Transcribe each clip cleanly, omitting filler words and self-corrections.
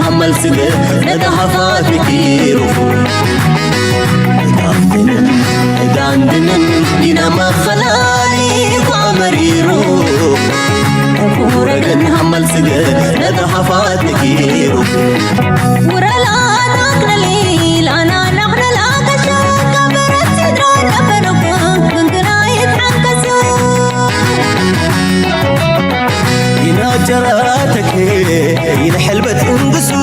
همل سجى ندهفات كيرو عندنا دينا ما خلاني قامريرو ورقن همل سجى ندهفات كيرو ورلا نقل ليل أنا نحن لا كشاك برد سدران أبنكم كنتنا يتحنكسو دينا جراتك دينا حلبة انقسو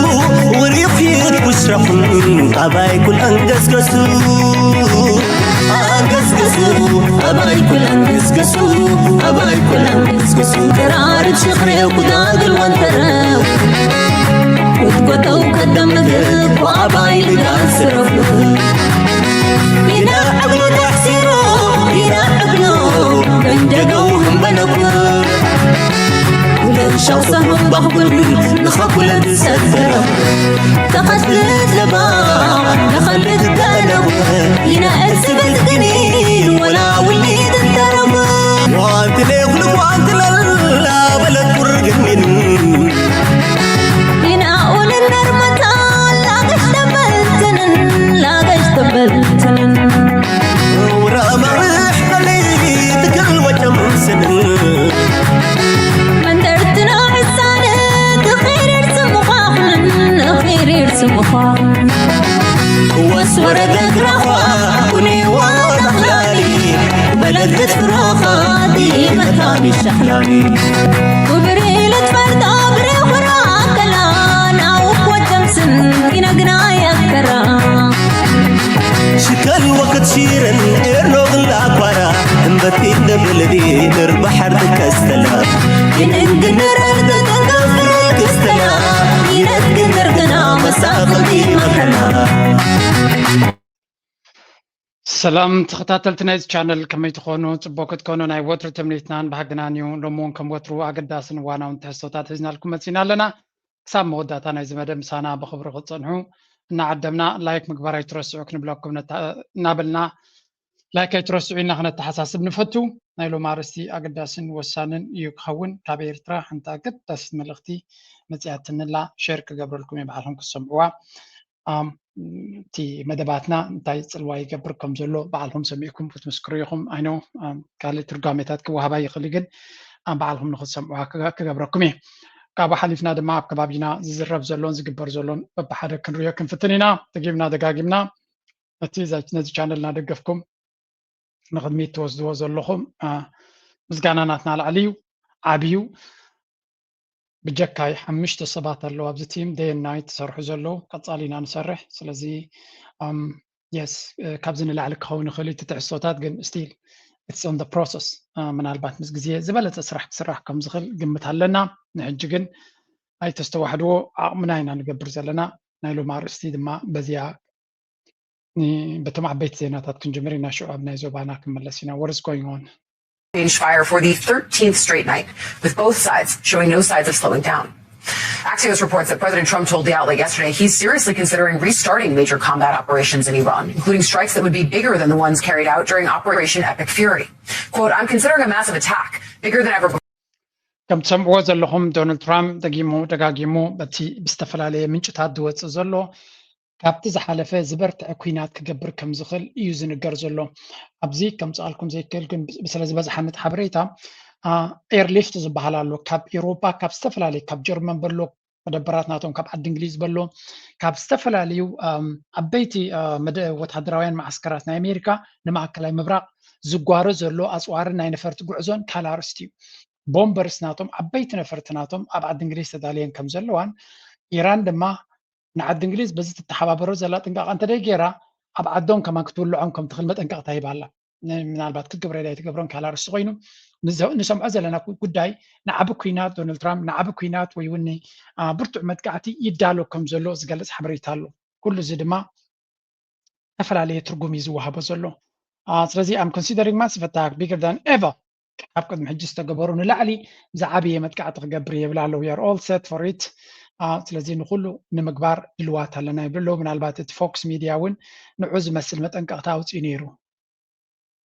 وريقيت وشرحن أباي كل أنقسقسو أباي كل أنقسقسو أباي كل أنقسقسو قرارة شخري وقداد الوانتراو وتقوتو قدام لذب وأباي لقان سرفو بينا عقلو تحسيرو بينا عقلو بنجقوهم بنقو ولن شخصهم بحضر نخبل نسدرو تقتلت لباع نخلت دانو لنا أرسبت قنين ولا وليد الدرب وانت ليغلب وانت للا بلد برقنين لنا أقول النرمتان لا قشتبلتنن لا قشتبلتنن ورا مريح قليل تقل وجم سنن من درتنا حسانت خير ارسم مخاخن خير ارسم مخاخن واسور ذكرها كوني واضح لالي بلدت فراخاتي مكاني الشحلاني وبريلة فرد أبري وراء كلان أوك وجمسن كنا قنايا كرام شكل وقت شيرن إرنو غلا قرا انبتين دبلدي نربح حردك استلا ينقنر أردك القفر الكستلا ينقنر قنا مساقلتي مكنا سلام تخطاتلتنا إذ channel كما يتخونوا تبوكت كونوا ناي وتر تمنيتنان بحقنانيو لمون كم وتروا أقداسن وانا ونتحسوتات هزنا لكم متسينا لنا سام موداتانا إذا مدام سانا بخبر غطنحو نعدمنا لايك مقبارا يترسعوك نبلوكم نابلنا لايك يترسعو إنا خنا تحساسب نفتو نايلو مارستي أقداسن وسانن يوكخون كابير ترا حنتا أقداسن ملغتي متياتن لا شيرك قبرلكم يبعالهم كسمعوا تي مدباتنا انتاي صلوا يقبركم زلو بعلهم سميكم وتمسكريهم اينو قال ترجمتات كوهبا يخليكن بعلهم ناخذ سمعوا كقبركم كابا حليفنا دما كبابينا زرب زلون زقبر زلون بحدا كنريا كنفتنينا تجيبنا دقاقمنا نتي زاج نزي channelنا دقفكم نخدمي توزدوا زلوهم مزقانا ناتنا العليو عابيو بجكاي حمشت الصبات اللو أبز تيم day and night سرح زلو قطالينا نسرح سلازي yes كابزن اللي عليك خون خلي تتعصوتات جن ستيل it's on the process من البات مسجزية زبالة تسرح كم زخل قمت هلنا نحججن أي تستوحدو مناينا نقبر زلنا نايلو مارستي دما بزيا بتمع بيت زيناتات كنجمرينا شعب نايزو بانا كملسينا what is going on Range fire for the 13th straight night, with both sides showing no signs of slowing down. Axios reports that President Trump told the outlet yesterday he's seriously considering restarting major combat operations in Iran, including strikes that would be bigger than the ones carried out during Operation Epic Fury. Quote, I'm considering a massive attack, bigger than ever before. كم تسمعوا زلهم دونالد ترامب دقاقيمو بتي بستفلالي من شتات دوت زلو كابت زحالفه زبرت أكوينات كجبر كم زخل يوزن الجرزلو أبزي كم سألكم زي كلكم بس بز حمد حبريتا إير ليفت زبحالالو كاب أوروبا كاب استفلالي كاب جرمن بلو مدبرات ناتهم كاب عد إنجليز بلو كاب استفلاليو أبيتي وتحضراوين معسكراتنا أمريكا نمع كلاي مبرق زقوارو زلو أسوارنا ينفرت قعزون كالارستيو بومبرس ناتهم أبيت نفرت ناتهم أبعد إنجليز تداليين كم زلوان إيران دما نعد إنجليز بزت التحابر زلا تنقع أنت ديجيرا أبعدهم كما كتقول له عنكم تخدمت أنقع طيب هلا من البعض كتقبر إلى تقبرون كهلا رسقينه نسمع زلنا قداي نعب كوينات دونالد ترامب نعب كوينات ويوني برتع متقعتي يدالو كم زلو زقلس حبريتالو كل زدما أفل عليه ترجم يزوها بزلو سلازي I'm considering massive attack bigger than ever أبقد محجز تقبرون لعلي زعابي متقعت قبري بلالو we are all set for it سلازي نقوله نمقبار دلوات هلنا يبلو من الباتت فوكس ميديا ون نعوز مسل متنقع تاوت إنيرو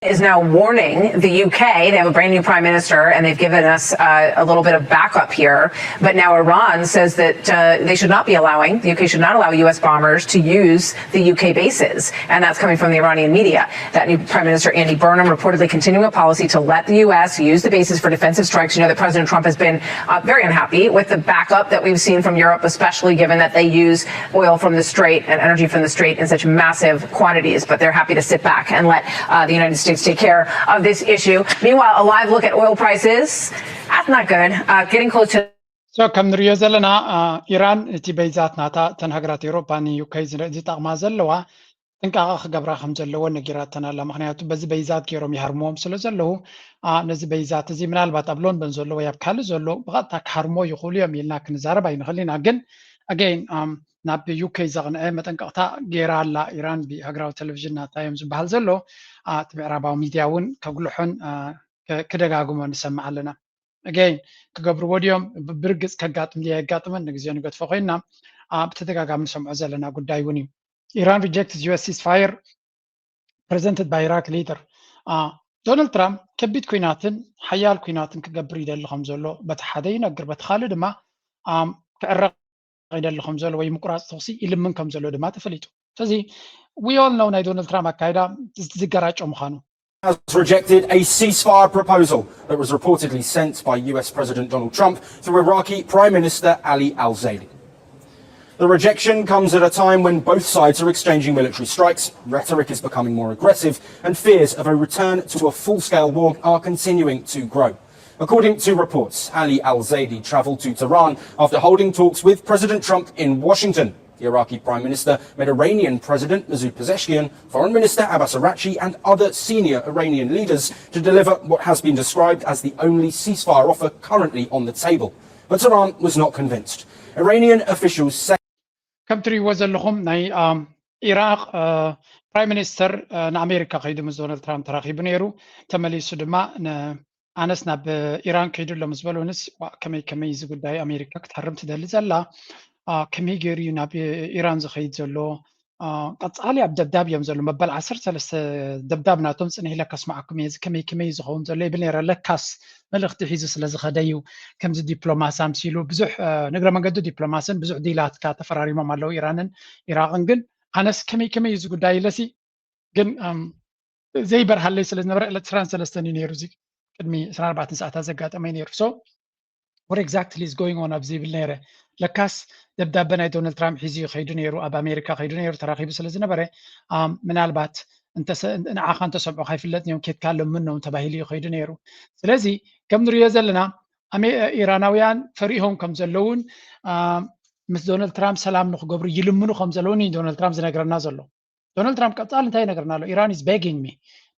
is now warning the UK. They have a brand new prime minister, and they've given us a little bit of backup here. But now Iran says that they should not be allowing, the UK should not allow U.S. bombers to use the UK bases. And that's coming from the Iranian media. That new Prime Minister, Andy Burnham, reportedly continuing a policy to let the U.S. use the bases for defensive strikes. You know that President Trump has been very unhappy with the backup that we've seen from Europe, especially given that they use oil from the Strait and energy from the Strait in such massive quantities. But they're happy to sit back and let the United States take care of this issue. Meanwhile, a live look at oil prices. That's not good. Getting close to So ከም ንሪኦ ዘለና ኢራን እቲ በይዛት ናታ ተን ሃገራት ኤውሮፓ ንዩኬ ዝጠቕማ ዘለዋ ጥንቃቐ ክገብራ ከም ዘለዎ ነጊራተን ኣላ። ምክንያቱ በዚ በይዛት ገይሮም ይሃርምዎም ስለ ዘለዉ ነዚ በይዛት እዚ ምናልባት ኣብ ሎንዶን ዘሎ ወይ ኣብ ካልእ ዘሎ ብቐጥታ ክሃርሞ ይኽእሉ እዮም ኢልና ክንዛረብ ኣይንኽእል ኢና። ግን ኣገይን ናብ ዩኬ ዘቕንዐ መጠንቀቕታ ገይራ ኣላ ኢራን ብሃገራዊ ቴሌቭዥን ናታ እዮም ዝበሃል ዘሎ። እቲ ምዕራባዊ ሚድያ እውን ከጉልሖን ክደጋግሞ ንሰምዕ ኣለና። ኣገይን ክገብርዎ ድዮም ብርግፅ ከጋጥም ድያ የጋጥመን ንግዜ ንገድፎ ኮይንና ብተደጋጋሚ ንሰምዖ ዘለና ጉዳይ እውን እዩ። Iran rejects US ceasefire presented by Iraq leader. Donald Trump ከቢድ ኩናትን ሓያል ኩናትን ክገብር ይደሊ ከም ዘሎ በቲ ሓደ ይነግር፣ በቲ ካልእ ድማ ክዕረቕ ይደሊ ከም ዘሎ ወይ ምቁራፅ ተኽሲ ይልምን ከም ዘሎ ድማ ተፈሊጡ። ስለዚ we all know ናይ ዶናልድ ትራምፕ ኣካይዳ ዝገራጮ ምዃኑ has rejected a ceasefire proposal that was reportedly sent by US President Donald Trump to Iraqi Prime Minister Ali al-Zaidi. The rejection comes at a time when both sides are exchanging military strikes, rhetoric is becoming more aggressive, and fears of a return to a full-scale war are continuing to grow. According to reports, Ali al-Zaidi traveled to Tehran after holding talks with President Trump in Washington. The Iraqi Prime Minister met Iranian President Masoud Pezeshkian, Foreign Minister Abbas Araghchi, and other senior Iranian leaders to deliver what has been described as the only ceasefire offer currently on the table. But Tehran was not convinced. Iranian officials say ከም ትሪእዎ ዘለኹም ናይ ኢራቅ ፕራይም ሚኒስተር ንኣሜሪካ ከይዱ ምስ ዶናልድ ትራምፕ ተራኺቡ ነይሩ። ተመሊሱ ድማ ኣነስ ናብ ኢራን ከይዱ ኣሎ ምስ በልውንስ ከመይ እዚ ጉዳይ ኣሜሪካ ክትሃርም ትደሊ ዘላ ከመይ ገይሩ እዩ ናብ ኢራን ዝኸይድ ዘሎ ቀፃሊ ኣብ ደብዳብ እዮም ዘሎ መበል 13 ደብዳብ ናቶም ፅንሒ ኢለ ከስማዓኩም እየ ከመይ ዝኸውን ዘሎ ይብል ነይረ። ለካስ መልእኽቲ ሒዙ ስለ ዝኸደ እዩ ከምዚ ዲፕሎማሲ ኣምሲሉ ብዙሕ ንግረ መንገዲ ዲፕሎማስን ብዙሕ ዲላትካ ተፈራሪሞም ኣለው ኢራንን ኢራቅን። ግን ኣነስ ከመይ እዚ ጉዳይ ኢለሲ ግን ዘይበርሃለይ ስለ ዝነበረ 23 እዩ ነይሩ እዚ ቅድሚ 24 ሰዓታት ዘጋጠመኝ ነይሩ። ሶ what exactly is going on ኣብዚ ይብል ነይረ። ለካስ ደብዳቤ ናይ ዶናልድ ትራምፕ ሒዙ ከይዱ ነይሩ ኣብ ኣሜሪካ ከይዱ ነይሩ ተራኺቡ ስለ ዝነበረ ምናልባት ንዓኻ እንተሰምዖ ከይፍለጥ እዮም ኬትካ ለምኖም ተባሂሉ እዩ ከይዱ ነይሩ። ስለዚ ከም ንሪኦ ዘለና ኢራናውያን ፈሪሆም ከም ዘለውን ምስ ዶናልድ ትራምፕ ሰላም ንክገብሩ ይልምኑ ከም ዘለውን እዩ ዶናልድ ትራምፕ ዝነግረና ዘሎ። ዶናልድ ትራምፕ ቀፃሊ እንታይ ይነግረና ኣሎ? ኢራን is begging me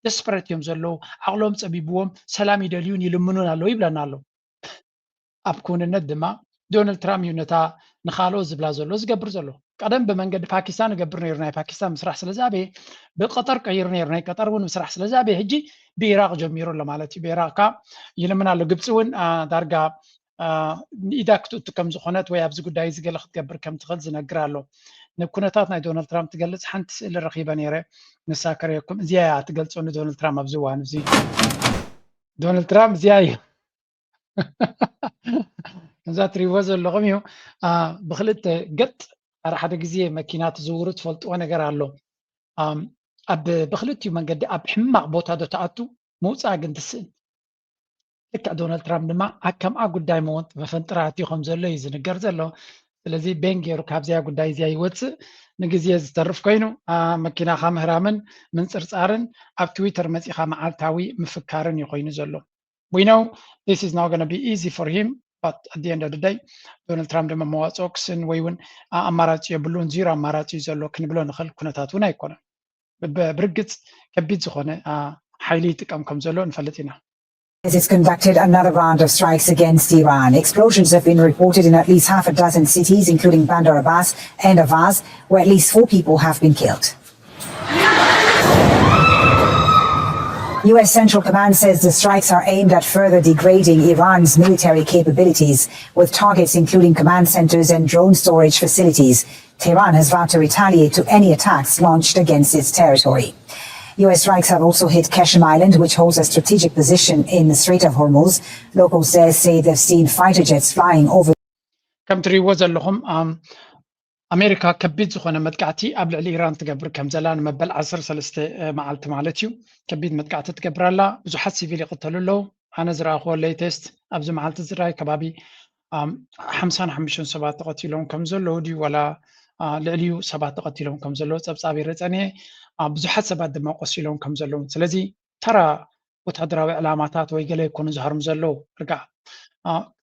desperate እዮም ዘለዉ ዓቕሎም ፀቢብዎም ሰላም ይደልዩን ይልምኑን ኣለዉ ይብለና ኣሎ። ኣብ ኩንነት ድማ ዶናልድ ትራምፕ እዩ ነታ ንኻልኦ ዝብላ ዘሎ ዝገብር ዘሎ። ቀደም ብመንገዲ ፓኪስታን ይገብር ነይሩ፣ ናይ ፓኪስታን ምስራሕ ስለዛበየ ብቀጠር ቀይሩ ነይሩ፣ ናይ ቀጠር እውን ምስራሕ ስለዛበየ ሕጂ ብኢራቅ ጀሚሩ ኣሎ ማለት እዩ። ብኢራቅ ካ ይልምን ኣሎ። ግብፂ እውን ዳርጋ ኢዳ ክትእቱ ከም ዝኾነት ወይ ኣብዚ ጉዳይ እዚ ገለ ክትገብር ከም ትኽእል ዝነግር ኣሎ። ንኩነታት ናይ ዶናልድ ትራምፕ ትገልፅ ሓንቲ ስእሊ ረኺበ ነይረ ንሳ ከርየኩም። እዚያ እያ ትገልፆ ንዶናልድ ትራምፕ ኣብዚ እዋን እዚ ዶናልድ ትራምፕ እዚያ እዩ ከምዛ ትሪእዎ ዘለኹም እዩ። ብክልተ ገጥ ኣረ ሓደ ግዜ መኪና ትዝውሩ ትፈልጥዎ ነገር ኣሎ። ኣብ ብክልቲኡ መንገዲ ኣብ ሕማቕ ቦታ ዶ ተኣቱ ምውፃእ ግን ትስእን። ልክዕ ዶናልድ ትራምፕ ድማ ከምኣ ጉዳይ መፈንጥራት እዩ ከም ዘሎ እዩ ዝንገር ዘሎ። ስለዚ ቤን ገይሩ ካብዚያ ጉዳይ እዚያ ይወፅእ ንግዜ ዝተርፍ ኮይኑ መኪናኻ ምህራምን ምንፅርፃርን ኣብ ትዊተር መፂኻ መዓልታዊ ምፍካርን እዩ ኮይኑ ዘሎ። We know this is not going to be easy for him, but at the end of the day, Donald Trump ድማ መዋፅኦ ክስን ወይ እውን ኣማራፂ የብሉን ዚሮ ኣማራፂ እዩ ዘሎ ክንብሎ ንኽእል ኩነታት እውን ኣይኮነን። ብርግፅ ከቢድ ዝኾነ ሓይሊ ይጥቀም ከም ዘሎ ንፈልጥ ኢና። It's conducted another round of strikes against Iran. Explosions have been reported in at least half a dozen cities, including Bandar Abbas and Avaz, where at least 4 people have been killed. US Central Command says the strikes are aimed at further degrading Iran's military capabilities, with targets including command centers and drone storage facilities. Tehran has vowed to retaliate to any attacks launched against its territory. US strikes have also hit Kashim Island, which holds a strategic position in the Strait of Hormuz. Locals there say they've seen fighter jets flying over. ከም ትሪእዎ ዘለኹም ኣሜሪካ ከቢድ ዝኾነ መጥቃዕቲ ኣብ ልዕሊ ኢራን ትገብር ከም ዘላ ንመበል 13 መዓልቲ ማለት እዩ ከቢድ መጥቃዕቲ ትገብራላ ብዙሓት ሲቪል ይቅተሉ ኣለዉ ኣነ ዝረኣኽዎ ሌተስት ኣብዚ መዓልቲ ዝረኣይ ከባቢ 55 ሰባት ተቐቲሎም ከም ዘለዉ ድዩ ዋላ ልዕሊኡ ሰባት ተቐቲሎም ከም ዘለዉ ፀብፃብ ይረፀኒየ ብዙሓት ሰባት ድማ ቆሲሎም ከም ዘለዉ ስለዚ ተራ ወታደራዊ ዕላማታት ወይ ገለ ይኮኑ ዝሃርሙ ዘለዉ ርግኣ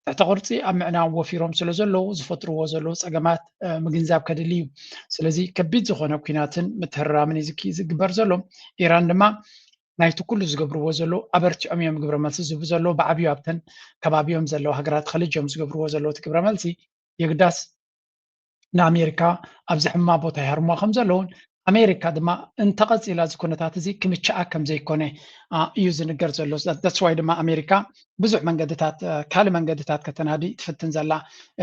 ትሕቲ ቅርፂ ኣብ ምዕናብ ወፊሮም ስለ ዘለዉ ዝፈጥርዎ ዘለዉ ፀገማት ምግንዛብ ከድሊ እዩ ስለዚ ከቢድ ዝኾነ ኩናትን ምትህርራምን ዝግበር ዘሎ ኢራን ድማ ናይቲ ኩሉ ዝገብርዎ ዘሎ ኣበርቲዖም እዮም ግብረ መልሲ ዝህቡ ዘለዉ ብዓብዩ ኣብተን ከባቢኦም ዘለዉ ሃገራት ከልጅኦም ዝገብርዎ ዘለዉ እቲ ግብረ መልሲ የግዳስ ንኣሜሪካ ኣብዚ ሕማቕ ቦታ ይሃርሞ ከም ዘለውን ኣሜሪካ ድማ እንተቐፂላ እዚ ኩነታት እዚ ክምችኣ ከም ዘይኮነ እዩ ዝንገር ዘሎ ዳትስ ዋይ ድማ ኣሜሪካ ብዙሕ መንገድታት ካልእ መንገድታት ከተናዲ ትፍትን ዘላ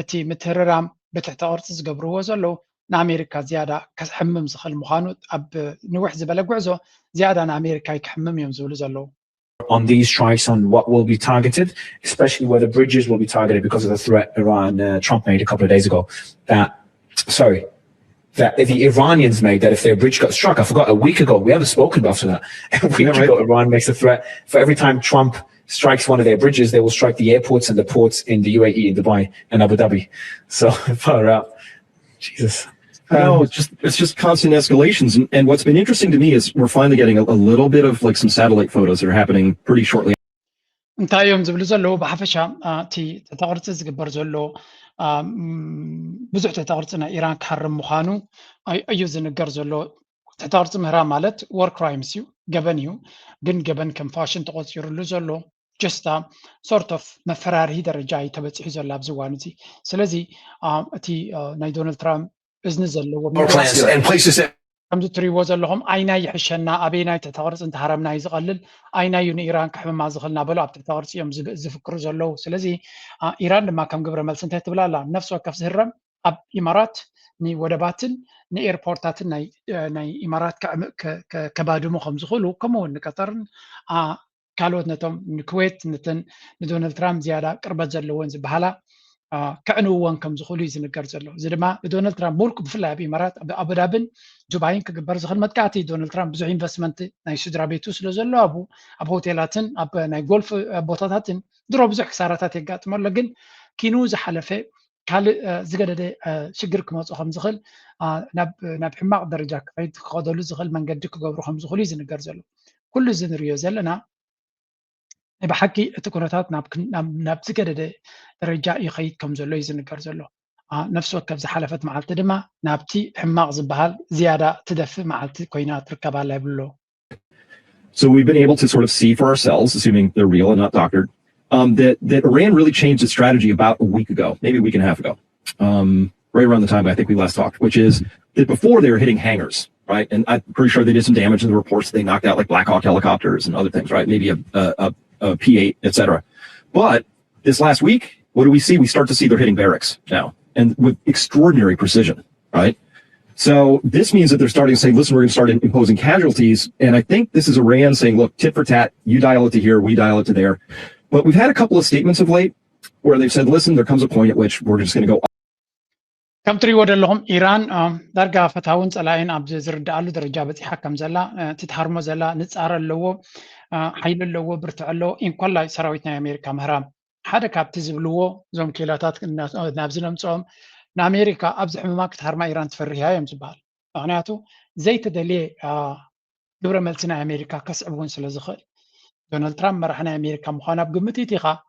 እቲ ምትህርራም ብትሕቲ ቅርፂ ዝገብርዎ ዘለዉ ንኣሜሪካ ዝያዳ ከሕምም ዝኽእል ምዃኑ ኣብ ንውሕ ዝበለ ጉዕዞ ዝያዳ ንኣሜሪካ ይክሕምም እዮም ዝብሉ ዘለዉ on these strikes on what will be targeted, especially where the bridges will be targeted because of the threat Trump made a couple of days ago. That the Iranians made, that if their bridge got struck, I forgot a week ago, we haven't spoken about that. A week ago, Iran makes a threat. For every time Trump strikes one of their bridges, they will strike the airports and the ports in the UAE, in Dubai and Abu Dhabi. So far out. Jesus. No, it's just constant escalations. And what's been interesting to me is we're finally getting a little bit of like some satellite photos that are happening pretty shortly. እንታይ እዮም ዝብሉ ዘለዉ ብሓፈሻ እቲ ተቕርፂ ዝግበር ዘሎ ብዙሕ ተቕርፂ ናይ ኢራን ክሃርም ምዃኑ እዩ ዝንገር ዘሎ ተቕርፂ ምህራም ማለት ወር ክራይምስ እዩ ገበን እዩ ግን ገበን ከም ፋሽን ተቆፂሩሉ ዘሎ ጀስታ ሶርት ኦፍ መፈራርሂ ደረጃ እዩ ተበፂሑ ዘሎ ኣብዚ እዋን እዚ ስለዚ እቲ ናይ ዶናልድ ትራምፕ እዝኒ ዘለዎ ከምዚ ትሪእዎ ዘለኹም ኣይናይ ይሕሸና ኣበይ ናይ ትሕተ ቅርፂ እንተሃረምና እዩ ዝቐልል ኣይናዩ ንኢራን ክሕምማ ዝኽእልና በሎ ኣብ ትሕተ ቅርፂ እዮም ዝፍክሩ ዘለዉ ስለዚ ኢራን ድማ ከም ግብረ መልሲ እንታይ ትብላ ኣላ ነፍሲ ወከፍ ዝህረም ኣብ ኢማራት ንወደባትን ንኤርፖርታትን ናይ ኢማራት ከባድሙ ከም ዝኽእሉ ከምኡውን ንቀጠርን ካልኦት ነቶም ንኩዌት ነተን ንዶናልድ ትራምፕ ዝያዳ ቅርበት ዘለዎን ዝበሃላ كأنه كم زخولي زنقر زلو زدما دونالد ترامب ملك بفلا أبي مرات أبو دابن دبي كجبر زخل متكاتي دونالد ترامب بزح إنفستمنت ناي سدرا بيتو سلو زلو أبو هوتيلاتن أب ناي جولف بوتاتاتن درو بزح كساراتات يقات مر لكن كينو زحلفة كال زجدة شجر كماس أخم زخل ناب حماق درجة عيد خادلو زخل من قدك جبر خم زخولي زنقر زلو كل زنريو زلنا بحكي تكونات ناب زجدة رجاء يخيد كم زلو يزنقر زلو نفس وكف زحلفت معلت دما نابتي حماق زبهال زيادة تدفع معلت كوينات ركب على بلو. So we've been able to sort of see for ourselves, assuming they're real and not doctored, that Iran really changed its strategy about a week ago, maybe a week and a half ago, right around the time I think we last talked, which is that before they were hitting hangars, right? And I'm pretty sure they did some damage in the reports. They knocked out like Black Hawk helicopters and other things, right? Maybe a P-8, etc. But this last week, what do we see? We start to see they're hitting barracks now, and with extraordinary precision, right? So this means that they're starting to say, listen, we're going to start imposing casualties. And I think this is Iran saying, look, tit for tat, you dial it to here, we dial it to there. But we've had a couple of statements of late where they've said, listen, there comes a point at which we're just going to go. كم تري ودلهم إيران درجة فتاون سلاين عبد زرد على درجة بتحكم كم زلا تتحرم زلا نتسعر اللو حيل اللو برتع اللو إن كل سراويتنا أمريكا مهرام حدا كابتز بلوه زوم كيلاتات نابزلهم صوم نأمريكا أبز حماك تحرم إيران تفريها يوم زبال معناته زي تدلي دورة ملتنا أمريكا كسبون سلزخل دونالد ترامب مرحنا أمريكا مخانا بقمتي تيخا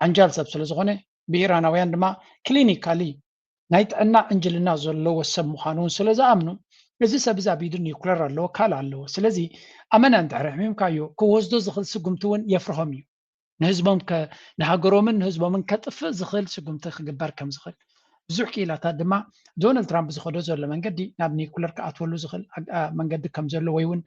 عن جالسة بسلزخونه بإيران وين دما كلينيكالي نايت أنا أنجلنا زلوا والسم مخانون سلزا أمنو لذي سبزا بيدو نيوكلر اللو كالا اللو سلزي أمنا أنت عرفهم كايو كوزدو زخل سقمتون يفرهم يو نهزبهم نهاجرومن نهزبهم كتف زخل سقمت خجبار كم زخل بزوح كيلاتات دما دونالد ترامب زخلو زل من قدي ناب نيوكلر كأتولو زخل من قد كم زلوا ويون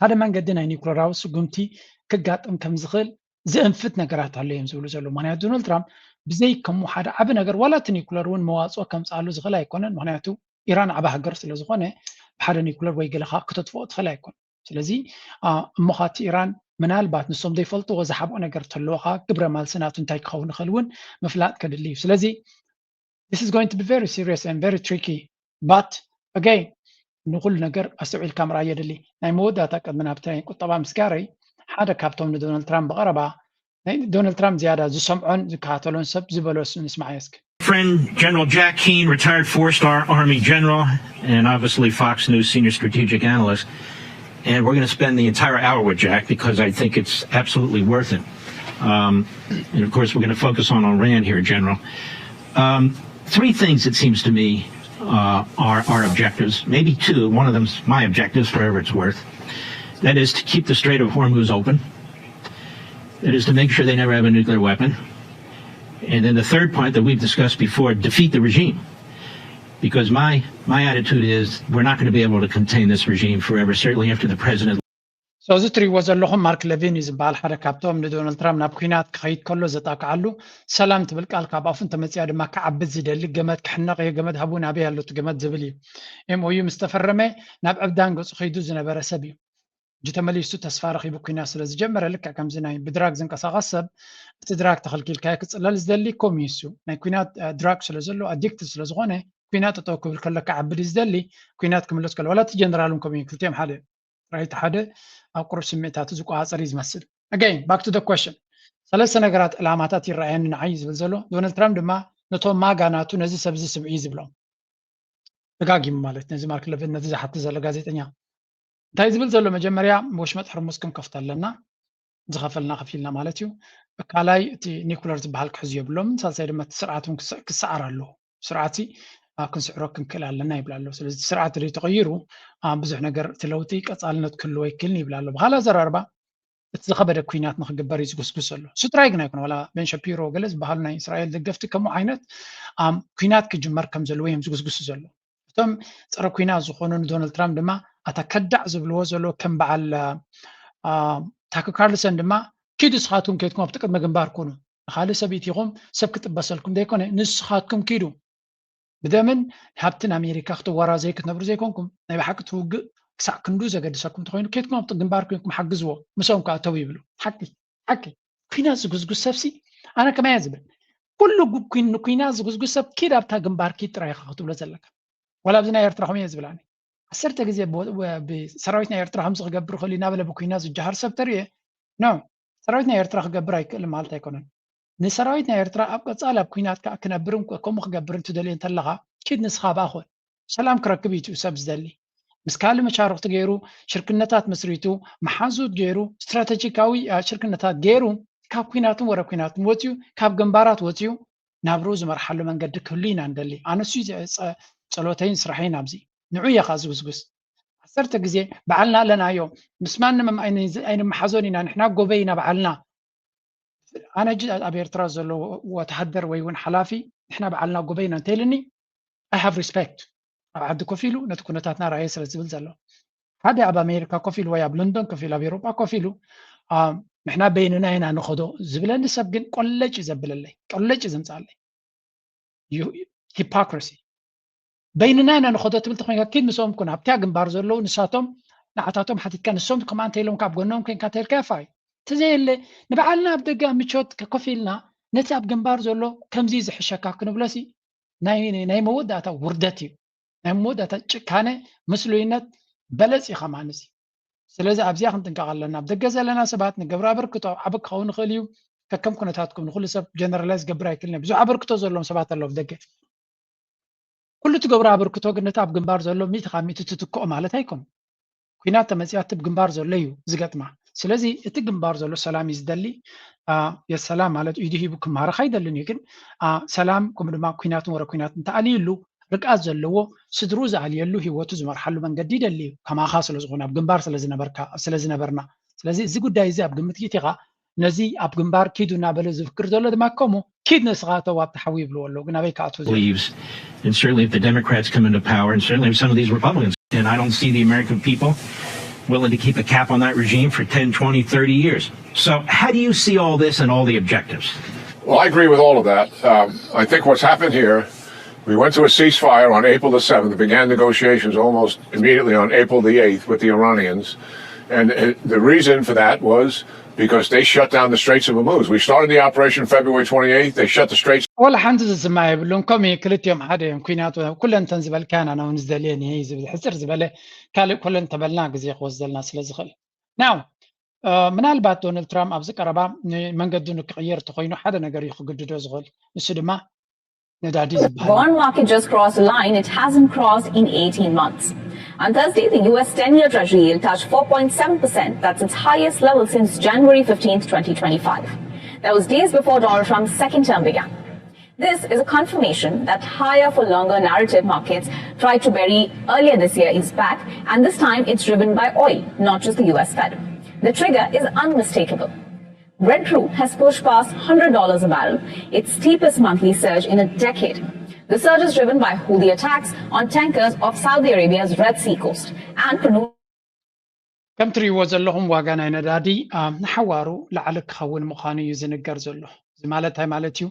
هذا من قدنا نيوكلر راو سقمتي كجات كم زخل زنفت نقرات عليهم زلوا معناها دونالد ترامب بزي كم حدا عب نجر ولا تنيكولر ون مواصو كم سألو زغلا يكونن معناته إيران عبها هجر سلزخونه بحدا نيكولر ويجي لخا كتطفو تخلا يكون ስለዚ እሞኻቲ ኢራን ምናልባት ንሶም ዘይፈልጥዎ ዝሓብኦ ነገር ተለዎኻ ግብረ ማልስናቱ እንታይ ክኸውን ይኽእል እውን ምፍላጥ ከድሊ እዩ ስለዚ this is going to be very serious and very tricky but again ንኩሉ ነገር ኣስተውዒልካ ምርኣይ የድሊ ናይ መወዳእታ ቅድሚ ናብቲ ናይ ቁጠባ ምስጋረይ ሓደ ካብቶም ንዶናልድ ትራምፕ በቐረባ ናይ ዶናልድ ትራምፕ ዝያዳ ዝሰምዖን ዝከታተሎን ሰብ ዝበሎ ንስማዕ የስክ Friend General Jack Keane, retired four-star Army general and obviously Fox News senior strategic analyst. And we're going to spend the entire hour with Jack because I think it's absolutely worth it. And of course, we're going to focus on Iran here, General. Three things, it seems to me, are our objectives. Maybe two. One of them's my objectives, for whatever it's worth. That is to keep the Strait of Hormuz open. That is to make sure they never have a nuclear weapon. And then the third point that we've discussed before, defeat the regime. Because my attitude is we're not going to be able to contain this regime forever, certainly after the president. So እዚ ትሪእዎ ዘለኹም ማርክ ሌቪን እዩ ዝበሃል ሓደ ካብቶም ንዶናልድ ትራምፕ ናብ ኩናት ክኸይድ ከሎ ዘጣቅዓሉ ሰላም ትብል ቃል ካብ ኣፉን ተመፅያ ድማ ክዓብድ ዝደሊ ገመድ ክሕነቕ እየ ገመድ ሃቡን ኣበይ ኣሎ እቲ ገመድ ዝብል እዩ ኤምኦዩ ምስ ተፈረመ ናብ ዕብዳን ገፁ ኸይዱ ዝነበረ ሰብ እዩ እጅ ተመሊሱ ተስፋ ረኺቡ ኩናት ስለ ዝጀመረ ልክዕ ከምዚ ናይ ብድራግ ዝንቀሳቐስ ሰብ እቲ ድራግ ተኸልኪልካ ክፅለል ዝደሊ ከምኡ እዩ ናይ ኩናት ድራግ ስለ ዘሎ ኣዲክቲቭ ስለ ዝኾነ ኩናት ጠጠው ክብል ከሎ ክዓብድ ዝደሊ ኩናት ክምለስ ከሎ ዋላ እቲ ጀነራልን ከምኡ እዩ ክልቲኦም ሓደ ራይት ሓደ ኣብ ቁሩብ ስምዒታቱ ዝቋፀር እዩ ዝመስል again back to the question ሰለስተ ነገራት ዕላማታት ይረኣየኒ ንዓይ ዝብል ዘሎ ዶናልድ ትራምፕ ድማ ነቶም ማጋናቱ ነዚ ሰብ ዝስምዒ ዝብሎም ደጋጊሙ ማለት ነዚ ማርክ ሌቪን ነዚ ዝሓቲ ዘሎ ጋዜጠኛ እንታይ ዝብል ዘሎ መጀመርያ ወሽመጥ ሕርሙዝ ክንከፍት ኣለና ዝኸፈልና ከፊልና ማለት እዩ ካልኣይ እቲ ኒኩለር ዝበሃል ክሕዙ የብሎም ሳልሳይ ድማ እቲ ስርዓት ክሰዓር ኣለዎ ስርዓቲ ክንስዕሮ ክንክእል ኣለና ይብላ ኣሎ ስለዚ ስርዓት ሪ ተቐይሩ ብዙሕ ነገር እቲ ለውጢ ቀፃልነት ክህልዎ ይክእልን ይብላ ኣሎ ብካልእ ኣዘራርባ እቲ ዝኸበደ ኩናት ንክግበር እዩ ዝጉስጉስ ኣሎ ስጥራይ ግን ኣይኮነ ዋላ ቤን ሸፒሮ ገለ ዝበሃሉ ናይ እስራኤል ደገፍቲ ከምኡ ዓይነት ኩናት ክጅመር ከም ዘለዎ እዮም ዝጉስጉሱ ዘሎ እቶም ፀረ ኩናት ዝኾኑ ንዶናልድ ትራምፕ ድማ ኣታ ከዳዕ ዝብልዎ ዘሎ ከም በዓል ታክ ካርልሰን ድማ ኪዱ ስኻትኩም ከይድኩም ኣብቲ ቅድመ ግንባር ኮኑ ንካልእ ሰብ ኢትኹም ሰብ ክጥበሰልኩም ዘይኮነ ንስኻትኩም ኪዱ بدمن هابتن أمريكا خطو ورا زي كتنبر زي كونكم نبي حق توج ساق كندوز أقدر ساكم تخينوا كيتكم أبطل جنبار كينكم حق زوا مسوم كاتوي بلو حكي في ناس جوز سبسي أنا كمان يزبل كله كل ناس جوز سب كده أبتها جنبار كيت رايح خطو لزلك ولا بدنا يرترحهم يزبلاني أسرت جزء بسراويتنا يرترحهم صغ جبر خلينا بلا بكوي ناس الجهر سبتريه نو سراويتنا يرترح جبراي كل مالته يكونن نسراويتنا يرترح أبقى تصال بكوينات كنبرم كم خجبرن تدلي أنت لغا كيد نسخة باخذ سلام كركبيتو سبز دلي مسكال مشارك تجيرو شركنتات مسريتو محازود جيرو استراتيجيكاوي شركنتات جيرو كاب كويناتهم ورا كويناتهم وتيو كاب جنبارات وتيو نابروز مرحلة من قد كلنا عندلي أنا سوي صلوتين سرحين أبزي نعوية خازوز عسرت جزء بعلنا لنا يوم مسمعنا ما أين محزوننا نحن جوبينا بعلنا أنا جد أبي اعتراض وتحذر ويون حلافي إحنا بعلنا جوبينا تيلني I have respect عاد كفيلو نتكون تاتنا رئيس الزبل زلو هذا أب أمريكا كفيلو ويا بلندن كفيل أبي أوروبا كفيلو إحنا بيننا هنا نأخذه زبلان نسبقن كل شيء زبل الله كل شيء زمزالي hypocrisy بيننا هنا نأخذه تبل تخمين أكيد مسوم كنا بتاعن بارزلو نساتهم نعطاتهم حتى كان السوم كمان تيلهم كابجنهم كان كاتيل كافاي تزيل نبعلنا بدقة مشوت ككفيلنا نتعب جنبار زلو كم زيز حشكا كنبلاسي ناي مودة وردتي ناي مودة كانه مسلوينات بلس يخمانسي سلازة أبزيخ نتنقلنا بدقة زلنا سبات نقبر عبركتو عبك خون خليو كم كنتاتكم نقول سب جنرالايز قبراي كلنا بزو عبركتو زلهم سبات الله بدقة كل تقبر عبركتو نتعب جنبار زلو ميت خاميت تتكو مالتايكم كينات مسيات بجنبار زليو زقت مع سلازي اتجنبار زلو سلام يزدلي يا سلام على يديه بكم مارا خيدا لن يكن سلام كم ما كينات ورا كينات تعالي له رقاز زلو سدروز علي له هو تزمر حلو من جديد اللي كما خاص لزغنا بجنبار سلازنا برنا سلازي زي قد دايزي بجنبت كيتيغا نزي بجنبار كيدو نابل زفكر زلو دما كومو كيد نسغاته وابتحويب له والله قنا بيك عطوزي and certainly if the Democrats come into power and certainly if some of these Republicans and I don't see the American people willing to keep a cap on that regime for 10, 20, 30 years. So how do you see all this and all the objectives? Well, I agree with all of that. I think what's happened here, we went to a ceasefire on April the 7th, began negotiations almost immediately on April the 8th with the Iranians. And the reason for that was because they shut down the Straits of Hormuz. We started the operation February 28th. They shut the Straits. ولا حنت زسمع يبلون كمي كلتيهم حدا يمكنات كلن تنزبل كان أنا ونزدلين هي زبل حسر زبالة كلن تبلنا جزي خوزدلنا سلزخل. Now من البعض دونالد ترامب أبز قربا من قدونك غير تقينه حدا نقدر يخرج جدو زغل نسدما ندادي زبالة. Bond market just crossed a line it hasn't crossed in 18 months. On Thursday, the U.S. 10-year Treasury yield touched 4.7%. That's its highest level since January 15, 2025. That was days before Donald Trump's second term began. This is a confirmation that higher for longer narrative markets tried to bury earlier this year is back, and this time it's driven by oil, not just the U.S. Fed. The trigger is unmistakable. Brent crude has pushed past $100 a barrel, its steepest monthly surge in a decade. The surge is driven by Houthi attacks on tankers of Saudi Arabia's Red Sea coast and كم تري وزلهم واجانا ندادي نحوارو لعلك خون مخاني يزنقر زله زمالتها مالتيو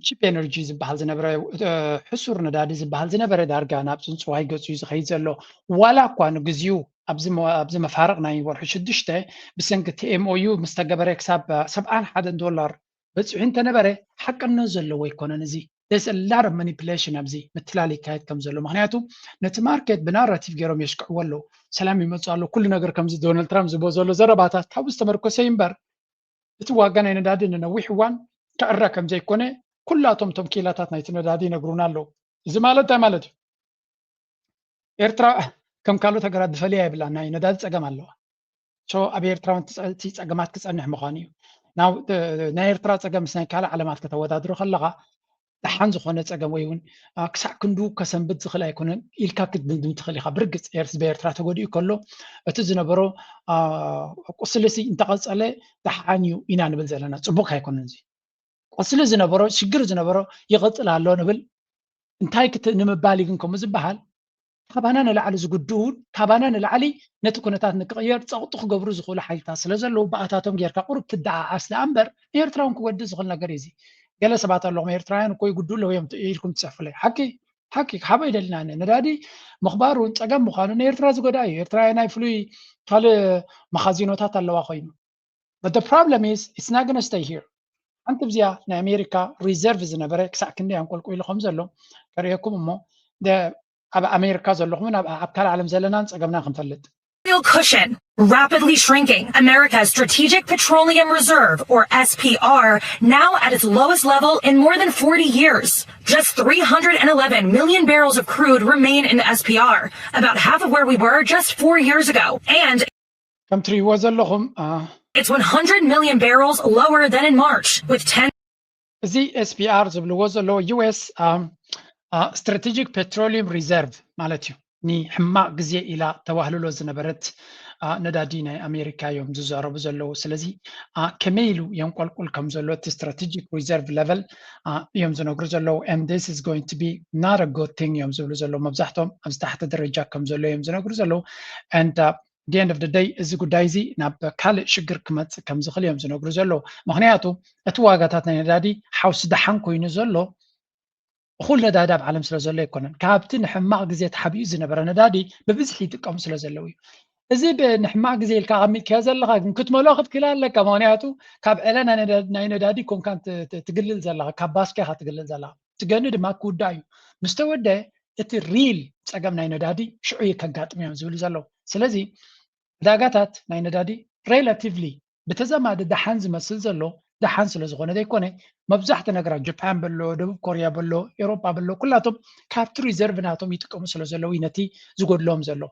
cheap energy زبحال زنبرة حسور ندادي زبحال زنبرة دارجانا بسون سواي جزء يزخيز زله ولا كانوا جزيو أبز مفارقنا يورحش الدشته بسنك TMOU مستقبل حساب $7 بس أنت نبرة حق النزل لو يكون نزي. There's a lot of manipulation أبزي مثلالي كايد كم زلوا معناته نت ماركت بناراتيف جرام يشكع ولو سلامي متصالو كل نجار كم زي دونالد ترامب زبوزولو زرباتات تحوس تمركزين بر بتواجنا يندادين إنه ويحوان كأرة كم زي كونه كلاتهم تمكيلاتنا يتندادين يقولون له زمالته مالته إيرترا كم كانوا تجرد فليه بلا ناي نداد تجمع له شو أبي إيرترا تيس أجمعت كسأنه مخانيو ناو نايرترا تجمع سنة كلا علامات كتوادر خلقة دحان زخونه صقم ويون كسع كندو كسنبت زخل ايكونن ኢልካክት ብንድም ትخلي خبرግጽ ኤርስ በኤርትራ ተጎዲኡ ከሎ እቲ ዝነበሮ ቆስለሲ እንተቀጸለ ደሓንዩ ኢና ንብል ዘለና ጽቡቅ አይኮነን እዚ ቆስለ ዝነበሮ ሽግር ዝነበሮ ይቀጽል ኣሎ ንብል እንታይ ክት ንምባል ግን ከም ዝባሃል ካባና ንላዕሊ ዝጉድኡን ካባና ንላዕሊ ነቲ ኩነታት ንክቀየር ጸቅጡ ክገብሩ ዝኽእሉ ሓይልታት ስለዘለዉ በኣታቶም ጌርካ ቁርብ ትደዓዓስ ዳኣምበር ኤርትራውን ክወዲ ዝኽእል ነገር እዚ ገለ ሰባት ኣለዎም ኤርትራውያን እኮ ይጉድኡ ለወም ኢልኩም ትጽሕፉለይ ሓቂ ሓበይ ደልና ነዳዲ ምኽባሩን ፀገም ምዃኑ ንኤርትራ ዝጎዳ እዩ ኤርትራ ናይ ፍሉይ ካልእ መኻዚኖታት ኣለዋ ኮይኑ but the problem is it's not going to stay here አንተ ብዚያ ናይ ኣሜሪካ ሪዘርቭ ዝነበረ ክሳዕ ክንደይ አንቆልቆ ኢሉ ከም ዘሎ ከሪአኩም እሞ ኣብ ኣሜሪካ ዘለኹም ኣብ ካልእ ዓለም ዘለናን ፀገምና ክንፈልጥ cushion, rapidly shrinking America's Strategic Petroleum Reserve, or SPR, now at its lowest level in more than 40 years. Just 311 million barrels of crude remain in the SPR, about half of where we were just 4 years ago. And it's 100 million barrels lower than in March, with 10... The SPR was a US Strategic Petroleum Reserve, Malatio. ني حماق جزء إلى توهلو زنبرت ندادي ناي أمريكا يوم زارو بزلو سلزي كميلو يوم كل كم زلو strategic reserve level يوم زنقر زلو and this is going to be not a good thing يوم زلو مبزحتهم تحت درجة كم زلو يوم زنقر زلو and the end of the day is good daisy ناب كال شجر كم زخل يوم زنقر زلو مخنياتو أتواجداتنا ندادي حوس دحن كوين زلو خل ندادي بعالم سلزلة يكونن كابتن حماق جزيت حبيب زنبرة ندادي ببزحي تقام سلزلوي إذا بنحماق زي الكعمي كذا لغا كنت ملاخذ كلال لك كمانياتو كاب إلنا ندادي كون كانت تقلل زلها كاباسكي هتقلل زلها تجند ما كودايو مستوى ده الريل تقام ندادي شوية كجات ميام زول زلوا سلزي داقاتات ندادي relatively بتزامد دحانز مسل زلوا دحان سلزغونه ده يكونه مبزحت نقرأ جابان بلو دبوب كوريا بلو أوروبا بلو كلاتهم كابت ريزيرف ناتهم يتقوم سلزلوا ينتي زغود لهم زلوا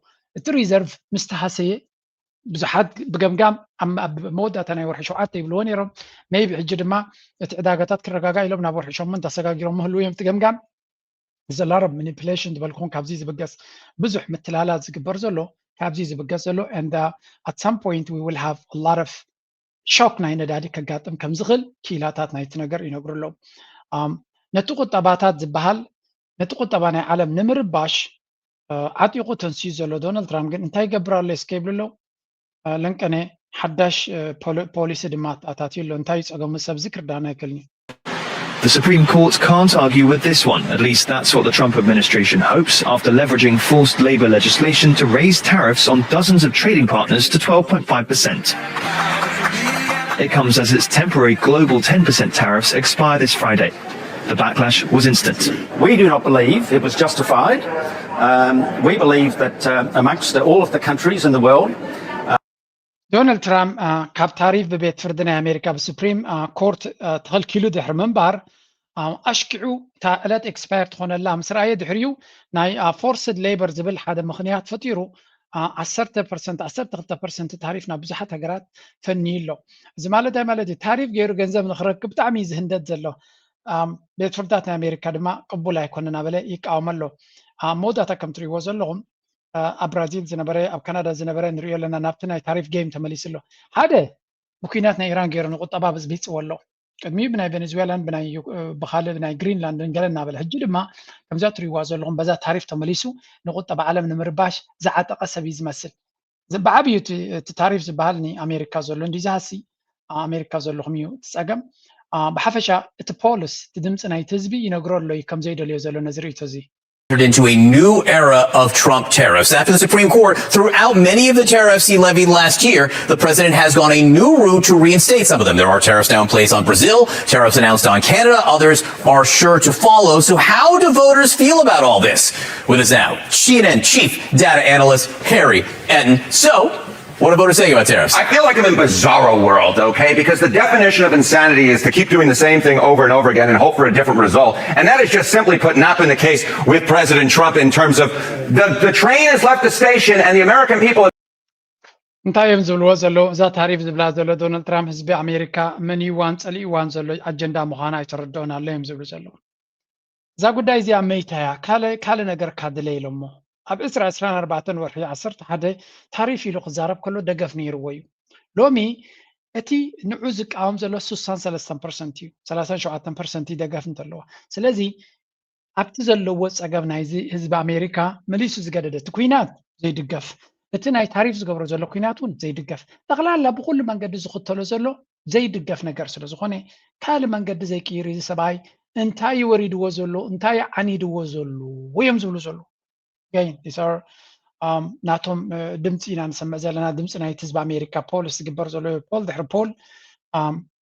الريزيرف مستحسية بزحات بجمجام أم بمودة أنا يورحشوا عتي بلون يرم ما يبي حجر ما تعداقات كرجاء يلوم نابور حشوا من تساقا يرم مهلو يوم تجمجام إذا لارب manipulation دبلكون كابزيز بقص بزح مثلالات زكبر زلوا كابزيز بقص زلوا and at some point we will have a lot of shock ناين دادي كجاتم كم زغل كيلاتات نايت نجر ينقر له نتوقع طباتات زبهال نتوقع طبعا عالم نمر باش عطيقو تنسيز له دونالد ترامب انتاي قبر اللي سكيب له لنك أنا حداش بوليس دمات أتاتي له انتاي سأقوم سب ذكر دانا يكلني The Supreme Court can't argue with this one. At least that's what the Trump administration hopes after leveraging forced labor legislation to raise tariffs on dozens of trading partners to 12.5%. It comes as its temporary global 10% tariffs expire this Friday. The backlash was instant. We do not believe it was justified. We believe that amongst all of the countries in the world, Donald Trump ካብ ታሪፍ በቤት ፍርድ ናይ ኣሜሪካ ብሱፕሪም ኮርት ተኸልኪሉ ድሕሪ ምንባር ኣሽኪዑ እታ ዕለት ኤክስፓየር ትኾነላ ምስ ረኣየ ድሕሪኡ ናይ ፎርስድ ሌበር ዝብል ሓደ ምኽንያት ፈጢሩ 10% 12% ታሪፍ ናብ ብዙሓት ሃገራት ፈንዩ ኣሎ እዚ ማለት ማለት ታሪፍ ገይሩ ገንዘብ ንኽረክብ ብጣዕሚ ዝህንደት ዘሎ ቤት ፍርዳት ናይ ኣሜሪካ ድማ ቅቡል ኣይኮነን ኣበለ ይቃወም ኣሎ መወዳእታ ከም ትሪእዎ ዘለኹም ኣብ ብራዚል ዝነበረ ኣብ ካናዳ ዝነበረ ንሪኦ ኣለና ናብቲ ናይ ታሪፍ ጌም ተመሊሱ ኣሎ ሓደ ብኩናት ናይ ኢራን ገይሩ ንቁጠባ ብፅቢፅዎ ኣሎ ቅድሚኡ ብናይ ቬኔዙዌላን ብካልእ ብናይ ግሪንላንድን ገለ እናበለ ሕጂ ድማ ከምዛ ትሪእዋ ዘለኹም በዛ ታሪፍ ተመሊሱ ንቁጠባ ዓለም ንምርባሽ ዝዓጠቐ ሰብ እዩ ዝመስል ብዓብዩ እቲ ታሪፍ ዝበሃል ንኣሜሪካ ዘሎ እንዲዝሃሲ ኣሜሪካ ዘለኹም እዩ ትፀገም ብሓፈሻ እቲ ፖሊስ እቲ ድምፂ ናይቲ ህዝቢ ይነግሮ ኣሎ እዩ ከም ዘይደልዮ ዘሎ ነዚ ርእቶ እዚ into a new era of Trump tariffs. After the Supreme Court threw out many of the tariffs he levied last year, the president has gone a new route to reinstate some of them. There are tariffs now in place on Brazil, tariffs announced on Canada. Others are sure to follow. So how do voters feel about all this? With us now, CNN chief data analyst Harry Etten. So, what do voters say about tariffs? I feel like I'm in bizarro world, okay? Because the definition of insanity is to keep doing the same thing over and over again and hope for a different result. And that is just simply put not been the case with President Trump in terms of the train has left the station and the American people... እንታይ እዮም ዝብልዎ ዘለዉ እዛ ታሪፍ ዝብላ ዘሎ ዶናልድ ትራምፕ ህዝቢ ኣሜሪካ መን ይዋን ፀሊእዋን ዘሎ ኣጀንዳ ምዃና ኣይተረድኦን ኣሎ እዮም ዝብሉ ዘለዉ እዛ ጉዳይ እዚኣ መይታያ ካልእ ነገር ካድለይ ኢሎ እሞ ኣብ 24 ወርሒ 11 ታሪፍ ኢሉ ክዛረብ ከሎ ደገፍ ነይርዎ እዩ ሎሚ እቲ ንዑ ዝቃወም ዘሎ 63% እዩ 37% ደገፍ እንተለዋ ስለዚ ኣብቲ ዘለዎ ፀገብ ናይ ህዝቢ ኣሜሪካ መሊሱ ዝገደደ እቲ ኩናት ዘይድገፍ እቲ ናይ ታሪፍ ዝገብሮ ዘሎ ኩናት እውን ዘይድገፍ ጠቕላላ ብኩሉ መንገዲ ዝኽተሎ ዘሎ ዘይድገፍ ነገር ስለ ዝኾነ ካልእ መንገዲ ዘይቅይር እዚ ሰብኣይ እንታይ ወሪድዎ ዘሎ እንታይ ዓኒድዎ ዘሎ ወይም ዝብሉ ዘሎ Again, these are ናቶም ድምፂ ኢና ንሰምዕ ዘለና ድምፂ ናይቲ ህዝቢ ኣሜሪካ ፖል ዝግበር ዘሎ ፖል ድሕሪ ፖል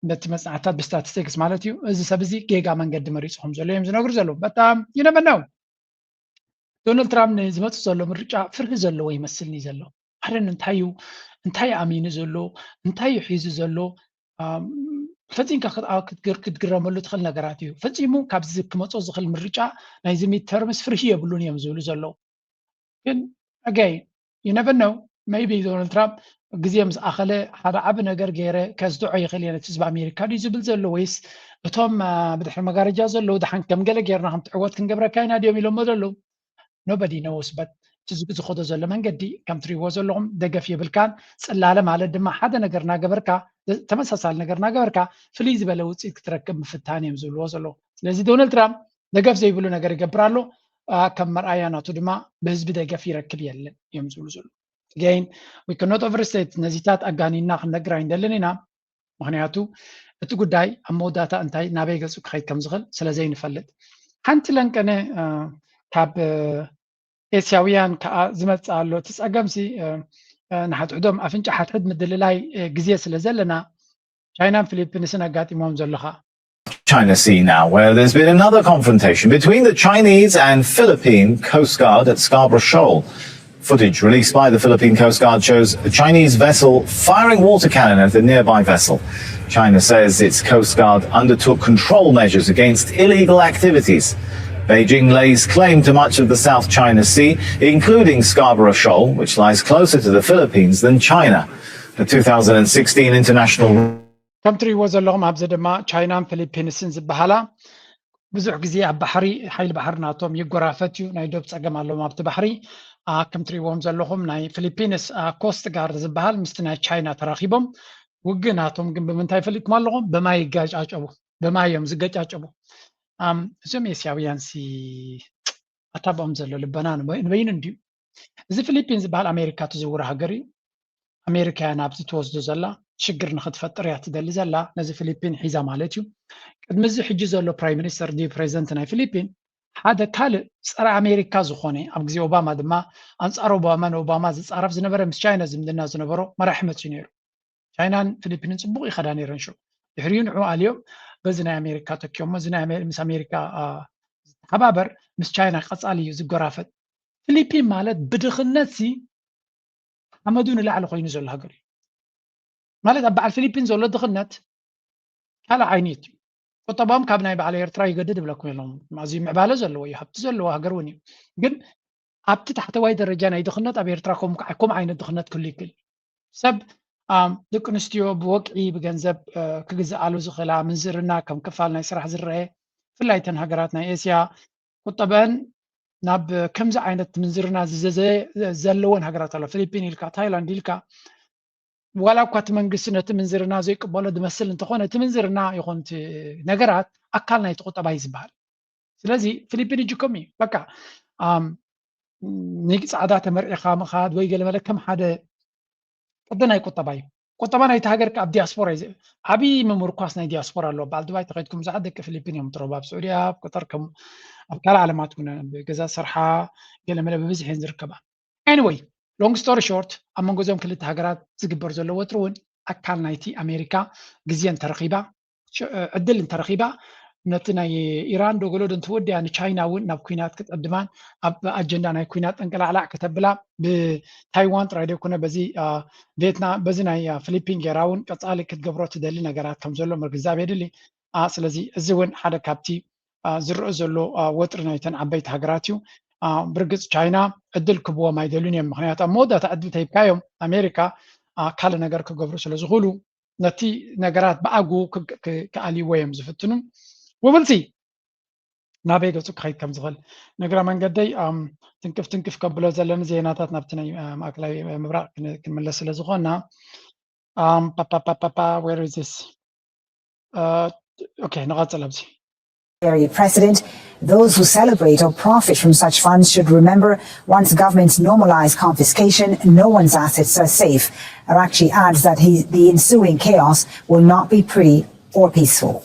ነቲ መፅናዕታት ብስታቲስቲክስ ማለት እዩ እዚ ሰብ እዚ ጌጋ መንገዲ መሪፅኩም ዘሎ እዮም ዝነግሩ ዘለዉ በጣም ይነበነው ዶናልድ ትራምፕ ንዝመፁ ዘሎ ምርጫ ፍርሒ ዘለዎ ይመስልኒ ዘሎ ኣረን እንታይ ኣሚኑ ዘሎ እንታይ ሒዙ ዘሎ ፈፂምካ ክትግረመሉ ትኽእል ነገራት እዩ ፈፂሙ ካብዚ ክመፆ ዝኽእል ምርጫ ናይዚ ሚድተርምስ ፍርሒ የብሉን እዮም ዝብሉ ዘለዉ ግን again you never know maybe Donald Trump ግዜ ምስ ኣኸለ ሓደ ዓብ ነገር ገይረ ከዝድዖ ይኽእል እየ ነቲ ህዝቢ ኣሜሪካ ድዩ ዝብል ዘሎ ወይስ እቶም ብድሕሪ መጋረጃ ዘለዉ ድሓን ከም ገለ ጌርና ከም ትዕወት ክንገብረካ ኢና ድዮም ኢሎሞ ዘለዉ nobody knows but ዝኸዶ ዘሎ መንገዲ ከም ትሪእዎ ዘለኹም ደገፍ የብልካን ፅላለ ማለት ድማ ሓደ ነገር እናገበርካ ተመሳሳሊ ነገር እናገበርካ ፍልይ ዝበለ ውፅኢት ክትረክብ ምፍታን እዮም ዝብልዎ ዘለዉ ስለዚ ዶናልድ ትራምፕ ደገፍ ዘይብሉ ነገር ይገብር ኣሎ ከም መርኣያ ናቱ ድማ ብህዝቢ ደገፍ ይረክብ የለን እዮም ዝብሉ ዘለዉ again we cannot overstate ነዚታት ኣጋኒና ክንነግር ኣይንደልን ኢና ምክንያቱ እቲ ጉዳይ ኣብ መወዳእታ እንታይ ናበይ ገፁ ክኸይድ ከም ዝኽእል ስለዘይንፈልጥ ሓንቲ ለንቀነ ካብ ኤስያውያን ከዓ ዝመፅእ ኣሎ እቲ ፀገምሲ ንሓትሕዶም ኣፍንጫ ሓትሕድ ምድልላይ ግዜ ስለ ዘለና ቻይናን ፊሊፒንስን ኣጋጢሞም ዘለኻ China Sea now, where there's been another confrontation between the Chinese and Philippine Coast Guard at Scarborough Shoal. Footage released by the Philippine Coast Guard shows a Chinese vessel firing water cannon at a nearby vessel. China says its Coast Guard undertook control measures against illegal activities. Beijing lays claim to much of the South China Sea, including Scarborough Shoal, which lies closer to the Philippines than China. The 2016 international ከም ትሪእዎ ዘለኹም ኣብዚ ድማ ቻይናን ፊሊፒንስን ዝበሃላ ብዙሕ ግዜ ኣብ ባሕሪ ሓይሊ ባሕሪ ናቶም ይጎራፈት እዩ ናይ ዶብ ፀገም ኣለዎም ኣብቲ ባሕሪ ከም ትሪእዎም ዘለኹም ናይ ፊሊፒንስ ኮስት ጋርድ ዝበሃል ምስቲ ናይ ቻይና ተራኺቦም ውግ ናቶም ግን ብምንታይ ፈሊጥኩም ኣለኹም ብማይ ይጋጫጨቡ ብማይ እዮም ዝገጫጨቡ እዞም ኤስያውያንሲ ኣታብኦም ዘሎ ልበና ንበይኑ እንድዩ እዚ ፊሊፒን ዝበሃል ኣሜሪካ ትዝውር ሃገር እዩ ኣሜሪካ ናብዚ ትወስዶ ዘላ ሽግር ንኽትፈጥር እያ ትደሊ ዘላ ነዚ ፊሊፒን ሒዛ ማለት እዩ ቅድሚ እዚ ሕጂ ዘሎ ፕራይም ሚኒስተር ዲ ፕሬዚደንት ናይ ፊሊፒን ሓደ ካልእ ፀረ ኣሜሪካ ዝኾነ ኣብ ግዜ ኦባማ ድማ ኣንጻር ኦባማ ንኦባማ ዝፃረፍ ዝነበረ ምስ ቻይና ዝምድና ዝነበሮ መራሒ መፅኡ ነይሩ ቻይናን ፊሊፒንን ፅቡቅ ይኸዳ ነይረን ሹ ድሕሪኡ ንዑ ኣልዮም በዚ ናይ ኣሜሪካ ተኪዮሞ እዚ ናይ ምስ ኣሜሪካ ዝተሓባበር ምስ ቻይና ቀፃሊ እዩ ዝጎራፈጥ ፊሊፒን ማለት ብድኽነት ሓመዱ ንላዕሊ ኮይኑ ዘሎ ሃገር እዩ ማለት ኣብ በዓል ፊሊፒን ዘሎ ድኽነት ካልእ ዓይነት እዩ ቁጠባም ካብ ናይ በዓል ኤርትራ ይገድድ ይብለኩም የሎም ኣዝዩ ምዕባለ ዘለዎ እዩ ሃብቲ ዘለዎ ሃገር እውን እዩ ግን ኣብቲ ታሕተዋይ ደረጃ ናይ ድኽነት ኣብ ኤርትራ ከምኡ ዓይነት ድኽነት ክህሉ ይክእል ሰብ ደቂ ኣንስትዮ ብወቅዒ ብገንዘብ ክግዝኣሉ ዝኽእላ ምንዝርና ከም ክፋል ናይ ስራሕ ዝረአ ብፍላይ ተን ሃገራት ናይ ኤስያ ቁጠበአን ናብ ከምዚ ዓይነት ምንዝርና ዘለወን ሃገራት ኣሎ ፊሊፒን ኢልካ ታይላንድ ኢልካ ዋላ እኳ እቲ መንግስቲ ነቲ ምንዝርና ዘይቅበሎ ዝመስል እንተኾነ እቲ ምንዝርና ይኹን ነገራት ኣካል ናይቲ ቁጠባ እዩ ዝበሃል ስለዚ ፊሊፒን እጅኮም እዩ በቃ ንፃዕዳ ተመርዒኻ ምኻድ ወይ ገለ መለ ከም ሓደ ቅዲ ናይ ቁጠባ እዩ ቁጠባ ናይቲ ሃገር ኣብ ዲያስፖራ እዩ ዓብዪ ምምርኳስ ናይ ዲያስፖራ ኣለዎ በዓል ዱባይ ተኸይድኩም ብዙሓት ደቂ ፊሊፒን እዮም ትረኽቡ ኣብ ስዑድያ ኣብ ቀጠር ከም ኣብ ካልእ ዓለማት እውን ብገዛ ሰርሓ ገለ መለ ብብዝሒ እየን ዝርከባ ኤኒዌይ ሎንግ ስቶሪ ሾርት ኣብ መንጎ እዞም ክልተ ሃገራት ዝግበር ዘሎ ወጥሪ እውን ኣካል ናይቲ ኣሜሪካ ግዜ እንተረኺባ ዕድል እንተረኺባ ነቲ ናይ ኢራን ደገሎዶ እንትወድያ ንቻይና እውን ናብ ኩናት ክትዕድማን ኣብ ኣጀንዳ ናይ ኩናት ጠንቀላዕላዕ ከተብላ ብታይዋን ጥራይ ደይኮነ በዚ ቪየትናም በዚ ናይ ፊሊፒን ጌራ እውን ቀፃሊ ክትገብሮ ትደሊ ነገራት ከም ዘሎ ምግዛብ የድሊ ስለዚ እዚ እውን ሓደ ካብቲ ዝርአ ዘሎ ወጥሪ ናይተን ዓበይቲ ሃገራት እዩ ብርግፅ ቻይና ዕድል ክብዎም ኣይደሉን እዮም ምክንያቱ ኣብ መወዳእታ ዕድል ተሂብካዮም ኣሜሪካ ካልእ ነገር ክገብሩ ስለ ዝኽእሉ ነቲ ነገራት ብኣግኡ ክኣልይዎ እዮም ዝፍትኑ ወብልሲ ናበይ ገፁ ክኸይድ ከም ዝኽእል ንግረ መንገደይ ትንክፍ ከብሎ ዘለና ዜናታት ናብቲ ናይ ማእከላዊ ምብራቅ ክንመለስ ስለ ዝኾና where is this okay ንቐፅል ኣብዚ President, those who celebrate or profit from such funds should remember once governments normalize confiscation, no one's assets are safe. Arakchi adds that the ensuing chaos will not be pretty or peaceful.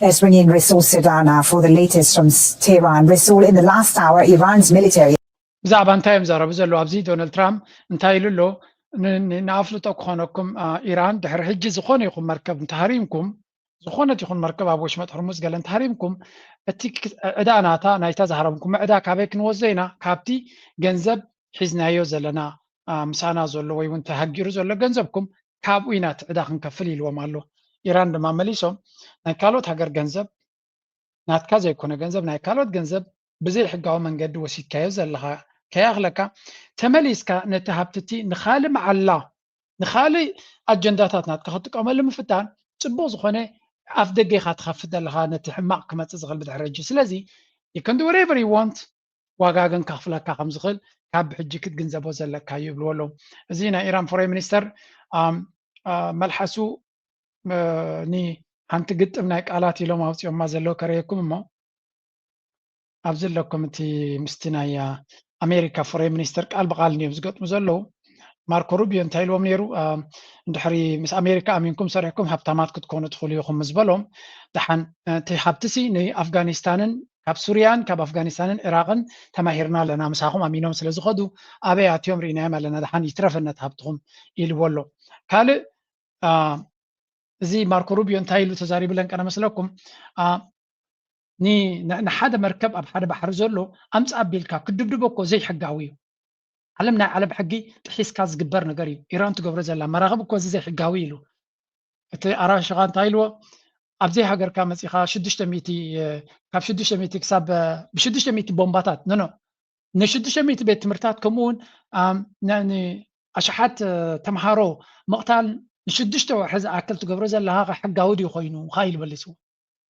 Let's bring in Rasul Sedana for the latest from Tehran. Rasul, in the last hour, Iran's military... ብዛዕባ እንታይ እዮም ዘረቡ ዘሎ ኣብዚ ዶናልድ ትራምፕ እንታይ ኢሉ ኣሎ ንኣፍልጦ ክኾነኩም ኢራን ድሕሪ ሕጂ ዝኾነ ይኹን መርከብ እንተሃሪምኩም ዝኾነት ይኹን መርከብ ኣብ ወሽመጥ ሕርሙዝ ገለ እንተሃሪምኩም እቲ ዕዳ ናታ ናይታ ዝሃረምኩም ዕዳ ካበይ ክንወስዶ ኢና ካብቲ ገንዘብ ሒዝናዮ ዘለና ምሳና ዘሎ ወይ እውን ተሃጊሩ ዘሎ ገንዘብኩም ካብኡ ኢና እቲ ዕዳ ክንከፍል ኢልዎም ኣሎ ኢራን ድማ መሊሶም ናይ ካልኦት ሃገር ገንዘብ ናትካ ዘይኮነ ገንዘብ ናይ ካልኦት ገንዘብ ብዘይ ሕጋዊ መንገዲ ወሲድካዮ ዘለኻ ከያኽለካ ተመሊስካ ነቲ ሃብትቲ ንኻልእ መዓላ ንኻልእ ኣጀንዳታት ናትካ ክትጥቀመሉ ምፍታን ፅቡቅ ዝኾነ ኣፍ ደገ ኢኻ ትኸፍት ዘለኻ ነቲ ሕማቕ ክመፅእ ዝኽእል ብድሕሪ ሕጂ ስለዚ you can do whatever you want ዋጋ ግን ከኽፍለካ ከም ዝኽእል ካብ ብሕጂ ክትግንዘቦ ዘለካ እዩ ይብልዎ ኣለዉ እዚ ናይ ኢራን ፎሬን ሚኒስተር መልሓሱ ንሓንቲ ግጥም ናይ ቃላት ኢሎም ኣውፂኦማ ዘለዎ ከረየኩም እሞ ኣብዚ ኣለኩም እቲ ምስቲ ናይ ኣሜሪካ ፎሬን ሚኒስተር ቃል ብቃል እዮም ዝገጥሙ ዘለዉ ማርኮ ሩቢዮ እንታይ ኢልዎም ነይሩ እንድሕሪ ምስ ኣሜሪካ ኣሚንኩም ሰሪሕኩም ሃብታማት ክትኮኑ ትኽእሉ ኢኹም ምስ በሎም ድሓን እቲ ሃብትሲ ንኣፍጋኒስታንን ካብ ሱርያን ካብ ኣፍጋኒስታንን ኢራቅን ተማሂርና ኣለና ምሳኹም ኣሚኖም ስለ ዝኸዱ ኣበይ ኣትዮም ርኢናዮም ኣለና ድሓን ይትረፈነት ሃብትኹም ኢልዎ ኣሎ ካልእ እዚ ማርኮ ሩቢዮ እንታይ ኢሉ ተዛሪብለን ቀነ መስለኩም ንሓደ መርከብ ኣብ ሓደ ባሕሪ ዘሎ ኣምፃ ኣቢልካ ክድብድበኮ ዘይሕጋዊ እዩ ዓለም ናይ ዓለም ሕጊ ጥሒስካ ዝግበር ነገር እዩ ኢራን ትገብሮ ዘላ መራኸብ እኮ እዚ ዘይሕጋዊ ኢሉ እቲ ኣራሽኻ እንታይ ኢልዎ ኣብዘይ ሃገርካ መፂኻ 600 ካብ 600 ክሳብ ብ600 ቦምባታት ን600 ቤት ትምህርትታት ከምኡውን ንኣሽሓት ተምሃሮ ምቕታል ን6 ወርሒ ዝኣክል ትገብሮ ዘለኻ ሕጋዊ ድዩ ኮይኑ ካ ኢሉ በሊስዎ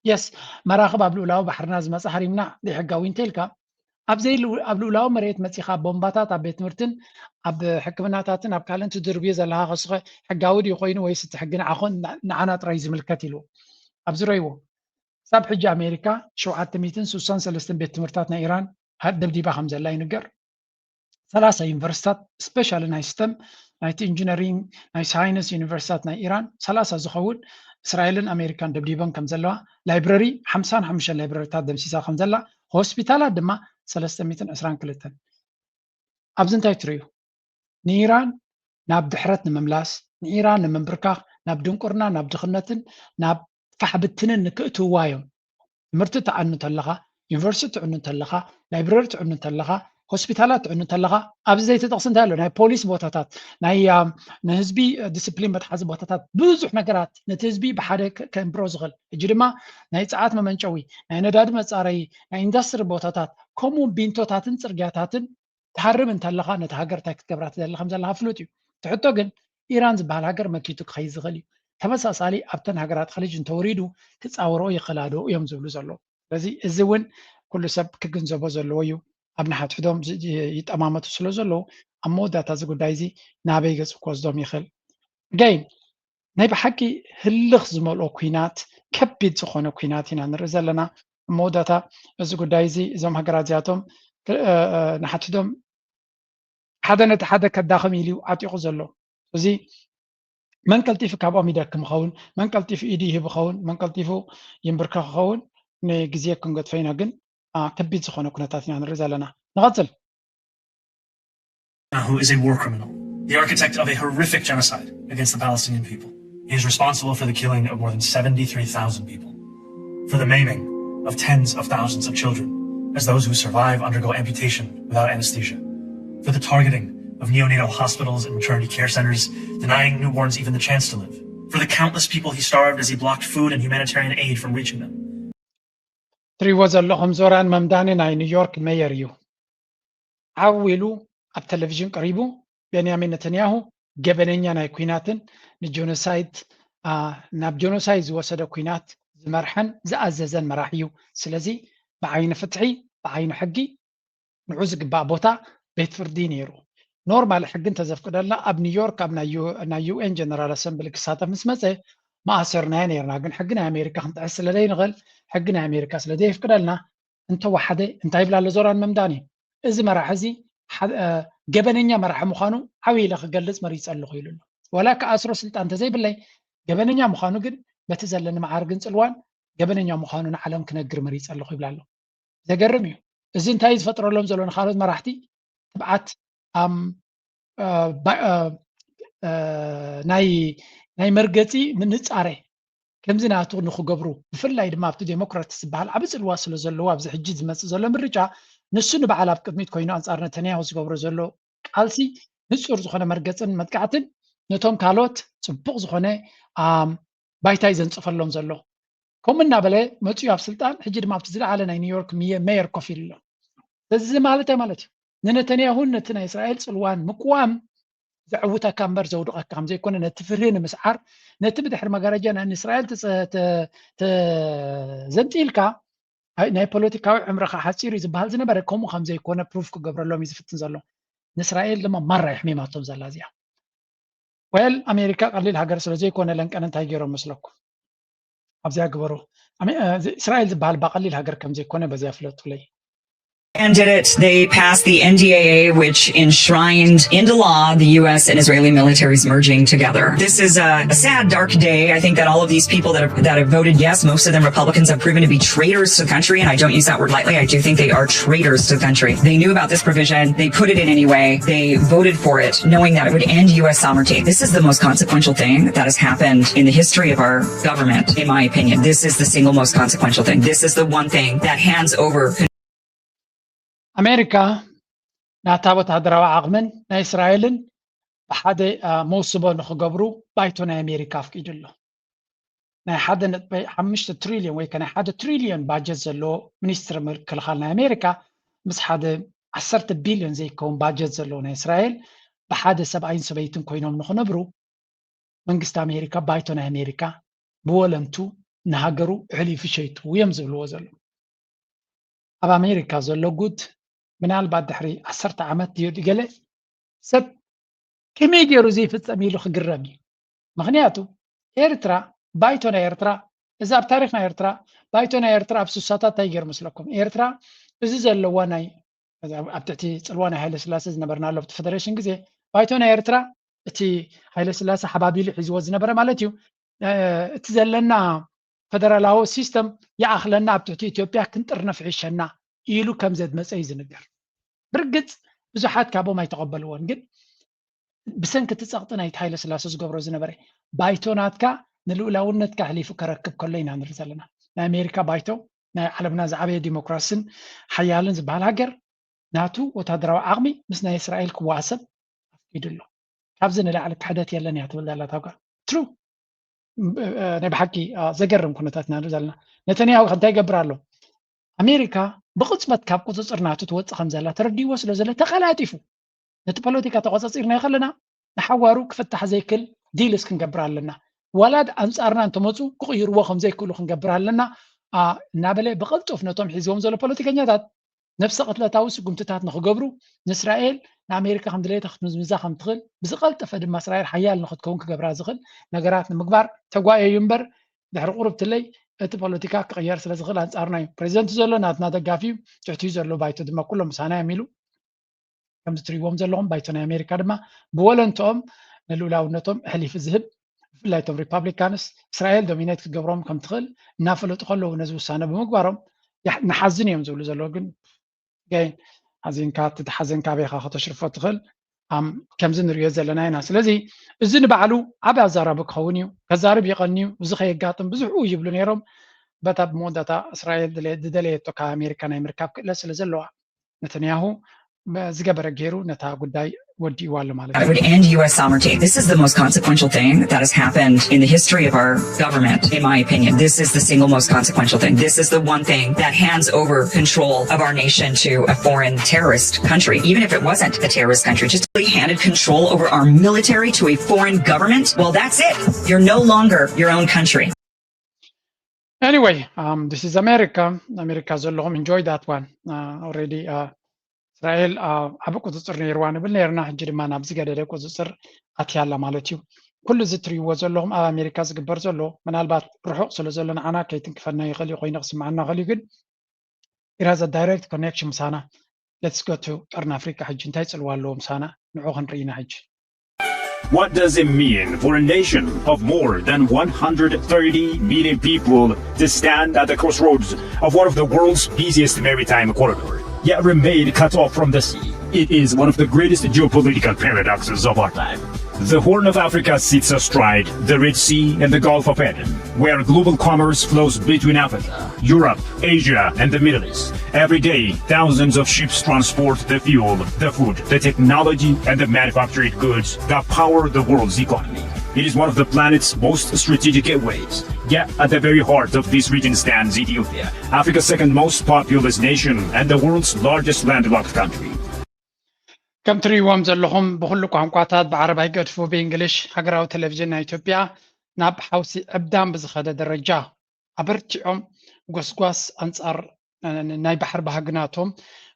የስ መራኸብ ኣብ ልኡላዊ ባሕርና ዝመፀ ሃሪምና ዘይሕጋዊ እንተኢልካ ኣብ ልኡላዊ መሬት መፂኻ ቦምባታት ኣብ ቤት ትምህርትን ኣብ ሕክምናታትን ኣብ ካልእን ትድርብዮ ዘለኻ ከስኸ ሕጋዊ ድዩ ኮይኑ ወይስ እቲ ሕጊ ንዓኾን ንዓና ጥራይ ዝምልከት ኢልዎ ኣብዚ ረይዎ ሳብ ሕጂ ኣሜሪካ 763 ቤት ትምህርታት ናይ ኢራን ደብዲባ ከም ዘላ ይንገር 30 ዩኒቨርሲታት ስፔሻል ናይ ስተም ናይቲ ኢንጂነሪንግ ናይ ሳይንስ ዩኒቨርሲቲታት ናይ ኢራን 30 ዝኸውን እስራኤልን ኣሜሪካን ደብዲቦም ከም ዘለዋ ላይብረሪ 55 ላይብረሪታት ደምሲሳ ከም ዘላ ሆስፒታላት ድማ 322 ኣብዚ እንታይ ትርእዩ ንኢራን ናብ ድሕረት ንምምላስ ንኢራን ንምንብርካኽ ናብ ድንቁርና ናብ ድኽነትን ናብ ፋሕብትንን ንክእትውዋ እዮም ትምህርቲ ትዕኑ ተለኻ ዩኒቨርሲቲ ትዕኑ ተለኻ ላይብረሪ ትዕኑ ተለኻ ሆስፒታላት ትዕኑ ተለኻ ኣብዚ ዘይተጠቕስ እንታይ ኣሎ ናይ ፖሊስ ቦታታት ናይ ንህዝቢ ዲስፕሊን መትሓዚ ቦታታት ብዙሕ ነገራት ነቲ ህዝቢ ብሓደ ከንብሮ ዝኽእል ሕጂ ድማ ናይ ፀዓት መመንጨዊ ናይ ነዳዲ መፃረይ ናይ ኢንዱስትሪ ቦታታት ከምኡ ቢንቶታትን ፅርግያታትን ትሃርም እንተለኻ ነቲ ሃገር እንታይ ክትገብራ ትደሊ ከም ዘለካ ፍሉጥ እዩ ትሕቶ ግን ኢራን ዝበሃል ሃገር መኪቱ ክኸይድ ዝኽእል እዩ ተመሳሳሊ ኣብተን ሃገራት ኸሊጅ እንተወሪዱ ክፃወሮ ይኽእላዶ እዮም ዝብሉ ዘሎ ስለዚ እዚ እውን ኩሉ ሰብ ክግንዘቦ ዘለዎ እዩ ኣብ ንሓትሕዶም ይጠማመቱ ስለ ዘለዉ ኣብ መወዳእታ እዚ ጉዳይ እዚ ናበይ ገፅ ክወስዶም ይኽእል ገይን ናይ ብሓቂ ህልኽ ዝመልኦ ኩናት ከቢድ ዝኾነ ኩናት ኢና ንርኢ ዘለና ኣብ መወዳእታ እዚ ጉዳይ እዚ እዞም ሃገራት እዚኣቶም ንሓትሕዶም ሓደ ነቲ ሓደ ከዳኸም ኢሉ ዓጢቑ ዘሎ እዚ መን ቀልጢፉ ካብኦም ይደክም ይኸውን መን ቀልጢፉ ኢዱ ይህብ ይኸውን መን ቀልጢፉ ይንብርከኽ ይኸውን ንግዜ ክንገድፎ ኢና ግን ከቢድ ዝኾነ ኩነታት ኢና ንርኢ ዘለና ንቐፅል who is a war criminal, the architect of a horrific genocide against the Palestinian people. He is responsible for the killing of more than 73,000 people, for the maiming of tens of thousands of children, as those who survive undergo amputation without anesthesia, for the targeting of neonatal hospitals and maternity care centers, denying newborns even the chance to live, for the countless people he starved as he blocked food and humanitarian aid from reaching them. ትሪእዎ ዘለኹም ዞራን መምዳኒ ናይ ኒውዮርክ ሜየር እዩ ዓዊሉ ኣብ ቴሌቭዥን ቀሪቡ ቤንያሚን ነተንያሁ ገበነኛ ናይ ኩናትን ንጆኖሳይድ ናብ ጆኖሳይድ ዝወሰደ ኩናት ዝመርሐን ዝኣዘዘን መራሒ እዩ ስለዚ ብዓይኒ ፍትሒ ብዓይኒ ሕጊ ንዑ ዝግባእ ቦታ ቤት ፍርዲ ነይሩ ኖርማል ሕጊ እንተዘፍቅደልና ኣብ ኒውዮርክ ኣብ ናይ ዩኤን ጀነራል ኣሰምብሊ ክሳተፍ ምስ መፀ ማእሰርናዮ ነርና ግን ሕጊ ናይ ኣሜሪካ ክንጥዕስ ስለዘይንኽእል ሕጊ ናይ ኣሜሪካ ስለዘይፍቅደልና እንተወሓደ እንታይ ይብላ ኣሎ ዞራን መምዳኒ እዚ መራሒ እዚ ገበነኛ መራሒ ምዃኑ ዓብይ ኢለ ክገልፅ መሪፅ ኣለኹ ኢሉ ኣሎ ወላ ከኣስሮ ስልጣን እንተዘይብለይ ገበነኛ ምዃኑ ግን በቲ ዘለኒ መዓርግን ፅልዋን ገበነኛ ምዃኑ ንዓለም ክነግር መሪፅ ኣለኹ ይብላ ኣሎ ዘገርም እዩ እዚ እንታይ ዝፈጥረሎም ዘሎ ንካልኦት መራሕቲ ትብዓት ናይ መርገፂ ምንፃረ ከምዚ ናቱ ንክገብሩ ብፍላይ ድማ ኣብቲ ዴሞክራት ዝበሃል ዓብ ፅልዋ ስለ ዘለዎ ኣብዚ ሕጂ ዝመፅእ ዘሎ ምርጫ ንሱ ንበዓል ኣብ ቅድሚት ኮይኑ ኣንፃር ነተንያሁ ዝገብሮ ዘሎ ቃልሲ ንፁር ዝኾነ መርገፅን መጥቃዕትን ነቶም ካልኦት ፅቡቕ ዝኾነ ባይታይ ዘንፅፈሎም ዘሎ ከምኡ እናበለ መፅኡ ኣብ ስልጣን ሕጂ ድማ ኣብቲ ዝለዓለ ናይ ኒውዮርክ ሜየር ኮፍ ኢሉ ኣሎ እዚ ማለት ማለት እዩ ንነተንያሁን ነቲ ናይ እስራኤል ፅልዋን ምቁዋም ዘዕውተካ እምበር ዘውድቐካ ከም ዘይኮነ ነቲ ፍርህ ንምስዓር ነቲ ብድሕሪ መጋረጃ ናይ እስራኤል ዘንጢልካ ናይ ፖለቲካዊ ዕምረኻ ሓፂር እዩ ዝበሃል ዝነበረ ከምኡ ከም ዘይኮነ ፕሩፍ ክገብረሎም እዩ ዝፍትን ዘሎ ንእስራኤል ድማ ማራ ይሕሚማቶም ዘላ እዚኣ ወል ኣሜሪካ ቀሊል ሃገር ስለ ዘይኮነ ለንቀን እንታይ ገይሮም መስለኩም ኣብዚያ ግበሩ እስራኤል ዝበሃል ባቀሊል ሃገር ከም ዘይኮነ በዚያ ፍለጡለይ And did it. They passed the NDAA, which enshrined into law the U.S. and Israeli militaries merging together. This is a sad, dark day. I think that all of these people that have voted yes, most of them Republicans, have proven to be traitors to the country, and I don't use that word lightly. I do think they are traitors to the country. They knew about this provision. They put it in anyway. They voted for it, knowing that it would end U.S. sovereignty. This is the most consequential thing that has happened in the history of our government, in my opinion. This is the single most consequential thing. This is the one thing that hands over ኣሜሪካ ናታ ወታደራዊ ዓቕምን ናይ እስራኤልን ብሓደ መውስቦ ንክገብሩ ባይቶ ናይ ኣሜሪካ ኣፍቂዱ ኣሎ ናይ 1.5 ትሪልዮን ወይ ከ ናይ 1 ትሪልዮን ባጀት ዘለዎ ሚኒስትሪ ምክልኻል ናይ ኣሜሪካ ምስ ሓደ 10 ቢልዮን ዘይከውን ባጀት ዘለዎ ናይ እስራኤል ብሓደ ሰብኣይን ሰበይትን ኮይኖም ንክነብሩ መንግስቲ ኣሜሪካ ባይቶ ናይ ኣሜሪካ ብወለንቱ ንሃገሩ ሕሊፉ ሸይቱ እዮም ዝብልዎ ዘሎ ኣብ ኣሜሪካ ዘሎ ጉድ ምናልባት ድሕሪ 10 ዓመት ገለ ሰብ ከመይ ገይሩ ዘይፍፀም ኢሉ ክግረም እዩ ምክንያቱ ኤርትራ ባይቶ ናይ ኤርትራ እዚ ኣብ ታሪክ ናይ ኤርትራ ባይቶ ናይ ኤርትራ ኣብ ስሳታት እንታይ ገይሩ መስለኩም ኤርትራ እዚ ዘለዋ ናይ ኣብ ትሕቲ ፅልዋ ናይ ሃይለ ስላሴ ዝነበርናሎ ኣብቲ ፌደሬሽን ግዜ ባይቶ ናይ ኤርትራ እቲ ሃይለ ስላሴ ሓባቢሉ ሒዝዎ ዝነበረ ማለት እዩ እቲ ዘለና ፈደራላዊ ሲስተም ይኣኽለና ኣብ ትሕቲ ኢትዮጵያ ክንጥርነፍ ይሕሸና ኢሉ ከም ዘድመፀ እዩ ዝንገር ብርግፅ ብዙሓት ካብኦም ኣይተቐበልዎን ግን ብሰንኪ እቲ ፀቕጢ ናይቲ ሃይለ ስላሴ ዝገብሮ ዝነበረ ባይቶናትካ ንልኡላውነትካ ሕሊፉ ከረክብ ከሎ ኢና ንርኢ ዘለና ናይ ኣሜሪካ ባይቶ ናይ ዓለምና ዝዓበየ ዲሞክራሲን ሓያልን ዝበሃል ሃገር ናቱ ወታደራዊ ዓቕሚ ምስ ናይ እስራኤል ክዋሰብ ኣፍቂዱ ኣሎ ካብዚ ንላዕሊ ክሕደት የለን እያ ትብል ዘላ ታውቃ ትሩ ናይ ብሓቂ ዘገርም ኩነታት ኢና ንርኢ ዘለና ነተንያሁ እንታይ ይገብር ኣሎ ኣሜሪካ ብቕፅበት ካብ ቁፅፅር ናቱ ትወፅእ ከም ዘላ ተረዲእዎ ስለ ዘሎ ተቐላጢፉ ነቲ ፖለቲካ ተቆፃፂርና ይኸለና ንሓዋሩ ክፍታሕ ዘይክእል ዲልስ ክንገብር ኣለና ወላድ ኣንፃርና እንተመፁ ክቕይርዎ ከም ዘይክእሉ ክንገብር ኣለና እናበለ ብቕልጡፍ ነቶም ሒዝዎም ዘሎ ፖለቲከኛታት ነፍሲ ቅትለታዊ ስጉምትታት ንክገብሩ ንእስራኤል ንኣሜሪካ ከም ድሌታ ክትምዝምዛ ከም ትኽእል ብዝቐልጠፈ ድማ እስራኤል ሓያል ንክትከውን ክገብራ ዝኽእል ነገራት ንምግባር ተጓየዩ እምበር ድሕሪ ቁርብ ትለይ እቲ ፖለቲካ ክቕየር ስለ ዝኽእል ኣንፃርና እዩ ፕሬዚደንት ዘሎ ናትና ደጋፊ ትሕትኡ ዘሎ ባይቶ ድማ ኩሎም ምሳና እዮም ኢሉ ከም ዝትሪእዎም ዘለኹም ባይቶ ናይ ኣሜሪካ ድማ ብወለንትኦም ንልኡላውነቶም ሕሊፍ ዝህብ ብፍላይ እቶም ሪፓብሊካንስ እስራኤል ዶሚኔት ክትገብሮም ከም ትኽእል እናፈለጡ ከለዉ ነዚ ውሳነ ብምግባሮም ንሓዝን እዮም ዝብሉ ዘለዎ ግን ጋይን ሓዚንካ እትሓዘንካ ቤኻ ከተሽርፎ ትኽእል ከምዚ ንሪኦ ዘለና ኢና ስለዚ እዚ ንባዕሉ ዓብይ ኣዛራቢ ክኸውን እዩ ከዛርብ ይቐኒ እዩ እዚ ከየጋጥም ብዙሕ ይብሉ ነይሮም በታ ብመወዳእታ እስራኤል ዝደለየቶ ካብ ኣሜሪካ ናይ ምርካብ ክእለት ስለ ዘለዋ ነተንያሁ ዝገበረ ገይሩ ነታ ጉዳይ ወዲእዋ ኣሎ ማለት እዩ would end U.S. sovereignty. This is the most consequential thing that has happened in the history of our government, in my opinion. This is the single most consequential thing. This is the one thing that hands over control of our nation to a foreign terrorist country. Even if it wasn't a terrorist country, just handed control over our military to a foreign government. Well, that's it. You're no longer your own country. Anyway, this is America. America ዘለኹም enjoy that one. Already እስራኤል ኣብ ቁፅፅር ነይርዋ ንብል ነርና ሕጂ ድማ ናብ ዝገደደ ቁፅፅር ኣትያላ ማለት እዩ ኩሉ እዚ ትሪእዎ ዘለኹም ኣብ ኣሜሪካ ዝግበር ዘሎ ምናልባት ርሑቕ ስለ ዘሎ ንዓና ከይትንክፈና ይኽእል እዩ ኮይኑ ክስማዓና ይኽእል እዩ ግን ኢራዘ ዳይሬክት ኮኔክሽን ምሳና ሌትስ ጎ ቱ ቀርን ኣፍሪካ ሕጂ እንታይ ፅልዋ ኣለዎ ምሳና ንዑ ክንርኢና ሕጂ What does it mean for a nation of more than 130 million people to stand at the crossroads of one of the world's busiest maritime corridors, yet remain cut off from the sea? It is one of the greatest geopolitical paradoxes of our time. The Horn of Africa sits astride the Red Sea and the Gulf of Aden, where global commerce flows between Africa, Europe, Asia, and the Middle East. Every day, thousands of ships transport the fuel, the food, the technology, and the manufactured goods that power the world's economy. It is one of the planet's most strategic gateways. Yet, at the very heart of this region stands Ethiopia, Africa's second most populous nation and the world's largest landlocked country. ከም ትሪእዎም ዘለኹም ብኩሉ ቋንቋታት ብዓረባይ ገድፉ ብእንግሊሽ ሃገራዊ ቴሌቭዥን ናይ ኢትዮጵያ ናብ ሓውሲ ዕብዳን ብዝኸደ ደረጃ ኣበርቲዖም ጎስጓስ ኣንጻር ናይ ባሕር ባህግናቶም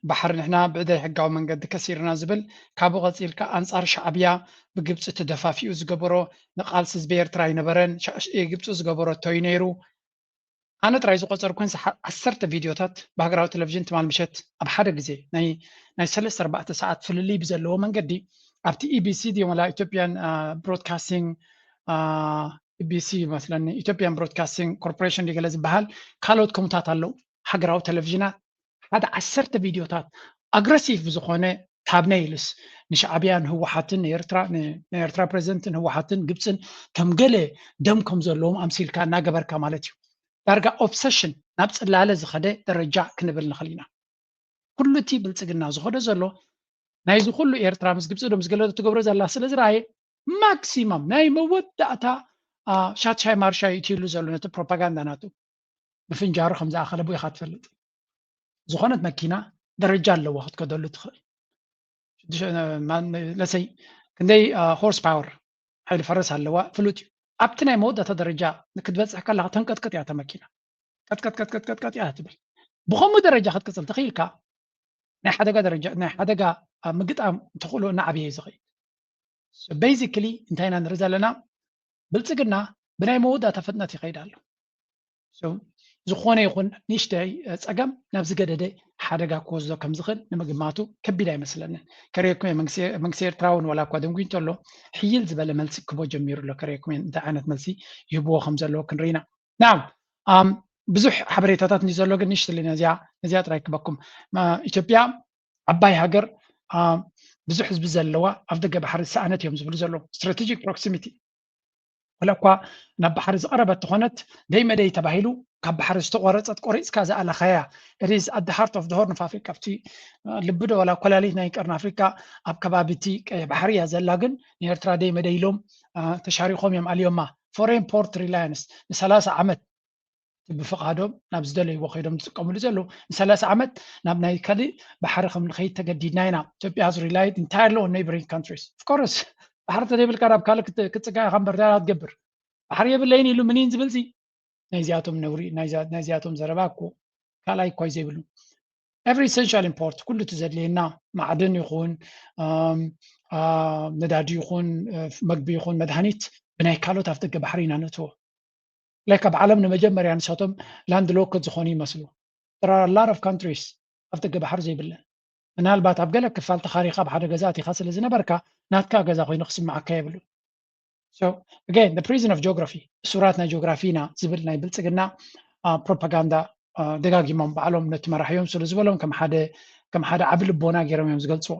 ባሕር ንሕና ብዕደይ ሕጋዊ መንገዲ ከሲርና ዝብል ካብኡ ቀፂልካ ኣንጻር ሻዕብያ ብግብፂ ተደፋፊኡ ዝገበሮ ንቃልሲ ህዝቢ ኤርትራ ይነበረን ግብፂ ዝገበረቶ እዩ ነይሩ ኣነ ጥራይ ዝቆፀር ኮንስ 10 ቪድዮታት ብሃገራዊ ቴሌቭዥን ትማል ምሸት ኣብ ሓደ ግዜ ናይ 3-4 ሰዓት ፍልልይ ብዘለዎ መንገዲ ኣብቲ ኢቢሲ ድዮመላ ኢትዮጵያን ብሮድካስቲንግ ኢቢሲ መስለኒ ኢትዮጵያን ብሮድካስቲንግ ኮርፖሬሽን ዲገለ ዝበሃል ካልኦት ከምታት ኣለው ሃገራዊ ቴሌቭዥናት ሓደ 10 ቪድዮታት ኣግሬሲቭ ብዝኾነ ታብነይልስ ንሻዕብያን ህወሓትን ንኤርትራ ፕሬዚደንትን ህወሓትን ግብፅን ከም ገለ ደም ከም ዘለዎም ኣምሲልካ እናገበርካ ማለት እዩ ዳርጋ ኦብሰሽን ናብ ፅላለ ዝኸደ ደረጃ ክንብል ንኽእል ኢና ኩሉ እቲ ብልፅግና ዝኸደ ዘሎ ናይዚ ኩሉ ኤርትራ ምስ ግብፂ ዶ ምስ ገለ ትገብሮ ዘላ ስለ ዝረኣየ ማክሲመም ናይ መወዳእታ ሻትሻይ ማርሻይ እትይሉ ዘሎ ነቲ ፕሮፓጋንዳ ናቱ ብፍንጃሩ ከም ዝኣኸለ ኢኻ ትፈልጥ ዝኾነት መኪና ደረጃ ኣለዋ ክትከደሉ ትኽእል ለሰይ ክንደይ ሆርስ ፓወር ሓይሊ ፈረስ ኣለዋ ፍሉጥ እዩ ኣብቲ ናይ መወዳእታ ደረጃ ክትበፅሕ ከለካ ተንቀጥቀጥ እያ እታ መኪና ቀጥቀጥቀጥቀጥቀጥ እያ ትብል ብኸምኡ ደረጃ ክትቅፅል ትኽኢልካ ናይ ሓደጋ ደረጃ ናይ ሓደጋ ምግጣም ትኽእሎ እናዓብየ ዝኽእል ቤዚክሊ እንታይ ኢና ንርኢ ዘለና ብልፅግና ብናይ መወዳእታ ፍጥነት ይኸይድ ኣሎ ዝኾነ ይኹን ንእሽተይ ፀገም ናብ ዝገደደ ሓደጋ ክወስዶ ከም ዝኽእል ንምግማቱ ከቢድ ኣይመስለንን ከሪአኩም መንግስቲ ኤርትራ እውን ዋላ እኳ ደንጉኝ እንተሎ ሕይል ዝበለ መልሲ ክቦ ጀሚሩ ኣሎ ከሪአኩም እንታይ ዓይነት መልሲ ይህብዎ ከም ዘለዎ ክንርኢና ናም ብዙሕ ሓበሬታታት እንዲ ዘሎ ግን ንእሽተይ ነዚያ ጥራይ ክበኩም ኢትዮጵያ ዓባይ ሃገር ብዙሕ ህዝቢ ዘለዋ ኣብ ደገ ባሕሪ ዝሰኣነት እዮም ዝብሉ ዘሎ ስትራቴጂክ ፕሮክሲሚቲ ወላ እኳ ናብ ባሕሪ ዝቐረበት ትኾነት ደይ መደይ ተባሂሉ ካብ ባሕሪ ዝተቆረፀት ቆሪፅካ ዝኣለኸያ ኢዝ ኣት ሃርት ኦፍ ሆርን ኦፍ ኣፍሪካ ኣብቲ ልብዶ ወላ ኮላሊት ናይ ቀርኒ ኣፍሪካ ኣብ ከባቢ እቲ ቀይሕ ባሕሪ እያ ዘላ ግን ንኤርትራ ደይ መደይ ኢሎም ተሻሪኾም እዮም ኣልዮማ ፎሬን ፖርት ሪላያንስ ን30 ዓመት ብፍቃዶም ናብ ዝደለይዎ ከይዶም ዝጥቀምሉ ዘለዉ ን30 ዓመት ናብ ናይ ካልእ ባሕሪ ከም ንኸይድ ተገዲድና ኢና ኢትዮጵያ has relied entirely on neighboring countries of course ባሕሪ ተደይብልካ ናብ ካልእ ክትፅጋዕ ከም በርዳራ ትገብር ባሕሪ የብለይን ኢሉ ምንን ዝብል ናይዚኣቶም ነውሪ ናይዚኣቶም ዘረባ እኮ ካልኣይ እኳ ዘይብሉ every essential import ኩሉ እቲ ዘድልየና ማዕድን ይኹን ነዳዲ ይኹን መግቢ ይኹን መድሃኒት ብናይ ካልኦት ኣፍ ደገ ባሕሪ ኢና ነእትዎ like ab ዓለም ንመጀመርያ ንሳቶም ላንድ ሎክድ ዝኾኑ ይመስሉ there are a lot of countries ኣብ ደገ ባሕሪ ዘይብለን ምናልባት ኣብ ገለ ክፋል ተኻሪኻ ብሓደ ገዛ እቲኻ ስለ ዝነበርካ ናትካ ገዛ ኮይኑ ክስማዓካ የብሉ so again the prison of geography ሱራት ናይ ጂኦግራፊ ኢና ዝብል ናይ ብልፅግና ፕሮፓጋንዳ ደጋጊሞም ባዕሎም ነቲ መራሕዮም ስለ ዝበሎም ከም ሓደ ዓብ ልቦና ገይሮም እዮም ዝገልፅዎ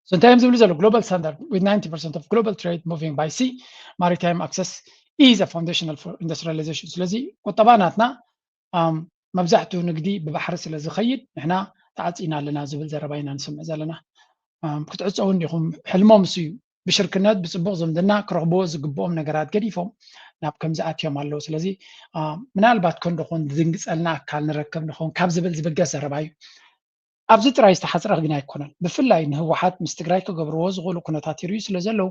so እንታይ እዮም ዝብሉ ዘሎ global standard with 90% of global trade moving by sea maritime access is a foundational for industrialization ስለዚ ቁጠባ ናትና መብዛሕትኡ ንግዲ ብባሕሪ ስለ ዝኸይድ ንሕና ተዓፂና ኣለና ዝብል ዘረባ ኢና ንስምዕ ዘለና ክትዕፀውን ዲኹም ሕልሞም እሱ እዩ ብሽርክነት ብፅቡቅ ዝምድና ክረኽብዎ ዝግብኦም ነገራት ገዲፎም ናብ ከምዚ ኣትዮም ኣለዉ ስለዚ ምናልባት ክንደኹን ዝንግፀልና ኣካል ንረክብ ንኾን ካብ ዝብል ዝብገስ ዘረባ እዩ ኣብዚ ጥራይ ዝተሓፅረ ግን ኣይኮነን ብፍላይ ንህወሓት ምስ ትግራይ ክገብርዎ ዝኽእሉ ኩነታት ይርዩ ስለ ዘለው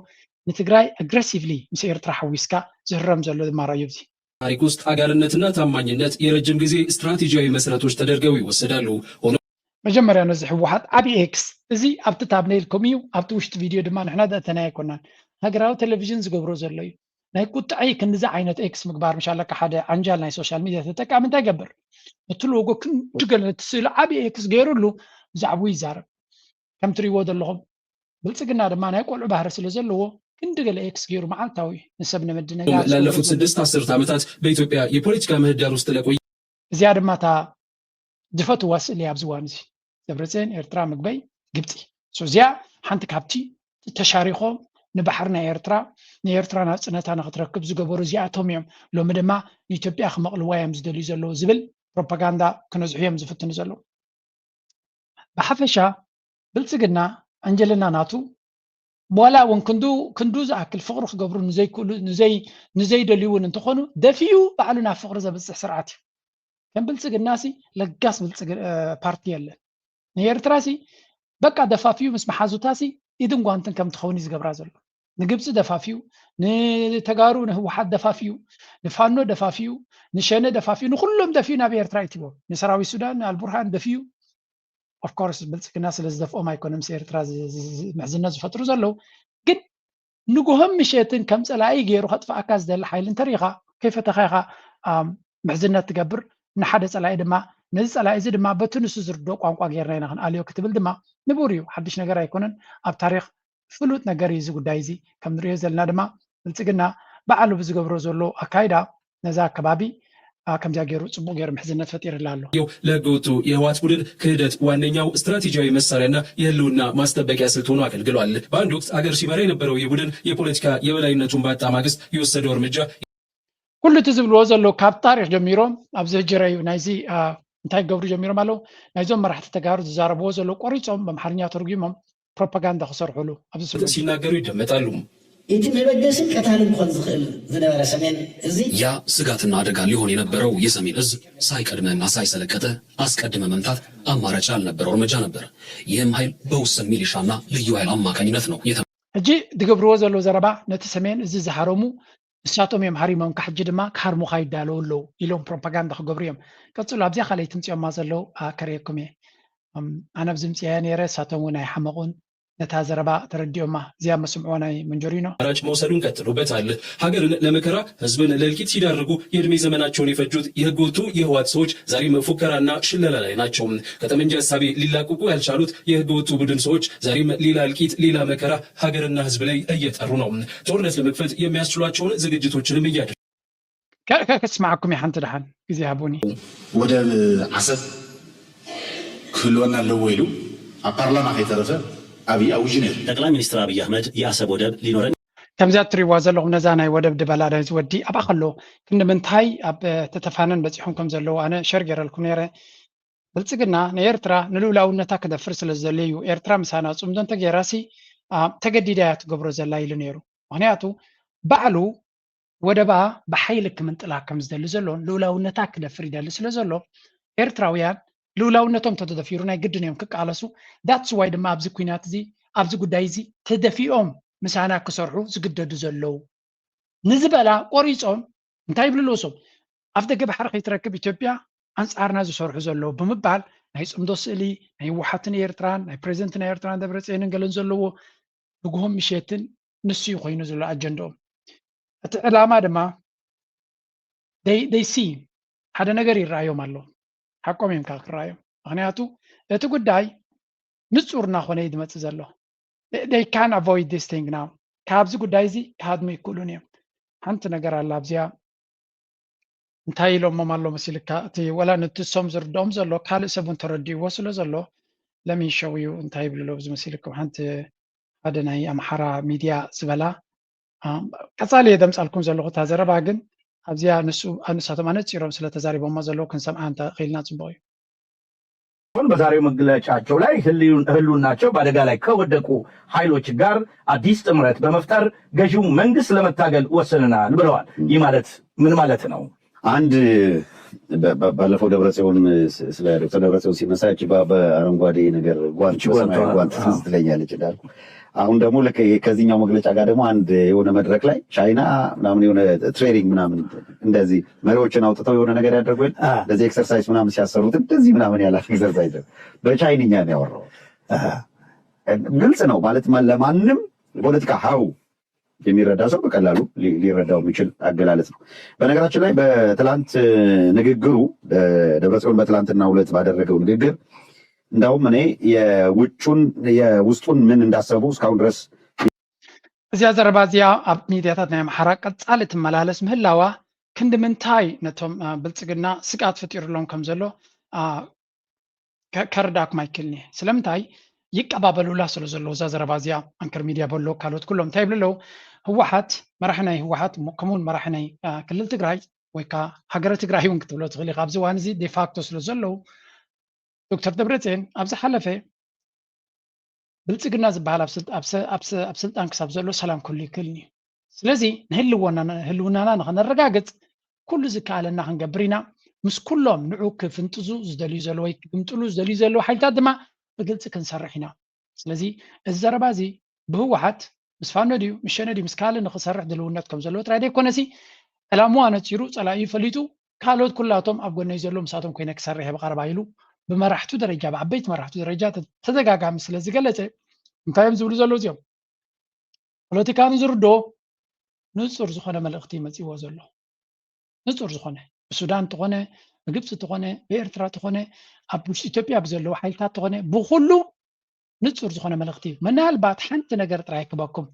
ንትግራይ አግሬሲቭሊ ምስ ኤርትራ ሓዊስካ ዝህረም ዘሎ ዝማራዩ እዚ ታሪክ ውስጥ አጋርነትና ታማኝነት የረጅም ጊዜ ስትራቴጂያዊ መሰረቶች ተደርገው ይወሰዳሉ። መጀመሪያ ነዚ ህወሓት ዓብዪ ኤክስ እዚ ኣብቲ ታብኔልኩም እዩ ኣብቲ ውሽጢ ቪድዮ ድማ ንሕና ደእተና ኣይኮናን ሃገራዊ ቴሌቭዥን ዝገብሮ ዘሎ እዩ ናይ ቁጣዒ ክንዲዚ ዓይነት ኤክስ ምግባር ምሻለካ ሓደ ዓንጃል ናይ ሶሻል ሚድያ ተጠቃሚ እንታይ ገብር እቲ ሎጎ ክንድገለ ነቲ ስእሊ ዓብዪ ኤክስ ገይሩሉ ብዛዕባ ይዛረብ ከም ትሪእዎ ዘለኹም ብልፅግና ድማ ናይ ቆልዑ ባህሪ ስለ ዘለዎ ክንድገለ ኤክስ ገይሩ መዓልታዊ ንሰብ ንምድንጋጽ ላለፉት 6 10 ዓመታት በኢትዮጵያ የፖለቲካ ምህዳር ውስጥ ለቆየ እዚያ ድማ ታ ድፈትዋ ስእሊ ኣብ ዝዋን እዚ ደብረፅዮን ኤርትራ ምግበይ ግብፂ እዚኣ ሓንቲ ካብቲ ተሻሪኾም ንባሕሪ ናይ ኤርትራ ንኤርትራ ናብ ፅነታ ንክትረክብ ዝገበሩ እዚኣቶም እዮም ሎሚ ድማ ንኢትዮጵያ ክመቕልዋ እዮም ዝደልዩ ዘለዉ ዝብል ፕሮፓጋንዳ ክነዝሑ እዮም ዝፍትኑ ዘለዉ ብሓፈሻ ብልፅግና አንጀልና ናቱ በኋላ እውን ክንዱ ዝኣክል ፍቅሪ ክገብሩ ንዘይክእሉ ንዘይደልዩውን እንትኾኑ ደፊኡ ባዕሉ ናብ ፍቅሪ ዘብፅሕ ስርዓት እዩ ከም ብልፅግና ሲ ለጋስ ፓርቲ የለን ንኤርትራ ሲ በቃ ደፋፍዩ ምስ መሓዙታ ሲ ኢድን ጓንትን ከም ትኸውን ዝገብራ ዘሎ ንግብፂ ደፋፍዩ ንተጋሩ ንህወሓት ደፋፍዩ ንፋኖ ደፋፍዩ ንሸነ ደፋፍዩ ንኩሎም ደፊዩ ናብ ኤርትራ ይትቦ ንሰራዊት ሱዳን አልቡርሃን ደፊዩ of course ብልፅግና ስለ ዝደፍኦም ኣይኮነም ኤርትራ ምሕዝነት ዝፈጥሩ ዘለዉ ግን ንጉሆም ምሸትን ከም ፀላኢ ገይሩ ከጥፋእካ ዝደሊ ሓይሊ እንተሪኢኻ ከይፈተኻ ኢኻ ምሕዝነት ትገብር ንሓደ ፀላኢ ድማ ነዚ ፀላኢ እዚ ድማ በቲ ንሱ ዝርድኦ ቋንቋ ጌርና ኢና ክንኣልዮ ክትብል ድማ ንቡር እዩ ሓድሽ ነገር ኣይኮነን ኣብ ታሪክ ፍሉጥ ነገር እዩ እዚ ጉዳይ እዚ ከም ንሪኦ ዘለና ድማ ብልፅግና በዓሉ ብዝገብሮ ዘሎ ኣካይዳ ነዛ ከባቢ ከምዚያ ገይሩ ጽቡቅ ገይሩ ምሕዝነት ፈጢርላ ኣሎ ለህገወጡ የህወሓት ቡድን ክህደት ዋነኛው ስትራቴጂያዊ መሳሪያና የህልውና ማስጠበቂያ ስልት ሆኖ አገልግሏል። በአንድ ወቅት አገር ሲመራ የነበረው ይህ ቡድን የፖለቲካ የበላይነቱን ባጣ ማግስት የወሰደው እርምጃ ኩሉ እቲ ዝብልዎ ዘሎ ካብ ታሪክ ጀሚሮም ኣብዚ ሕጅረዩ ናይዚ እንታይ ገብሩ ጀሚሮም ኣለው ናይዞም መራሕቲ ተጋሩ ዝዛረብዎ ዘሎ ቆሪፆም በአምሓርኛ ተርጉሞም ፕሮፓጋንዳ ክሰርሑሉ ኣብዚ ሲናገሩ ይደመጣሉ። እቲ መበገስን ቀታልን ኮን ዝኽእል ዝነበረ ሰሜን እዚ ያ ስጋትና አደጋ ሊሆን የነበረው የሰሜን እዝ ሳይቀድመና ሳይሰለቀጠ አስቀድመ መምታት አማራጭ ያልነበረው እርምጃ ነበር። ይህም ኃይል በውስን ሚሊሻና ልዩ ኃይል አማካኝነት ነው ሕጂ ዝገብርዎ ዘሎ ዘረባ ነቲ ሰሜን እዚ ዝሃረሙ ንሳቶም እዮም ሃሪሞም ካሕጂ ድማ ክሃርሙካ ይዳለዉ ኣለዉ ኢሎም ፕሮፓጋንዳ ክገብሩ እዮም ቀፅሉ ኣብዚያ ካልኣይ ትምፅኦማ ዘለዉ ከርየኩም እየ ኣነ ብዚ ምፅያ ነይረ ንሳቶም እውን ኣይሓመቑን ነታ ዘረባ ተረዲኦማ እዚያ መስምዖናይ መንጆሪኖ አራጭ መውሰዱን ቀጥሎበታል። ሀገርን ለመከራ ህዝብን ለእልቂት ሲዳርጉ የእድሜ ዘመናቸውን የፈጁት የህገወጡ የህወሓት ሰዎች ዛሬም ፉከራና ሽለላ ላይ ናቸው። ከጠመንጃ ሀሳቤ ሊላቀቁ ያልቻሉት የህገወጡ ቡድን ሰዎች ዛሬም ሌላ እልቂት፣ ሌላ መከራ ሀገርና ህዝብ ላይ እየጠሩ ነው። ጦርነት ለመክፈት የሚያስችሏቸውን ዝግጅቶችንም እያደረጉ ከስማዕኩም የሓንቲ ድሓን ጊዜ ሃቡኒ ወደብ ዓሰብ ክህልወና ኣለዎ ኢሉ ኣብ ፓርላማ ከይተረፈ ኣብይ ኣውጅ ነይሩ። ጠቅላይ ሚኒስትር አብይ አህመድ የአሰብ ወደብ ሊኖረን ከምዚያ እትሪእዋ ዘለኹም ነዛ ናይ ወደብ ድበላ ዳይ ዝወዲ ኣብኣ ከሎ ክንምንታይ ኣብ ተተፋነን በፂሖም ከም ዘለዉ ኣነ ሸር ገይረልኩም ነይረ። ብልፅግና ንኤርትራ ንልኡላውነታ ክደፍር ስለ ዘድልዩ ኤርትራ ምሳና ፅምዶ እንተገይራሲ ተገዲዳ እያ ትገብሮ ዘላ ኢሉ ነይሩ። ምክንያቱ ባዕሉ ወደባ ብሓይሊ ክምንጥላ ከም ዝደሊ ዘሎን ልኡላውነታ ክደፍር ይደሊ ስለ ዘሎ ኤርትራውያን ልኡላውነቶም ተደፊሩ ናይ ግድን እዮም ክቃለሱ ዳትስ ዋይ ድማ ኣብዚ ኩናት እዚ ኣብዚ ጉዳይ እዚ ተደፊኦም ምሳና ክሰርሑ ዝግደዱ ዘለው ንዝበላ ቆሪፆም እንታይ ይብሉ ለሶም ኣብ ደገ ባሕሪ ከይትረክብ ኢትዮጵያ ኣንጻርና ዝሰርሑ ዘለው ብምባል ናይ ፅምዶ ስእሊ ናይ ህወሓትን ኤርትራን ናይ ፕሬዚደንት ናይ ኤርትራን ደብረፅዮንን ገለን ዘለዎ ንግሆም ምሸትን ንሱ ኮይኑ ዘሎ ኣጀንዳኦም እቲ ዕላማ ድማ ደይሲ ሓደ ነገር ይረኣዮም ኣሎ ሓቆም እዮም ካብ ክረኣዮም ምክንያቱ እቲ ጉዳይ ንፁር እናኾነ እዩ ዝመፅእ ዘሎ they can avoid this thing now ካብዚ ጉዳይ እዚ ካድሙ ይክእሉን እዮም ሓንቲ ነገር ኣላ ኣብዚያ እንታይ ኢሎሞም ኣሎ መሲልካ እቲ ወላ ንትሶም ዝርድኦም ዘሎ ካልእ ሰብ እውን ተረዲእዎ ስለ ዘሎ ለሚሸው እዩ እንታይ ይብልሎ ብዚ መሲልኩም ሓንቲ ሓደ ናይ ኣምሓራ ሚድያ ዝበላ ቀፃሊ እየ ደምፃልኩም ዘለኹ እታ ዘረባ ግን ኣብዚያ ንሳቶም ኣነፂሮም ስለተዛሪቦማ ዘለዉ ክንሰምዓ ክኢልና ፅቡቅ እዩ። በዛሬው መግለጫቸው ላይ ህልውናቸው በአደጋ ላይ ከወደቁ ኃይሎች ጋር አዲስ ጥምረት በመፍጠር ገዢው መንግስት ለመታገል ወስነናል ብለዋል። ይህ ማለት ምን ማለት ነው? አንድ ባለፈው ደብረጽዮን ስለ ዶክተር ደብረጽዮን ሲነሳ እቺ በአረንጓዴ ነገር ጓንት ትለኛለች እንዳልኩ አሁን ደግሞ ልክ ከዚህኛው መግለጫ ጋር ደግሞ አንድ የሆነ መድረክ ላይ ቻይና ምናምን የሆነ ትሬኒንግ ምናምን እንደዚህ መሪዎችን አውጥተው የሆነ ነገር ያደርጉ እንደዚህ ኤክሰርሳይዝ ምናምን ሲያሰሩት እንደዚህ ምናምን ያለ ኤክሰርሳይዝ በቻይንኛ ነው ያወራው። ግልጽ ነው ማለት ለማንም ፖለቲካ ሀው የሚረዳ ሰው በቀላሉ ሊረዳው የሚችል አገላለጽ ነው። በነገራችን ላይ በትላንት ንግግሩ ደብረጽዮን በትላንትና ሁለት ባደረገው ንግግር እንዳውም እኔ የውስጡን ምን እንዳሰቡ እስካሁን ድረስ እዚያ ዘረባ እዚያ ኣብ ሚድያታት ናይ ኣምሓራ ቀፃሊ ትመላለስ ምህላዋ ክንዲ ምንታይ ነቶም ብልፅግና ስጋት ፈጢሩሎም ከም ዘሎ ከርዳኩም ኣይክልኒ ስለምንታይ ይቀባበሉላ ስለ ዘሎ እዛ ዘረባ እዚያ ኣንከር ሚድያ በሎ ካልኦት ኩሎም እንታይ ይብልለው ህወሓት መራሒ ናይ ህወሓት ከምኡውን መራሒ ናይ ክልል ትግራይ ወይ ከዓ ሃገረ ትግራይ እውን ክትብሎ ትኽእል ኢኻ ኣብዚ እዋን እዚ ዴፋክቶ ስለ ዘለው ዶክተር ደብረጽዮን ኣብ ዝሓለፈ ብልፅግና ዝበሃል ኣብ ስልጣን ክሳብ ዘሎ ሰላም ኩሉ ይክእልኒ ስለዚ ንህልውናና ንክነረጋግፅ ኩሉ ዝከኣለና ክንገብር ኢና ምስ ኩሎም ንዑ ክፍንጥዙ ዝደልዩ ዘሎ ወይ ክግምጥሉ ዝደልዩ ዘለዎ ሓይልታት ድማ ብግልፂ ክንሰርሕ ኢና ስለዚ እዚ ዘረባ እዚ ብህወሓት ምስ ፋኖ ድዩ ምስ ሸነ ድዩ ምስ ካልእ ንክሰርሕ ድልውነት ከም ዘለዎ ጥራይ ደይኮነሲ ዕላምኡ ኣነፂሩ ፀላኢዩ ፈሊጡ ካልኦት ኩላቶም ኣብ ጎነይ ዘሎ ምሳቶም ኮይነ ክሰርሕ ብቀረባ ኢሉ ብመራሕቱ ደረጃ ብዓበይቲ መራሕቱ ደረጃ ተደጋጋሚ ስለ ዝገለፀ እንታይ እዮም ዝብሉ ዘሎ እዚኦም ፖለቲካ ንዝርድኦ ንፁር ዝኾነ መልእኽቲ መፂዎ ዘሎ ንፁር ዝኾነ ብሱዳን እንተኾነ ብግብፂ እንተኾነ ብኤርትራ እንተኾነ ኣብ ውሽጢ ኢትዮጵያ ብዘለዉ ሓይልታት እንተኾነ ብኩሉ ንፁር ዝኾነ መልእኽቲ እዩ ምናልባት ሓንቲ ነገር ጥራይ ክበኩም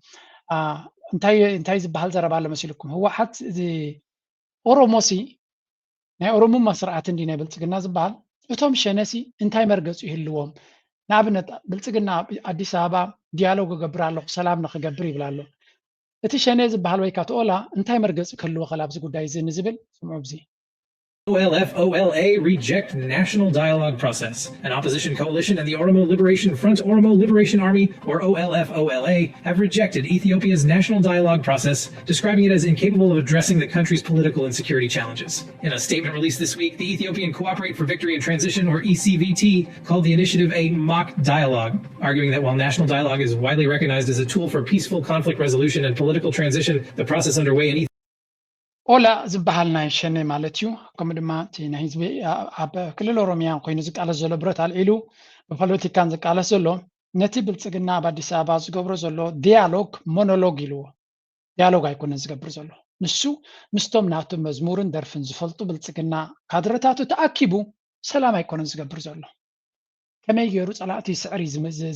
እንታይ ዝበሃል ዘረባ ኣሎ መሲልኩም ህወሓት እዚ ኦሮሞሲ ናይ ኦሮሞማ ስርዓት እንዲ ናይ ብልፅግና ዝበሃል እቶም ሸነሲ እንታይ መርገፁ ይህልዎም ንኣብነት ብልፅግና ኣዲስ ኣበባ ዲያሎግ ክገብር ኣለኹ ሰላም ንክገብር ይብል ኣሎ እቲ ሸነ ዝበሃል ወይ ካትኦላ እንታይ መርገፂ ክህልዎ ኸል ኣብዚ ጉዳይ እዚ ንዝብል ስምዑ ብዚ OLF-OLA reject national dialogue process. An opposition coalition and the Oromo Liberation Front Oromo Liberation Army, or OLF-OLA, have rejected Ethiopia's national dialogue process, describing it as incapable of addressing the country's political and security challenges. In a statement released this week, the Ethiopian Cooperate for Victory and Transition, or ECVT, called the initiative a mock dialogue, arguing that while national dialogue is widely recognized as a tool for peaceful conflict resolution and political transition, the process underway in ኦላ ዝበሃል ናይ ሸነ ማለት እዩ ከምኡ ድማ እቲ ናይ ህዝቢ ኣብ ክልል ኦሮምያ ኮይኑ ዝቃለስ ዘሎ ብረት ኣልዒሉ ብፖለቲካን ዝቃለስ ዘሎ ነቲ ብልጽግና በአዲስ አበባ ዝገብሮ ዘሎ ዲያሎግ ሞኖሎግ ኢልዎ ዲያሎግ ኣይኮነን ዝገብር ዘሎ ንሱ ምስቶም ናቶም መዝሙርን ደርፍን ዝፈልጡ ብልጽግና ካድረታቱ ተኣኪቡ ሰላም ኣይኮነን ዝገብር ዘሎ ከመይ ገይሩ ጸላእቲ ስዕሪ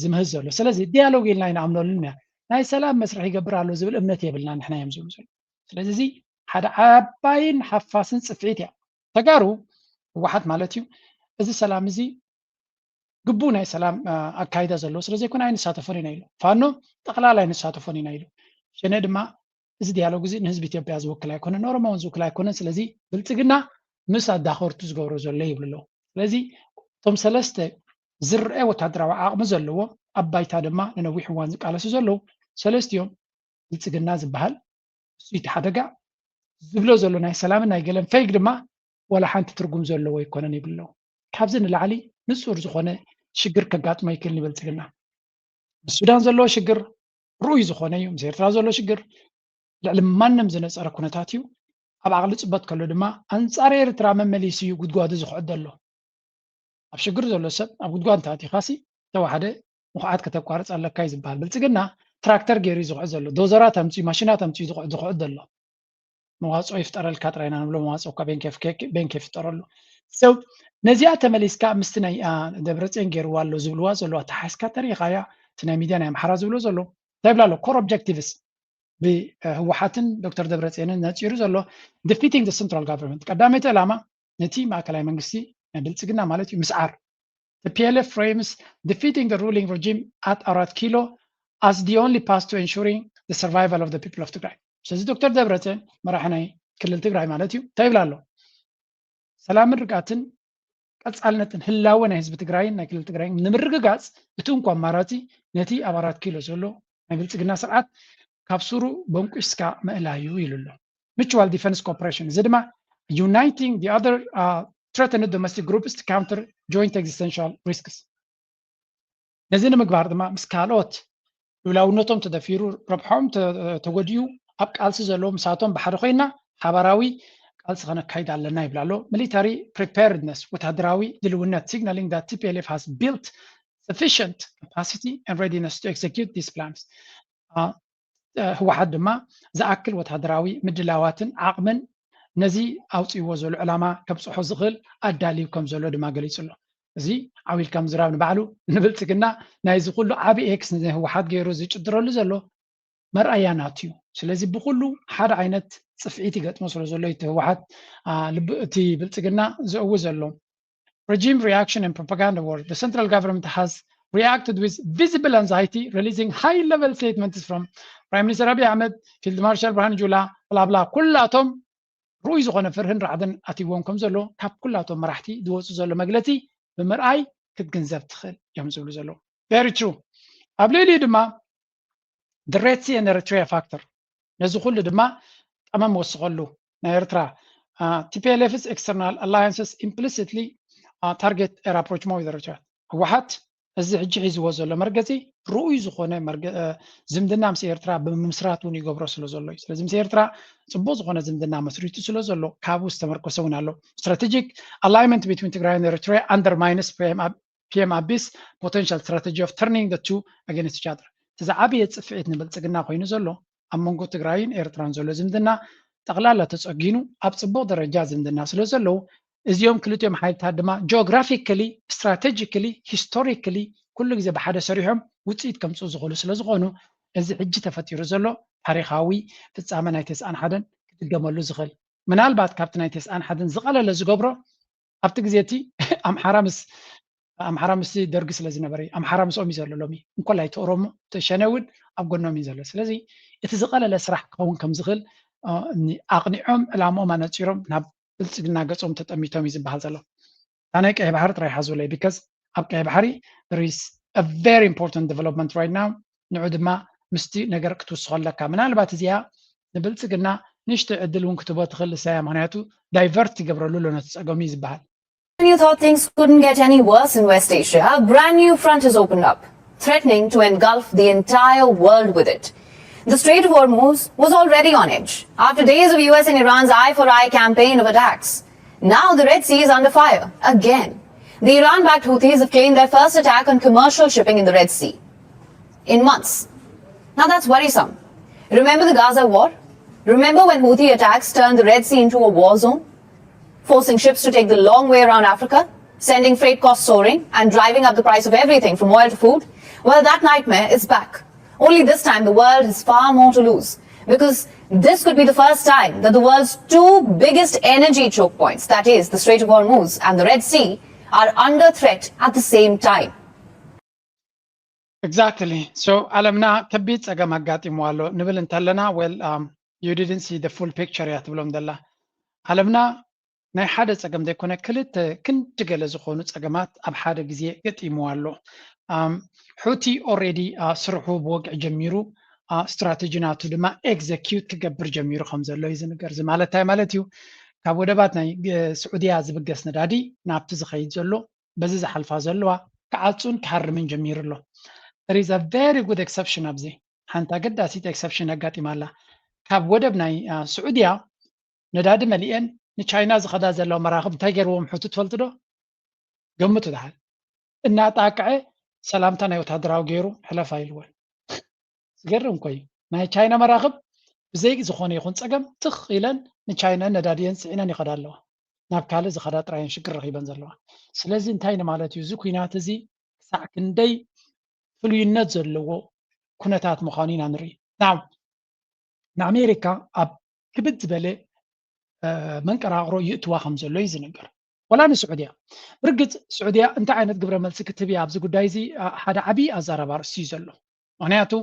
ዝምህዝ ዘሎ ስለዚ ዲያሎግ ኢልና ይንኣምነሉን ናይ ሰላም መስርሕ ይገብር ኣሎ ዝብል እምነት የብልና ንሕና እዮም ዝብሉ ዘሎ ስለዚ እዚ ሓደ ዓባይን ሓፋስን ጽፍዒት እያ ተጋሩ ህወሓት ማለት እዩ እዚ ሰላም እዚ ግቡእ ናይ ሰላም ኣካይዳ ዘለዎ ስለዘይኮነ ኣይንሳተፎን ኢና ኢሉ ፋኖ ጠቕላላ ኣይንሳተፎን ኢና ኢሉ ሸነ ድማ እዚ ዲያሎግ እዚ ንህዝቢ ኢትዮጵያ ዝውክል ኣይኮነን ኦሮሞ እውን ዝውክል ኣይኮነን ስለዚ ብልጽግና ምስ ኣዳኸርቱ ዝገብሮ ዘሎ ይብሉ ኣለዉ ስለዚ እቶም ሰለስተ ዝርአ ወታደራዊ ዓቕሚ ዘለዎ ኣብ ባይታ ድማ ንነዊሕ እዋን ዝቃለሱ ዘለዉ ሰለስቲኦም ብልጽግና ዝበሃል እሱ እቲ ሓደጋ ዝብሎ ዘሎ ናይ ሰላምን ናይ ገለን ፌክ ድማ ወላ ሓንቲ ትርጉም ዘለዎ ይኮነን ይብሉ ኣለዉ ካብዚ ንላዕሊ ንጹር ዝኾነ ሽግር ከጋጥሞ ይክእል ብልጽግና ምስ ሱዳን ዘለዎ ሽግር ርኡይ ዝኾነ እዩ ምስ ኤርትራ ዘሎ ሽግር ልዕሊ ማንም ዝነፀረ ኩነታት እዩ ኣብ ዓቕሊ ፅበት ከሎ ድማ ኣንጻር ኤርትራ መመሊስ እዩ ጉድጓዱ ዝኽዕድ ኣሎ ኣብ ሽግር ዘሎ ሰብ ኣብ ጉድጓድ እንተኣቲኻሲ ተዋሓደ ምኹዓት ከተቋርፅ ኣለካ እዩ ዝበሃል ብልጽግና ትራክተር ገይሩ እዩ ዝኽዕድ ዘሎ ዶዘራት ኣምፅኡ ማሽናት ኣምፅኡ ዝኽዕድ ኣሎ መዋፅኦ ይፍጠረልካ ጥራይና ንብሎ መዋፅኦ እኳ ቤንክ ይፍጠረሉ ሰው ነዚኣ ተመሊስካ ምስቲ ናይ ደብረፅዮን ገይርዋ ኣሎ ዝብልዋ ዘለዋ ተሓይስካ ተሪኻያ እቲ ናይ ሚድያ ናይ ኣምሓራ ዝብሎ ዘሎ እንታይ ይብላ ኣሎ ኮር ኦብጀክቲቭስ ብህወሓትን ዶክተር ደብረፅዮንን ነፂሩ ዘሎ ዲፊቲንግ ሰንትራል ጋቨርንመንት ቀዳመይቲ ዕላማ ነቲ ማእከላዊ መንግስቲ ናይ ብልጽግና ማለት እዩ ምስዓር ፒኤልኤፍ ፍሬምስ ዲፊቲንግ ሩሊንግ ሬጂም ኣት 4 ኪሎ as the only path to ensuring the survival of the people of Tigray ስለዚ ዶክተር ደብረፅዮን መራሒ ናይ ክልል ትግራይ ማለት እዩ እንታይ ይብላ ኣሎ ሰላምን ርግኣትን ቀጻልነትን ህላወ ናይ ህዝቢ ትግራይን ናይ ክልል ትግራይን ንምርግጋፅ እቲ እንኳ ኣማራፂ ነቲ ኣብ 4 ኪሎ ዘሎ ናይ ብልጽግና ስርዓት ካብ ስሩ በንቁስካ ምእላዩ ኢሉ ኣሎ mutual defense cooperation እዚ ድማ uniting the other threatened domestic groups to counter joint existential risks ነዚ ንምግባር ድማ ምስ ካልኦት ልውላውነቶም ተደፊሩ ረብሖም ተጎዲኡ ኣብ ቃልሲ ዘለዎ ምሳቶም ብሓደ ኮይና ሓባራዊ ቃልሲ ከነካይድ ኣለና ይብላ ኣሎ ሚሊታሪ preparedness ወታደራዊ ድልውነት signaling that TPLF has built sufficient capacity and readiness to execute these plans ህወሓት ድማ ዝኣክል ወታደራዊ ምድላዋትን ዓቕምን ነዚ ኣውፅይዎ ዘሎ ዕላማ ከብፅሖ ዝኽእል ኣዳልዩ ከም ዘሎ ድማ ገሊጹ ኣሎ እዚ ዓዊልካ ምዝራብ ንባዕሉ ንብልጽግና ናይዚ ኩሉ ዓብዪ ኤክስ ንህወሓት ገይሩ ዝጭድረሉ ዘሎ መርኣያናት እዩ ስለዚ ብኩሉ ሓደ ዓይነት ፅፍዒት ይገጥሞ ስለ ዘሎ እቲ ህወሓት እቲ ብልጽግና ዝእው ዘሎ regime reaction and propaganda war the central government has reacted with visible anxiety releasing high level statements from Prime Minister Abiy Ahmed Field Marshal Burhan Jula bla bla ኩላቶም ሩኡይ ዝኾነ ፍርህን ራዕድን ኣትይዎም ከም ዘሎ ካብ ኩላቶም መራሕቲ ዝወፁ ዘሎ መግለፂ ብምርኣይ ክትግንዘብ ትኽእል እዮም ዝብሉ ዘሎ very true ኣብ ልዕሊኡ ድማ the Red Sea and Eritrea factor ነዚ ኩሉ ድማ ጠመም ወስኸሉ ናይ ኤርትራ TPLF's external alliances implicitly target air approach more with Eritrea ህወሓት እዚ ሕጂ ሒዝዎ ዘሎ መርገፂ ርኡይ ዝኾነ ዝምድና ምስ ኤርትራ ብምምስራት እውን ይገብሮ ስለ ዘሎ እዩ ስለዚ ምስ ኤርትራ ፅቡቅ ዝኾነ ዝምድና መስሪቱ ስለ ዘሎ ካብኡ ዝተመርኮሰ እውን ኣሎ strategic alignment between Tigray and Eritrea undermines PM Abiy's potential strategy of turning the two against each other እዚ ዓብዪ ፅፍዒት ንብልጽግና ኮይኑ ዘሎ ኣብ መንጎ ትግራይን ኤርትራን ዘሎ ዝምድና ጠቕላላ ተፀጊኑ ኣብ ፅቡቅ ደረጃ ዝምድና ስለ ዘለው እዚኦም ክልቲኦም ሓይልታት ድማ ጂኦግራፊካሊ ስትራቴጂካሊ ሂስቶሪካሊ ኩሉ ግዜ ብሓደ ሰሪሖም ውፅኢት ከምፅኡ ዝኽእሉ ስለ ዝኾኑ እዚ ሕጂ ተፈጢሩ ዘሎ ታሪኻዊ ፍፃመ ናይ 91 ክድገመሉ ዝኽእል ምናልባት ካብቲ ናይ 91 ዝቐለለ ዝገብሮ ኣብቲ ግዜ እቲ ኣምሓራ ምስ ደርጊ ስለ ዝነበረ ኣምሓራ ምስኦም እዩ ዘሎ ሎሚ እንኮላይ እቲ ኦሮሞ ተሸነ እውን ኣብ ጎኖም እዩ ዘሎ ስለዚ እቲ ዝቐለለ ስራሕ ክኸውን ከም ዝኽእል ኣቕኒዖም ዕላምኦም ኣነፂሮም ናብ ብልጽግና ገጾም ተጠሚቶም እዩ ዝበሃል ዘሎ ናይ ቀይ ባሕሪ ጥራይ ሓዝብለይ ቢካዝ ኣብ ቀይ ባሕሪ there is a very important development right now ንዑ ድማ ምስቲ ነገር ክትውስኸለካ ምናልባት እዚኣ ንብልጽግና ንሽተ ዕድል እውን ክትቦ ትኽእል እሳያ ምክንያቱ ዳይቨርት ይገብረሉ ኣሎ ነቲ ፀገሙ እዩ ዝበሃል You thought things couldn't get any worse in West Asia. A brand new front has opened up, threatening to engulf the entire world with it. The Strait of Hormuz was already on edge after days of US and Iran's eye-for-eye campaign of attacks. Now the Red Sea is under fire again. The Iran-backed Houthis have claimed their first attack on commercial shipping in the Red Sea. in months. Now that's worrisome. Remember the Gaza war? Remember when Houthi attacks turned the Red Sea into a war zone, forcing ships to take the long way around Africa, sending freight costs soaring and driving up the price of everything from oil to food? Well, that nightmare is back. Only this time the world has far more to lose, because this could be the first time that the world's two biggest energy choke points, that is the Strait of Hormuz and the Red Sea, are under threat at the same time. Exactly. So alamna kabit aga magatimwalo nibil intalana well you didn't see the full picture yet ብሎም ደላ አለምና ናይ ሓደ ፀገም ዘይኮነ ክልተ ክንድ ገለ ዝኾኑ ፀገማት ኣብ ሓደ ግዜ ገጢምዋሎ ሑቲ ኦሬዲ ስርሑ ብወግዕ ጀሚሩ ስትራቴጂ ናቱ ድማ ኤግዜኪዩት ክገብር ጀሚሩ ከም ዘሎ እዩ ዝንገር ማለት ማለት እዩ ካብ ወደባት ናይ ስዑድያ ዝብገስ ነዳዲ ናብቲ ዝኸይድ ዘሎ በዚ ዝሓልፋ ዘለዋ ከዓፁን ክሓርምን ጀሚሩ ኣሎ there is a very good exception ኣብዚ ሓንታ ገዳሲት exception ኣጋጢማላ ካብ ወደብ ናይ ስዑድያ ነዳዲ መሊአን ንቻይና ዝኸዳ ዘለው መራኽብ እንታይ ገይርዎም ሕቱ ትፈልጡ ዶ ገምቱ ዳሃል እናጣቅዐ ሰላምታ ናይ ወታደራዊ ገይሩ ሕለፍ አይልወን ዝገርም ኮይ ናይ ቻይና መራኽብ ብዘይ ዝኾነ ይኹን ፀገም ትኽ ኢለን ንቻይና ነዳዲየን ጽዒነን ይኸዳ ኣለዋ ናብ ካልእ ዝኸዳ ጥራይን ሽግር ረኺበን ዘለዋ ስለዚ እንታይ ማለት እዩ እዚ ኩናት እዚ ክሳዕ ክንደይ ፍሉይነት ዘለዎ ኩነታት ምዃኑ ኢና ንርኢ ናው ንኣሜሪካ ኣብ ክብድ ዝበለ መንቀራቕሮ ይእትዋ ከም ዘሎ እዩ ዝነገር ወላ ንስዑድያ ብርግፅ ስዑድያ እንታይ ዓይነት ግብረ መልሲ ክትብ እያ ኣብዚ ጉዳይ እዚ ሓደ ዓብዪ ኣዛረባ ርእሲ እዩ ዘሎ ምክንያቱ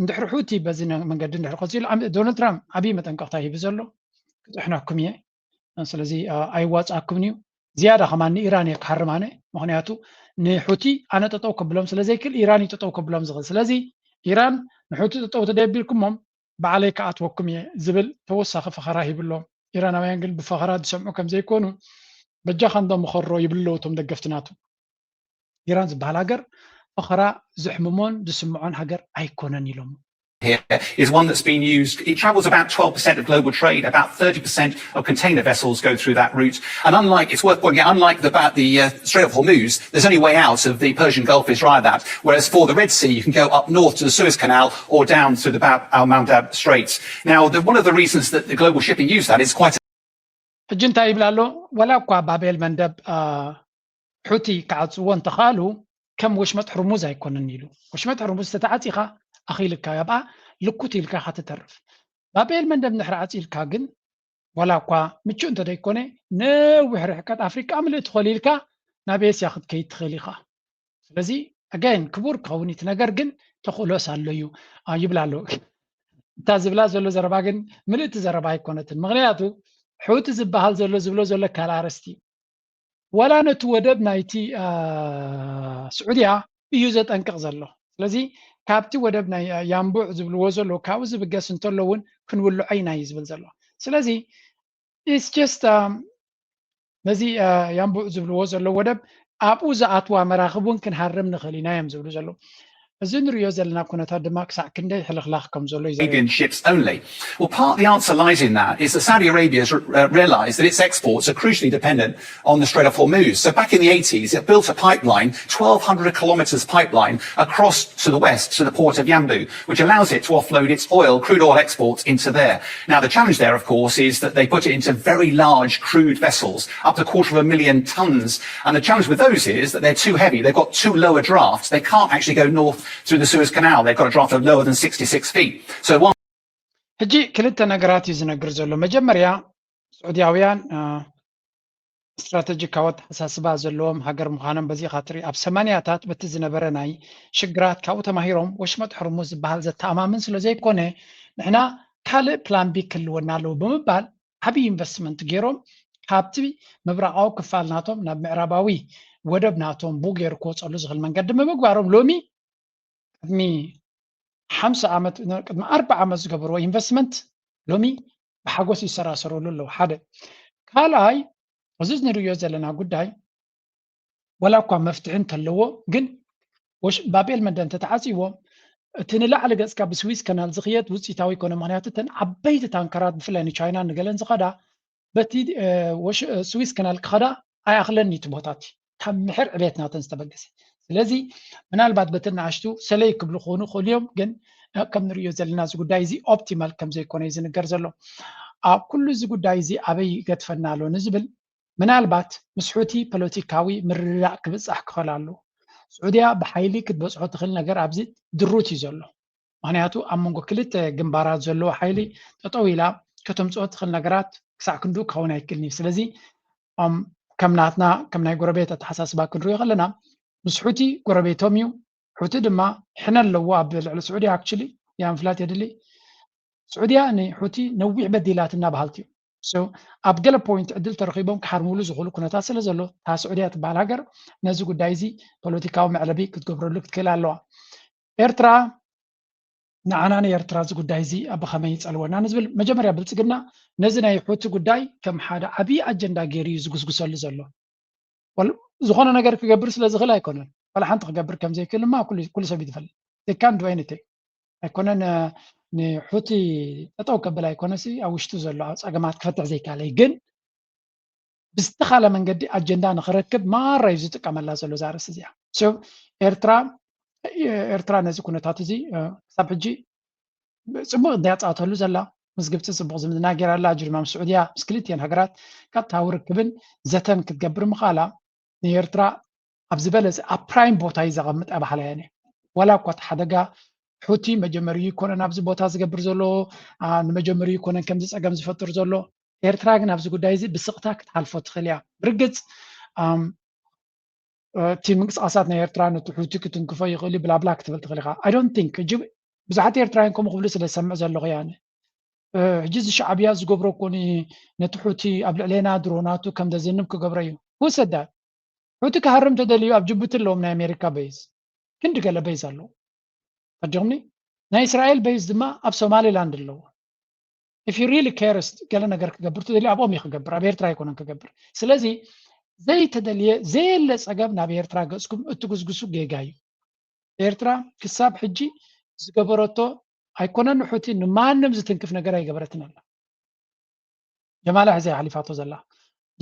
እንድሕሪ ሑቲ በዚ መንገዲ እንድሕሪ ቀፂሉ ዶናልድ ትራምፕ ዓብዪ መጠንቀቕታ ሂቡ ዘሎ ክጥሕነኩም እየ ስለዚ ኣይዋፅኣኩምን እዩ ዝያዳ ከማኒ ኢራን እየ ክሓርም ኣነ ምክንያቱ ንሑቲ ኣነ ጠጠው ከብሎም ስለዘይክእል ኢራን እዩ ጠጠው ከብሎም ዝኽእል ስለዚ ኢራን ንሑቲ ጠጠው ተደቢልኩሞም ባዕለይ ከኣትወኩም እየ ዝብል ተወሳኺ ፈኸራ ሂብሎም ኢራናውያን ግን ብፈኸራ ዝሰምዑ ከም ዘይኮኑ በጃኻ እንደምኸሮ ይብለው እቶም ደገፍቲ ናቱ ኢራን ዝበሃል ሃገር ፈኸራ ዝሕምሞን ዝስምዖን ሃገር ኣይኮነን ኢሎም here is one that's been used. It travels about 12% of global trade. About 30% of container vessels go through that route. And it's worth pointing out, unlike the Strait of Hormuz, there's only way out of the Persian Gulf is via that. Whereas for the Red Sea, you can go up north to the Suez Canal or down to the Bab al-Mandab Straits. Now, one of the reasons that the global shipping use that is quite ሕጂ እንታይ ይብላ ኣሎ ወላ እኳ ባቤል መንደብ ሑቲ ክዓፅዎ እንተኻሉ ከም ወሽመጥ ሕርሙዝ ኣይኮነን ኢሉ ወሽመጥ ሕርሙዝ ተተዓፂኻ ኣኺልካ ያብኣ ልኩት ኢልካ ካ ትተርፍ ባቤል መንደብ ንሕሪ ዓፂልካ ግን ወላ እኳ ምቹእ እንተደይኮነ ነዊሕ ርሕቀት ኣፍሪቃ ምልእ ትኸሊልካ ናብ ኤስያ ክትከይድ ትኽእል ኢኻ ስለዚ ኣጋይን ክቡር ክኸውን እቲ ነገር ግን ተኽእሎስ ኣሎ እዩ ይብላ ኣሎ እታ ዝብላ ዘሎ ዘረባ ግን ምልእቲ ዘረባ ኣይኮነትን ምክንያቱ ሑቲ ዝበሃል ዘሎ ዝብሎ ዘሎ ካላርስቲ ወላ ነቲ ወደብ ናይቲ ስዑድያ እዩ ዘጠንቅቕ ዘሎ ስለዚ ካብቲ ወደብ ናይ ያምቡዕ ዝብልዎ ዘሎ ካብኡ ዝብገስ እንተሎ እውን ክንውልዖ ኢና እዩ ዝብል ዘሎ ስለዚ ኢትስ ጀስት ነዚ ያምቡዕ ዝብልዎ ዘሎ ወደብ ኣብኡ ዝኣትዋ መራኽብ እውን ክንሃርም ንኽእል ኢና እዮም ዝብሉ ዘሎ እዚ ንሪኦ ዘለና ኩነታት ድማ ክሳዕ ክንደይ ሕልኽላኽ ከም ዘሎ እዩ Arabian ships only. Well, part of the answer lies in that is that Saudi Arabia has realised that its exports are crucially dependent on the Strait of Hormuz. So back in the 80s, it built a pipeline, 1,200 kilometres pipeline, across to the west to the port of Yanbu, which allows it to offload its crude oil exports into there. Now, the challenge there, of course, is that they put it into very large crude vessels, up to 250,000 tonnes. And the challenge with those is that they're too heavy. They've got too low a draft. They can't actually go north through the Suez Canal. They've got a draft of lower than 66 feet. So one ሕጂ ክልተ ነገራት እዩ ዝነግር ዘሎ መጀመርያ ስዑድያውያን ስትራቴጂካዊ ኣተሓሳስባ ዘለዎም ሃገር ምዃኖም በዚ ካትሪ ኣብ ሰማንያታት በቲ ዝነበረ ናይ ሽግራት ካብኡ ተማሂሮም ወሽመጥ ሕርሙዝ ዝበሃል ዘተኣማምን ስለ ዘይኮነ ንሕና ካልእ ፕላን ቢ ክህልወና ኣለዎ ብምባል ዓብዪ ኢንቨስትመንት ገይሮም ካብቲ ምብራቃዊ ክፋል ናቶም ናብ ምዕራባዊ ወደብ ናቶም ቡ ገይሩ ክወፀሉ ዝኽእል መንገዲ ብምግባሮም ሎሚ ቅድሚ 50 ዓመት ቅድሚ 40 ዓመት ዝገበርዎ ኢንቨስትመንት ሎሚ ብሓጎስ ይሰራሰረሉ ኣለዉ ሓደ ካልኣይ እዚ ንሪኦ ዘለና ጉዳይ ወላ እኳ መፍትሒ እንተለዎ ግን ባቤል መንደብ እንተተዓፂዎ እቲ ንላዕሊ ገፅካ ብስዊዝ ከናል ዝኽየድ ውፅኢታዊ ይኮነ ምክንያቱ እተን ዓበይቲ ታንከራት ብፍላይ ንቻይና ንገለን ዝኸዳ በቲ ስዊዝ ከናል ክኸዳ ኣይኣኽለኒ እቲ ቦታት ካብ ምሕር ዕቤት ናተን ዝተበገሰ ስለዚ ምናልባት በተናሽቱ ሰለይ ክብሉ ኾኑ ኾልዮም ግን ከም ንሪዮ ዘለና እዚ ጉዳይ እዚ ኦፕቲማል ከም ዘይኮነ እዩ ዝንገር ዘሎ ኣብ ኩሉ እዚ ጉዳይ እዚ ኣበይ ገድፈና ኣሎ ንዝብል ምናልባት ምስ ሑቲ ፖለቲካዊ ምርድዳእ ክብፃሕ ክኽእል ኣሎ ስዑድያ ብሓይሊ ክትበፅሖ ትኽእል ነገር ኣብዚ ድሩት እዩ ዘሎ ምክንያቱ ኣብ መንጎ ክልተ ግንባራት ዘለዎ ሓይሊ ጠጠው ኢላ ከተምፅኦ ትኽእል ነገራት ክሳዕ ክንዱ ክኸውን ኣይክእልን እዩ ስለዚ ከም ናትና ከም ናይ ጎረቤት ኣተሓሳስባ ክንሪኦ ከለና ምስ ሑቲ ጎረቤቶም እዩ ሑቲ ድማ ሕነ ኣለዎ ኣብ ልዕሊ ስዑድያ ኣክቹሊ ያ ምፍላጥ የድሊ ስዑድያ ንሑቲ ነዊሕ በዲላት እናባሃልት እዩ ኣብ ገለ ፖይንት ዕድል ተረኺቦም ክሓርምሉ ዝኽእሉ ኩነታት ስለ ዘሎ እታ ስዑድያ ትበሃል ሃገር ነዚ ጉዳይ እዚ ፖለቲካዊ መዕለቢ ክትገብረሉ ክትክእል ኣለዋ ኤርትራ ንዓና ንኤርትራ እዚ ጉዳይ እዚ ኣብ ከመይ ይፀልወና ንዝብል መጀመርያ ብልፅግና ነዚ ናይ ሑቲ ጉዳይ ከም ሓደ ዓብዪ ኣጀንዳ ገይሩ እዩ ዝጉስጉሰሉ ዘሎ ዝኾነ ነገር ክገብር ስለ ዝኽእል ኣይኮነን ወላ ሓንቲ ክገብር ከም ዘይክእል ድማ ኩሉ ሰብ ይትፈልጥ ደካን ድወይነተ ኣይኮነን ንሑቲ ጠጠው ከብል ኣይኮነሲ ኣብ ውሽጡ ዘሎ ፀገማት ክፈትሕ ዘይካለ ግን ብዝተኻለ መንገዲ ኣጀንዳ ንክረክብ ማራ እዩ ዝጥቀመላ ዘሎ ዛርስ እዚኣ ኤርትራ ነዚ ኩነታት እዚ ክሳብ ሕጂ ፅቡቅ እንዳያፃወተሉ ዘላ ምስ ግብፂ ፅቡቅ ዝምድና ገይራላ ጅርማ ምስ ስዑድያ ምስ ክልቲአን ሃገራት ቀጥታዊ ርክብን ዘተን ክትገብር ምኻላ ንኤርትራ ኣብ ዝበለፀ ኣብ ፕራይም ቦታ እዩ ዘቐምጥ ኣባህላ ያኔ ወላ እኳ እቲ ሓደጋ ሑቲ መጀመሪኡ ይኮነን ኣብዚ ቦታ ዝገብር ዘሎ ንመጀመሪኡ ይኮነን ከምዚ ፀገም ዝፈጥር ዘሎ ኤርትራ ግን ኣብዚ ጉዳይ እዚ ብስቕታ ክትሓልፎ ትኽእል እያ ብርግፅ እቲ ምንቅስቃሳት ናይ ኤርትራ ነቲ ሑቲ ክትንክፎ ይኽእል እዩ ብላብላ ክትብል ትኽእል ኢኻ ኣይ ዶንት ቲንክ ሕጂ ብዙሓት ኤርትራውያን ከምኡ ክብሉ ስለ ዝሰምዕ ዘለኹ ያነ ሕጂ እዚ ሻዕብያ ዝገብሮ ኮኒ ነቲ ሑቲ ኣብ ልዕሌና ድሮናቱ ከም ዘዝንብ ክገብሮ እዩ ውሰዳ ሑቲ ክሃርም ተደልዩ ኣብ ጅቡቲ ኣለዎም ናይ ኣሜሪካ በይዝ ክንዲ ገለ በይዝ ኣለዎ ፈጅምኒ ናይ እስራኤል በይዝ ድማ ኣብ ሶማሊላንድ ኣለዎ if you really cares ገለ ነገር ክገብር ተደልዩ ኣብኦም እዩ ክገብር ኣብ ኤርትራ ኣይኮነን ክገብር ስለዚ ዘይተደልየ ዘየለ ፀገም ናብ ኤርትራ ገፅኩም እትጉስጉሱ ጌጋ እዩ ኤርትራ ክሳብ ሕጂ ዝገበረቶ ኣይኮነን ሑቲ ንማንም ዝትንክፍ ነገር ኣይገበረትን ኣላ ጀማላ ሕዚ ሓሊፋቶ ዘላ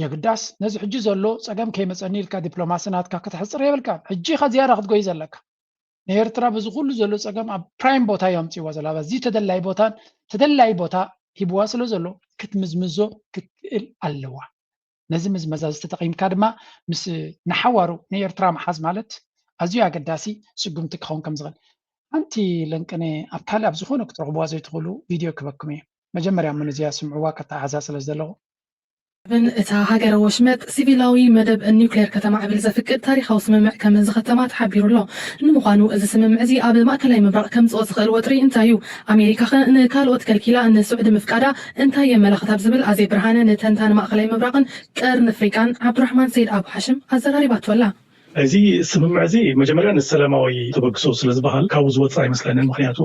የግዳስ ነዚ ሕጂ ዘሎ ፀገም ከይመፀኒ ኢልካ ዲፕሎማሲ ናትካ ክትሕፅር የብልካ ሕጂ ኻ ዝያዳ ክትጎይ ዘለካ ንኤርትራ በዚ ኩሉ ዘሎ ፀገም ኣብ ፕራይም ቦታ የምፅዎ ዘላ በዚ ተደላይ ቦታ ሂብዋ ስለ ዘሎ ክትምዝምዞ ክትክእል ኣለዋ ነዚ ምዝመዛ ዝተጠቒምካ ድማ ምስ ንሓዋሩ ንኤርትራ መሓዝ ማለት ኣዝዩ ኣገዳሲ ስጉምቲ ክኸውን ከም ዝኽእል ሓንቲ ለንቅነ ኣብ ካልእ ኣብ ዝኾነ ክትረኽብዋ ዘይትኽእሉ ቪድዮ ክበክም እየ መጀመርያ ምን እዚኣ ስምዕዋ ከተሓዛ ስለ ዘለኹ እታ ሃገረ ወሽመጥ ሲቪላዊ መደብ ኒውክሌር ከተማ ዕብል ዘፍቅድ ታሪኻዊ ስምምዕ ከም ዝኸተማ ተሓቢሩ ኣሎ ንምዃኑ እዚ ስምምዕ እዚ ኣብ ማእከላይ ምብራቕ ከምፅኦ ዝኽእል ወጥሪ እንታይ እዩ ኣሜሪካ ኸ ንካልኦት ከልኪላ ንስዑድ ምፍቃዳ እንታይ የመላኽት ኣብ ዝብል ኣዘይ ብርሃነ ንተንታኒ ማእከላይ ምብራቕን ቀርን ኣፍሪቃን ዓብዱራሕማን ሰይድ ኣቡ ሓሽም ኣዘራሪባትወላ እዚ ስምምዕ እዚ መጀመርያ ንሰላማዊ ተበግሶ ስለ ዝበሃል ካብኡ ዝወፅእ ኣይመስለንን ምክንያቱ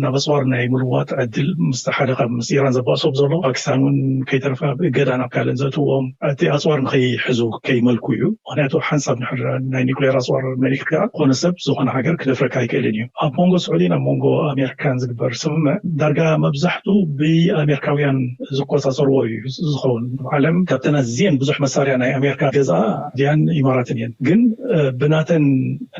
ናብ ኣፅዋር ናይ ምልዋጥ ዕድል ምስ ሓደ ካብ ምስ ኢራን ዘባእሶብ ዘሎ ፓኪስታን እውን ከይተረፈ እገዳ ናብ ካልእ ዘእትዎም እቲ ኣፅዋር ንከይሕዙ ከይመልኩ እዩ ምክንያቱ ሓንሳብ ናይ ኒውክሌር ኣፅዋር ኣሜሪካ ኮነ ሰብ ዝኾነ ሃገር ክደፍረካ ኣይክእልን እዩ ኣብ ሞንጎ ስዑድን ኣብ ሞንጎ ኣሜሪካን ዝግበር ስምምዕ ዳርጋ መብዛሕትኡ ብኣሜሪካውያን ዝቆፃፀርዎ እዩ ዝኸውን ዓለም ካብተን ኣዝየን ብዙሕ መሳርያ ናይ ኣሜሪካ ገዛ ድያን ኢማራትን እየን ግን ብናተን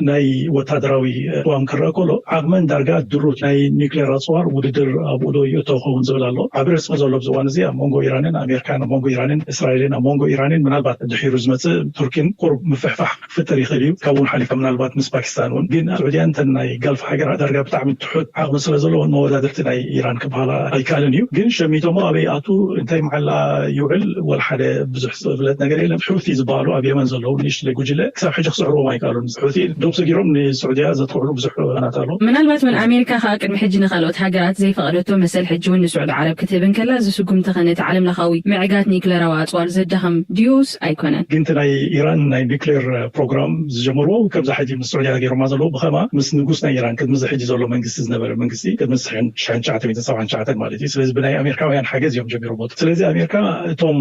ናይ ወታደራዊ ዋም ክረአ ከሎ ዓቕመን ዳርጋ ድሩት ናይ ኒውክሌር ኣፅዋር ውድድር ኣብኡ ዶ ይእቶ ክኸውን ዝብል ኣሎ ዓብ ርስሚ ዘሎ ብዝዋን እዚ ኣብ ሞንጎ ኢራንን ኣሜሪካን ኣብ ሞንጎ ኢራንን እስራኤልን ኣብ ሞንጎ ኢራንን ምናልባት ድሒሩ ዝመፅእ ቱርኪን ቁርብ ምፍሕፋሕ ክፍጠር ይኽእል እዩ ካብውን ሓሊፈ ምናልባት ምስ ፓኪስታን እውን ግን ስዑድያ እንተን ናይ ጋልፍ ሃገራት ዳርጋ ብጣዕሚ ትሑት ዓቕሚ ስለ ዘለዎ መወዳደርቲ ናይ ኢራን ክበሃላ ኣይከኣልን እዩ ግን ሸሚቶሞ ኣበይ ኣቱ እንታይ መዓላ ይውዕል ወላ ሓደ ብዙሕ ዝፍለጥ ነገር የለን ሑቲ ዝበሃሉ ኣብ የመን ዘለዉ ንእሽተይ ጉጅለ ክሳብ ሕጂ ክስዕርዎ ኣይከኣሉን ሑቲ ዶብ ሰጊሮም ንስዑድያ ዘትውዕሉ ብዙሕ ናት ኣሎ ምናልባት ምን ኣሜሪካ ከዓ ቅድሚ ሕጂ ንካልኦት ሃገራት ዘይፈቐደቶ መሰል ሕጂ እውን ንስዑድ ዓረብ ክትህብን ከላ ዝስጉምቲ ኸ ነቲ ዓለም ለኻዊ ምዕጋት ኒውክሌራዊ ኣፅዋር ዘዳኸም ድዩስ ኣይኮነን ግን ናይ ኢራን ናይ ኒውክሌር ፕሮግራም ዝጀመርዎ ከምዛ ሕጂ ምስ ስዑድያ ገይሮማ ዘለዎ ብኸማ ምስ ንጉስ ናይ ኢራን ቅድሚ ሕጂ ዘሎ መንግስቲ ዝነበረ መንግስቲ ቅድሚ 1979 ማለት እዩ ስለዚ ብናይ ኣሜሪካውያን ሓገዝ እዮም ጀሚሮሞ ስለዚ ኣሜሪካ እቶም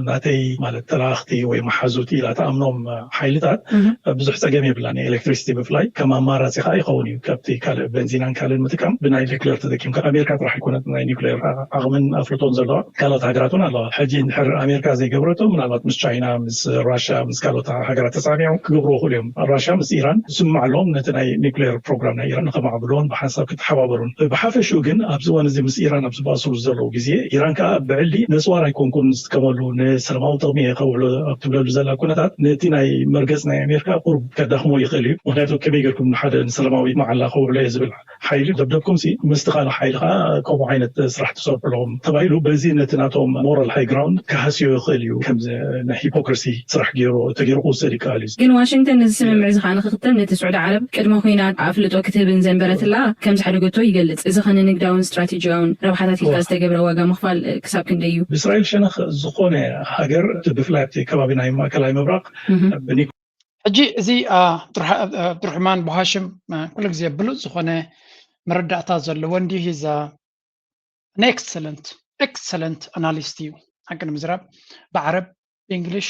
ናተይ ማለት ተላኽቲ ወይ መሓዙት ኢላ ተኣምኖም ሓይልታት ብዙሕ ፀገም የብላን ኤሌክትሪሲቲ ምፍላይ ከም ኣማራፂ ከዓ ይኸውን እዩ ካብቲ ካልእ ቤንዚናን ካልእን ምጥቃም ብናይ ኒውክሌር ተጠቂምካ ኣሜሪካ ጥራሕ ይኮነት ናይ ኒውክሌር ዓቕምን ኣፍልጦን ዘለዋ ካልኦት ሃገራት እውን ኣለዋ ሕጂ እንድሕር ኣሜሪካ ዘይገብረቶ ምናልባት ምስ ቻይና ምስ ራሽያ ምስ ካልኦት ሃገራት ተፃሚዑ ክገብርዎ ይኽእሉ እዮም ራሽያ ምስ ኢራን ዝስማዕ ነቲ ናይ ኒውክሌር ፕሮግራም ናይ ኢራን ንኸማዕብሎን ብሓንሳብ ክትሓባበሩን ብሓፈሽኡ ግን ኣብዚ እዋን እዚ ምስ ኢራን ኣብ ዝበኣስሉ ዘለዉ ግዜ ኢራን ከዓ ብዕሊ ነፅዋር ኣይኮንኩን ዝጥቀመሉ ንሰላማዊ ጥቕሚ ከውዕሎ ኣብ ትብለሉ ዘላ ኩነታት ነቲ ናይ መርገፅ ናይ ኣሜሪካ ቁርብ ከዳኽሞ ይኽእል እዩ ምክንያቱ ከመይ ጌርኩም ንሓደ ንሰላማዊ መዓላ ከውዕሎ እየ ዝብል ሓይሊ ደብደብኩም ምስቲ ካልእ ሓይሊ ከዓ ከምኡ ዓይነት ስራሕ ትሰርሑ ኣለኹም ተባሂሉ በዚ ነቲ ናቶም ሞራል ሃይ ግራውንድ ክሃስዮ ይኽእል እዩ ከም ናይ ሂፖክሪሲ ስራሕ ተገይሩ ክውሰድ ይከኣል እዩ ግን ዋሽንግተን እዚ ስምምዕ እዚ ከዓ ንክኽተል ነቲ ስዑድ ዓረብ ቅድመ ኩናት ኣፍልጦ ክትህብን ዘንበረትላ ከም ዝሓደገቶ ይገልጽ እዚ ኸነ ንግዳውን ስትራቴጂያውን ረብሓታት ኢልካ ዝተገብረ ዋጋ ምኽፋል ክሳብ ክንደይ እዩ ብእስራኤል ሸነኽ ዝኾነ ሃገር ብፍላይ ኣብቲ ከባቢ ናይ ማእከላዊ ምብራቕ ሕጂ እዚ ኣብዱርሕማን ቦሃሽም ኩሉ ግዜ ብሉፅ ዝኾነ መረዳእታ ዘለዎ እንዲህ ሂዝ ኤክሰለንት ኣናሊስት እዩ ሓቂ ንምዝራብ ብዓረብ ብእንግሊሽ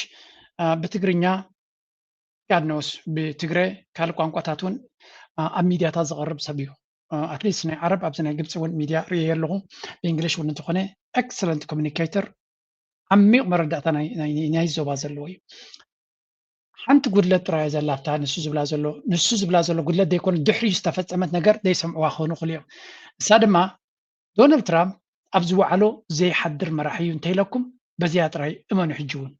ብትግርኛ ያድነውስ ብትግረ ካልእ ቋንቋታት እውን ኣብ ሚድያታት ዘቕርብ ሰብ እዩ ኣትሊስት ናይ ዓረብ ኣብዚ ናይ ግብፂ እውን ሚድያ ርእየ ኣለኹ ብእንግሊሽ እውን እንተኾነ ኤክሰለንት ኮሚኒኬተር ዓሚቕ መረዳእታ ናይ ዞባ ዘለዎ እዩ ሓንቲ ጉድለት ጥራይ ዘላታ ንሱ ዝብላ ዘሎ ጉድለት ዘይኮነ ድሕሪኡ ዝተፈፀመት ነገር ዘይሰምዕዋ ክኾኑ ይኽእሉ እዮም እሳ ድማ ዶናልድ ትራምፕ ኣብ ዝወዓሎ ዘይሓድር መራሒ እዩ እንተኢለኩም በዚያ ጥራይ እመኑ ሕጂ እውን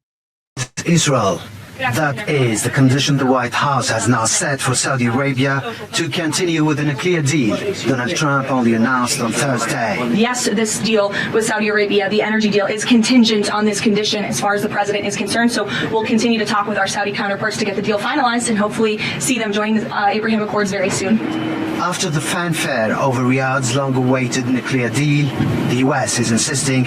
Israel. That is the condition the White House has now set for Saudi Arabia to continue with the nuclear deal Donald Trump only announced on Thursday. Yes, this deal with Saudi Arabia, the energy deal, is contingent on this condition as far as the president is concerned. So we'll continue to talk with our Saudi counterparts to get the deal finalized and hopefully see them join the Abraham Accords very soon. After the fanfare over Riyadh's long-awaited nuclear deal, the U.S. is insisting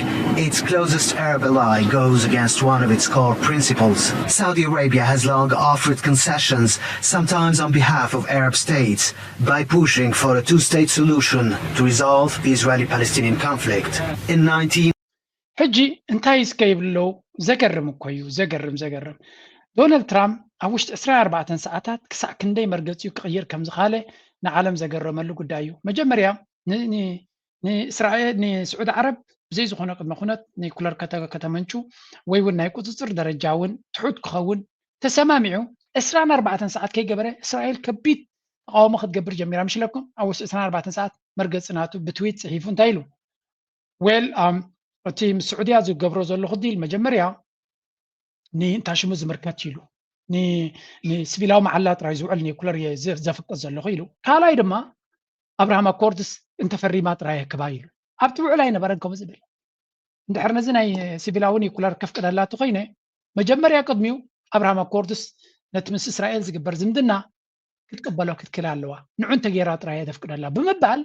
its closest Arab ally goes against one of its core principles. Saudi Arabia has long offered concessions, sometimes on behalf of Arab states, by pushing for a two-state solution to resolve the Israeli-Palestinian conflict. In 19... ሕጂ እንታይ ስከይብለው ዘገርም እኮ እዩ ዘገርም ዶናልድ ትራምፕ ኣብ ውሽጢ 24 ሰዓታት ክሳዕ ክንደይ መርገፂኡ ክቕይር ከም ዝኻለ ንዓለም ዘገረመሉ ጉዳይ እዩ መጀመርያ ንእስራኤል ንስዑድ ዓረብ ብዘይ ዝኾነ ቅድመ ኩነት ኒውክለር ከተመንጩ ወይ እውን ናይ ቁፅፅር ደረጃ እውን ትሑት ክኸውን ተሰማሚዑ 24 ሰዓት ከይገበረ እስራኤል ከቢድ ተቃውሞ ክትገብር ጀሚራ ምሽለኩም ኣብ ውሽጢ 24 ሰዓት መርገፂ ናቱ ብትዊት ጽሒፉ እንታይ ኢሉ ዌል እቲ ምስ ስዑድያ ዝገብሮ ዘሎ ዲል መጀመርያ ንእንታሽሙ ዝምርከት ኢሉ ንሲቪላዊ መዓላ ጥራይ ዝውዕል ኒውክለር ዘፍቅድ ዘለኹ ኢሉ ካልኣይ ድማ ኣብርሃም ኣኮርድስ እንተፈሪማ ጥራይ ክባ ኢሉ ኣብቲ ውዕል ኣይነበረን ከምኡ ዝብል እንድሕር ነዚ ናይ ሲቪላዊ ኒውክለር ከፍቅደላ ተኮይነ መጀመርያ ቅድሚኡ ኣብርሃም ኣኮርድስ ነቲ ምስ እስራኤል ዝግበር ዝምድና ክትቅበሎ ክትክል ኣለዋ ንዑ እንተጌራ ጥራይ ተፍቅደላ ብምባል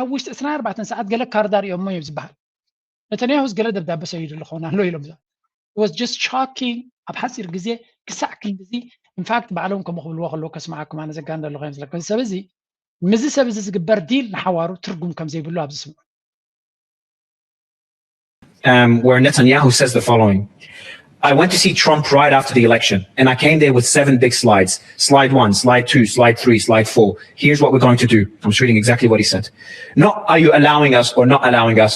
ኣብ ውሽጢ 24 ሰዓት ገለ ካርዳር እዮም እዩ ዝበሃል ነተንያሁ ገለ ደብዳቤ ሰይዱ ዝኾና ኣሎ ኢሎም it was just shocking ኣብ ሓፂር ግዜ ክሳዕ ክንድዚ ኢንፋክት ባዕሎም ከም ክብልዎ ከለዎ ከስማዓኩም ኣነ ዘጋንደ ኣለኹ ስለከ ሰበዚ ምዚ ሰብ እዚ ዝግበር ዲል ንሓዋሩ ትርጉም ከም ዘይብሉ ኣብ ዝስምዑ where Netanyahu says the following. I went to see Trump right after the election, and I came there with 7 big slides. Slide 1, slide 2, slide 3, slide 4. Here's what we're going to do. I'm just reading exactly what he said. Not are you allowing us or not allowing us.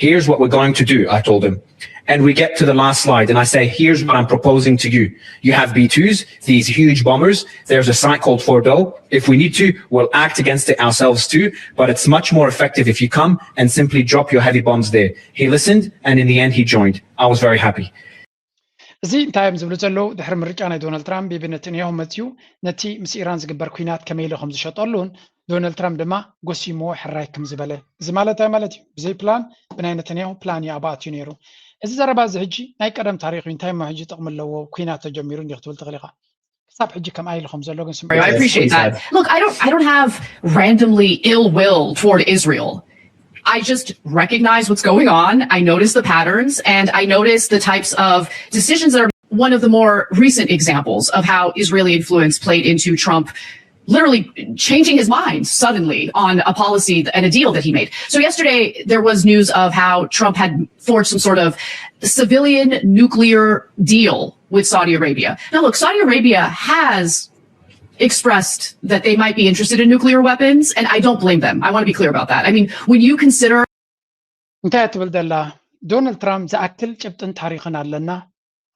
Here's what we're going to do, I told him. And we get to the last slide, and I say, here's what I'm proposing to you. You have B-2s, these huge bombers. There's a site called Fordo. If we need to, we'll act against it ourselves too, but it's much more effective if you come and simply drop your heavy bombs there. He listened, and in the end, he joined. I was very happy. እዚ እንታይ እዮም ዝብሉ ዘለዉ ድሕሪ ምርጫ ናይ ዶናልድ ትራምፕ ቢቢ ነተንያሁ መፅዩ ነቲ ምስ ኢራን ዝግበር ኩናት ከመይ ኢሉ ከም ዝሸጠሉን ዶናልድ ትራምፕ ድማ ጎሲምዎ ሕራይ ከም ዝበለ እዚ ማለት እዩ ብዘይ ፕላን ብናይ ነተንያሁ ፕላን ኣባኣትዩ ነይሩ እዚ ዘረባ እዚ ሕጂ ናይ ቀደም ታሪክ እንታይ ሕጂ ጥቕሚ ኣለዎ ኩናት ተጀሚሩ እንዲህ ክትብል ትኽእል ኢኻ ክሳብ ሕጂ ከምኣ ኢሉ ከም ዘሎ ግን I appreciate that. Look, I don't have randomly ill will toward Israel. I just recognize what's going on. I notice the patterns and I notice the types of decisions that are one of the more recent examples of how Israeli influence played into Trump literally changing his mind suddenly on a policy and a deal that he made. So yesterday there was news of how Trump had forged some sort of civilian nuclear deal with Saudi Arabia. Now, look, Saudi Arabia has expressed that they might be interested in nuclear weapons, and I don't blame them. I want to be clear about that. I mean, when you consider... እንታይ ትብል ዘላ ዶናልድ ትራምፕ ዝኣክል ጭብጥን ታሪኽን ኣለና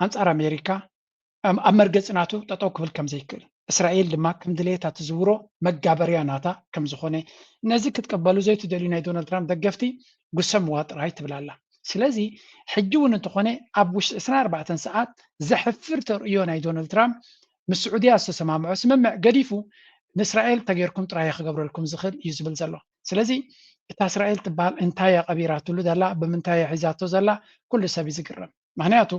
ኣንጻር ኣሜሪካ ኣብ መርገጽናቱ ጠጠው ክብል ከም ዘይክእል እስራኤል ድማ ከም ድሌታ ትዝውሮ መጋበርያ ናታ ከም ዝኾነ ነዚ ክትቀበሉ ዘይትደልዩ ናይ ዶናልድ ትራምፕ ደገፍቲ ጉሰምዋ ጥራይ ትብላላ ስለዚ ሕጂ እውን እንተኾነ ኣብ ውሽጢ 24 ሰዓት ዘሕፍር ተርእዮ ናይ ዶናልድ ትራምፕ ምስ ስዑድያ ዝተሰማምዑ ስምምዕ ገዲፉ ንእስራኤል ተገይርኩም ጥራይ ክገብረልኩም ዝኽእል እዩ ዝብል ዘሎ ስለዚ እታ እስራኤል ትበሃል እንታይ ቀቢራትሉ ዘላ ብምንታይ ሒዛቶ ዘላ ኩሉ ሰብ ይዝግረም ምክንያቱ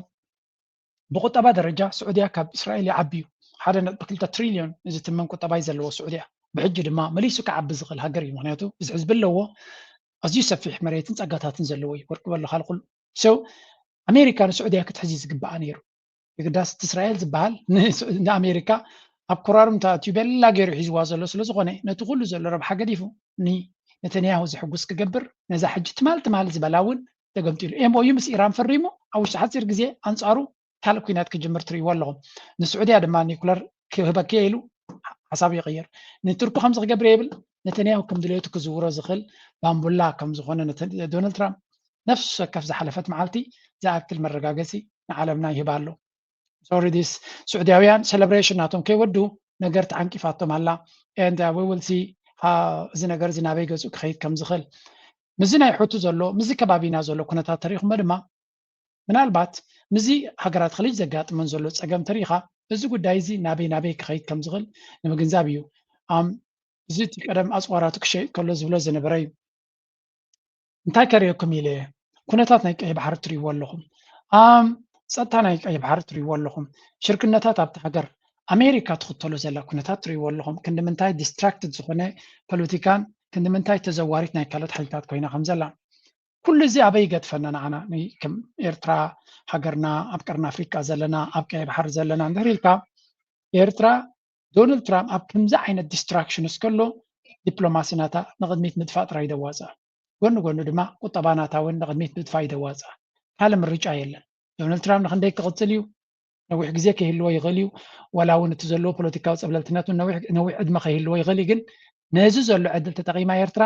ብቁጠባ ደረጃ ስዑድያ ካብ እስራኤል ይዓብዩ 1.2 ትሪልዮን ዝትመን ቁጠባ ዘለዎ ስዑድያ ብሕጂ ድማ መሊሱ ክዓቢ ዝኽእል ሃገር እዩ ምክንያቱ እዚ ህዝቢ ኣለዎ ኣዝዩ ሰፊሕ መሬትን ፀጋታትን ዘለዎ እዩ ወርቂ በሎ ካልኩል ሰው ኣሜሪካ ንስዑድያ ክትሕዚ ዝግባኣ ነይሩ ይግዳስ እስራኤል ዝበሃል ንኣሜሪካ ኣብ ኮራሩም ተኣትዩ በላ ገይሩ ሒዝዋ ዘሎ ስለዝኾነ ነቲ ኩሉ ዘሎ ረብሓ ገዲፉ ነተንያሁ ዝሕጉስ ክገብር ነዛ ሕጂ ትማል ዝበላ እውን ተገምጢሉ ኤምኦዩ ምስ ኢራን ፈሪሙ ኣብ ውሽጢ ሓፂር ግዜ ኣንጻሩ ካልእ ኩናት ክጅምር ትርእይዎ ኣለኹም ንስዑድያ ድማ ኒኩለር ክህበከ ኢሉ ሓሳብ ይቕይር ንቱርኪ ከምዚ ክገብር የብል ነተንያሁ ከም ድሌቱ ክዝውሮ ዝኽእል ባምቡላ ከም ዝኾነ ዶናልድ ትራምፕ ነፍሱ ወከፍ ዝሓለፈት መዓልቲ ዝኣክል መረጋገፂ ንዓለምና ይህባ ኣሎ ሶሪዲስ ስዑድያውያን ሴሌብሬሽን ናቶም ከይወዱ ነገር ተዓንቂፋቶም ኣላ and we will see እዚ ነገር እዚ ናበይ ገፁ ክኸይድ ከም ዝኽእል ምዚ ናይ ሕቱ ዘሎ ምዚ ከባቢና ዘሎ ኩነታት ተሪኽሞ ድማ ምናልባት ምዚ ሃገራት ክልጅ ዘጋጥመን ዘሎ ፀገም ተሪኻ እዚ ጉዳይ እዚ ናበይ ክኸይድ ከም ዝኽእል ንምግንዛብ እዩ እዚ እቲ ቀደም ኣፅዋራቱ ክሸይጥ ከሎ ዝብሎ ዝነበረ እዩ እንታይ ከሪአኩም ኢለ ኩነታት ናይ ቀይ ባሕሪ ትርእይዎ ኣለኹም ፀጥታ ናይ ቀይ ባሕሪ ትርእይዎ ኣለኹም ሽርክነታት ኣብቲ ሃገር ኣሜሪካ ትኽተሎ ዘላ ኩነታት ትርእይዎ ኣለኹም ክንዲ ምንታይ ዲስትራክትድ ዝኾነ ፖለቲካን ክንዲ ምንታይ ተዘዋሪት ናይ ካልኦት ሓይልታት ኮይና ከም ዘላ ኩሉ እዚ ኣበይ ይገድፈና ንዓና ከም ኤርትራ ሃገርና ኣብ ቀርኒ ኣፍሪካ ዘለና ኣብ ቀይ ባሕሪ ዘለና እንድሕር ኢልካ ኤርትራ ዶናልድ ትራምፕ ኣብ ከምዚ ዓይነት ዲስትራክሽንስ ከሎ ዲፕሎማሲ ናታ ንቅድሚት ምድፋእ ጥራይ ይደዋፅእ ጎኑ ድማ ቁጠባ ናታ እውን ንቅድሚት ምድፋእ ይደዋፅእ ካልእ ምርጫ የለን ዶናልድ ትራምፕ ንክንደይ ክቕፅል እዩ ነዊሕ ግዜ ከይህልዎ ይኽእል እዩ ወላ እውን እቲ ዘለዎ ፖለቲካዊ ፀብለልትነት ነዊሕ ዕድመ ከይህልዎ ይኽእል እዩ ግን ነዚ ዘሎ ዕድል ተጠቂማ ኤርትራ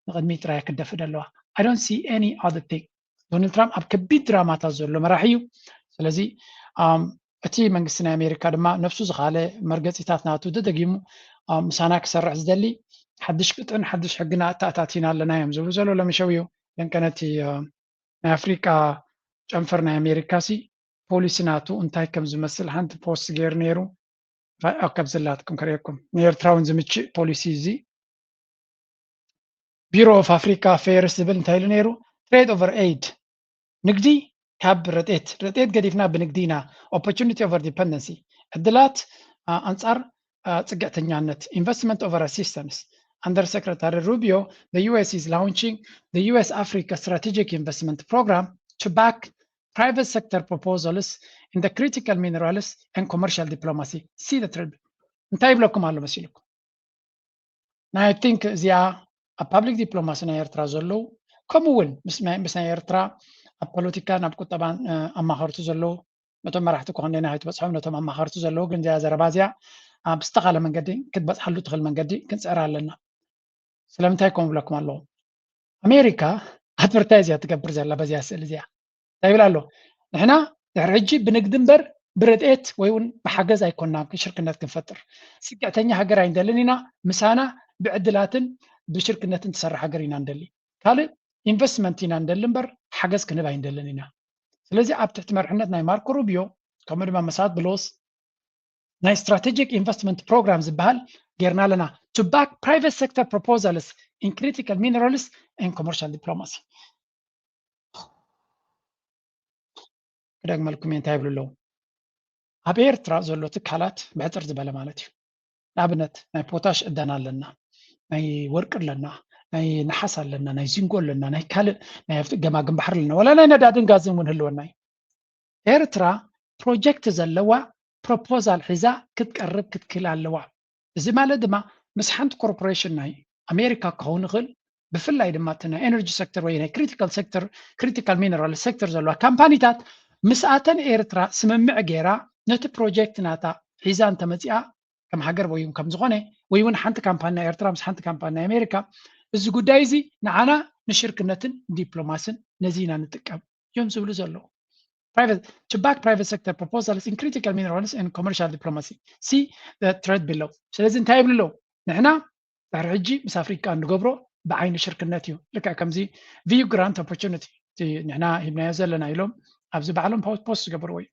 ንቅድሚት ጥራይ ክደፍእ ኣለዋ I don't see any other thing ዶናልድ ትራምፕ ኣብ ከቢድ ድራማታት ዘሎ መራሒ እዩ ስለዚ እቲ መንግስቲ ናይ ኣሜሪካ ድማ ነፍሱ ዝኻለ መርገፂታት ናቱ ተደጊሙ ምሳና ክሰርሕ ዝደሊ ሓድሽ ቅጥዕን ሓድሽ ሕግና እታኣታቲና ኣለና እዮም ዝብሉ ዘሎ ለምሸው እዩ ደንቀነቲ ናይ ኣፍሪቃ ጨንፈር ናይ ኣሜሪካ ሲ ፖሊሲ ናቱ እንታይ ከም ዝመስል ሓንቲ ፖስት ገይሩ ነይሩ ኣብ ዘላትኩም ከሪአኩም ንኤርትራውን ዝምችእ ፖሊሲ እዚ ቢሮ ኦፍ ኣፍሪካ ፌርስ ዝብል እንታይ ኢሉ ነይሩ ትሬድ ኦቨር ኤድ ንግዲ ካብ ረጤት ገዲፍና ብንግዲና ኦፖርቹኒቲ ኦቨር ዲፐንደንሲ ዕድላት ኣንጻር ፅግዕተኛነት ኢንቨስትመንት ኦቨር ኣሲስተንስ under Secretary Rubio the US is launching the US Africa Strategic Investment Program to back private sector proposals in the critical minerals and commercial diplomacy see the trade እንታይ ብለኩም ኣሎ መሲልኩም ናይ I think እዚኣ ኣብ ፐብሊክ ዲፕሎማሲ ናይ ኤርትራ ዘለዉ ከምኡውን ምስ ናይ ኤርትራ ኣብ ፖለቲካን ኣብ ቁጠባን ኣማኸርቱ ዘለዉ ነቶም መራሕቲ ክኾንና ኣይትበፅሖም ነቶም ኣማኸርቱ ዘለዉ ግን እዚኣ ዘረባ እዚኣ ኣብ ዝተኻለ መንገዲ ክትበፅሓሉ ትኽእል መንገዲ ክንፅዕር ኣለና ስለምንታይ ከምኡ ብለኩም ኣለዉ ኣሜሪካ ኣድቨርታይዝ እያ ትገብር ዘላ በዚኣ ስእሊ እዚኣ እንታይ ይብል ኣሎ ንሕና ድሕሪ ሕጂ ብንግዲ እምበር ብረድኤት ወይ እውን ብሓገዝ ኣይኮንና ሽርክነት ክንፈጥር ስግዕተኛ ሃገር ኣይንደልን ኢና ምሳና ብዕድላትን ብሽርክነትን ትሰርሕ ሃገር ኢና እንደሊ ካልእ ኢንቨስትመንት ኢና እንደሊ እምበር ሓገዝ ክንህብ ኣይንደልን ኢና ስለዚ ኣብ ትሕቲ መርሕነት ናይ ማርኮ ሩቢዮ ከምኡ ድማ መሳት ብሎስ ናይ ስትራቴጂክ ኢንቨስትመንት ፕሮግራም ዝበሃል ጌርና ኣለና to back private sector proposals in critical minerals and commercial diplomacy ክደግመልኩም እንታይ ይብሉ ኣለዉ ኣብ ኤርትራ ዘሎ ትካላት ብሕፅር ዝበለ ማለት እዩ ንኣብነት ናይ ፖታሽ ዕደና ኣለና ናይ ወርቂ ኣለና ናይ ነሓስ ኣለና ናይ ዚንጎ ኣለና ናይ ካልእ ናይ ገማግም ባሕሪ ኣለና ወላ ናይ ነዳድን ጋዝን እውን ህልወና እዩ ኤርትራ ፕሮጀክት ዘለዋ ፕሮፖዛል ሒዛ ክትቀርብ ክትክእል ኣለዋ እዚ ማለት ድማ ምስ ሓንቲ ኮርፖሬሽን ናይ ኣሜሪካ ክኸውን ይኽእል ብፍላይ ድማ እቲ ናይ ኤነርጂ ሴክተር ወይ ናይ ክሪቲካል ሴክተር ክሪቲካል ሚነራል ሴክተር ዘለዋ ካምፓኒታት ምስኣተን ኤርትራ ስምምዕ ገይራ ነቲ ፕሮጀክት ናታ ሒዛ እንተመፂኣ ከም ሃገር ወይ ከም ዝኾነ ወይ እውን ሓንቲ ካምፓኒ ናይ ኤርትራ ምስ ሓንቲ ካምፓኒ ናይ ኣሜሪካ እዚ ጉዳይ እዚ ንዓና ንሽርክነትን ዲፕሎማስን ነዚና ንጥቀም እዮም ዝብሉ ዘለዉ to back private sector proposals in critical minerals and commercial diplomacy see the thread below ስለዚ እንታይ ይብሉ ኣለዉ ንሕና ድሕሪ ሕጂ ምስ ኣፍሪካ ንገብሮ ብዓይኒ ሽርክነት እዩ ልክዕ ከምዚ ቪዩ ግራንት ኦፖርቹኒቲ ንሕና ሂብናዮ ዘለና ኢሎም ኣብዚ ባዕሎም ፖስት ዝገበርዎ እዩ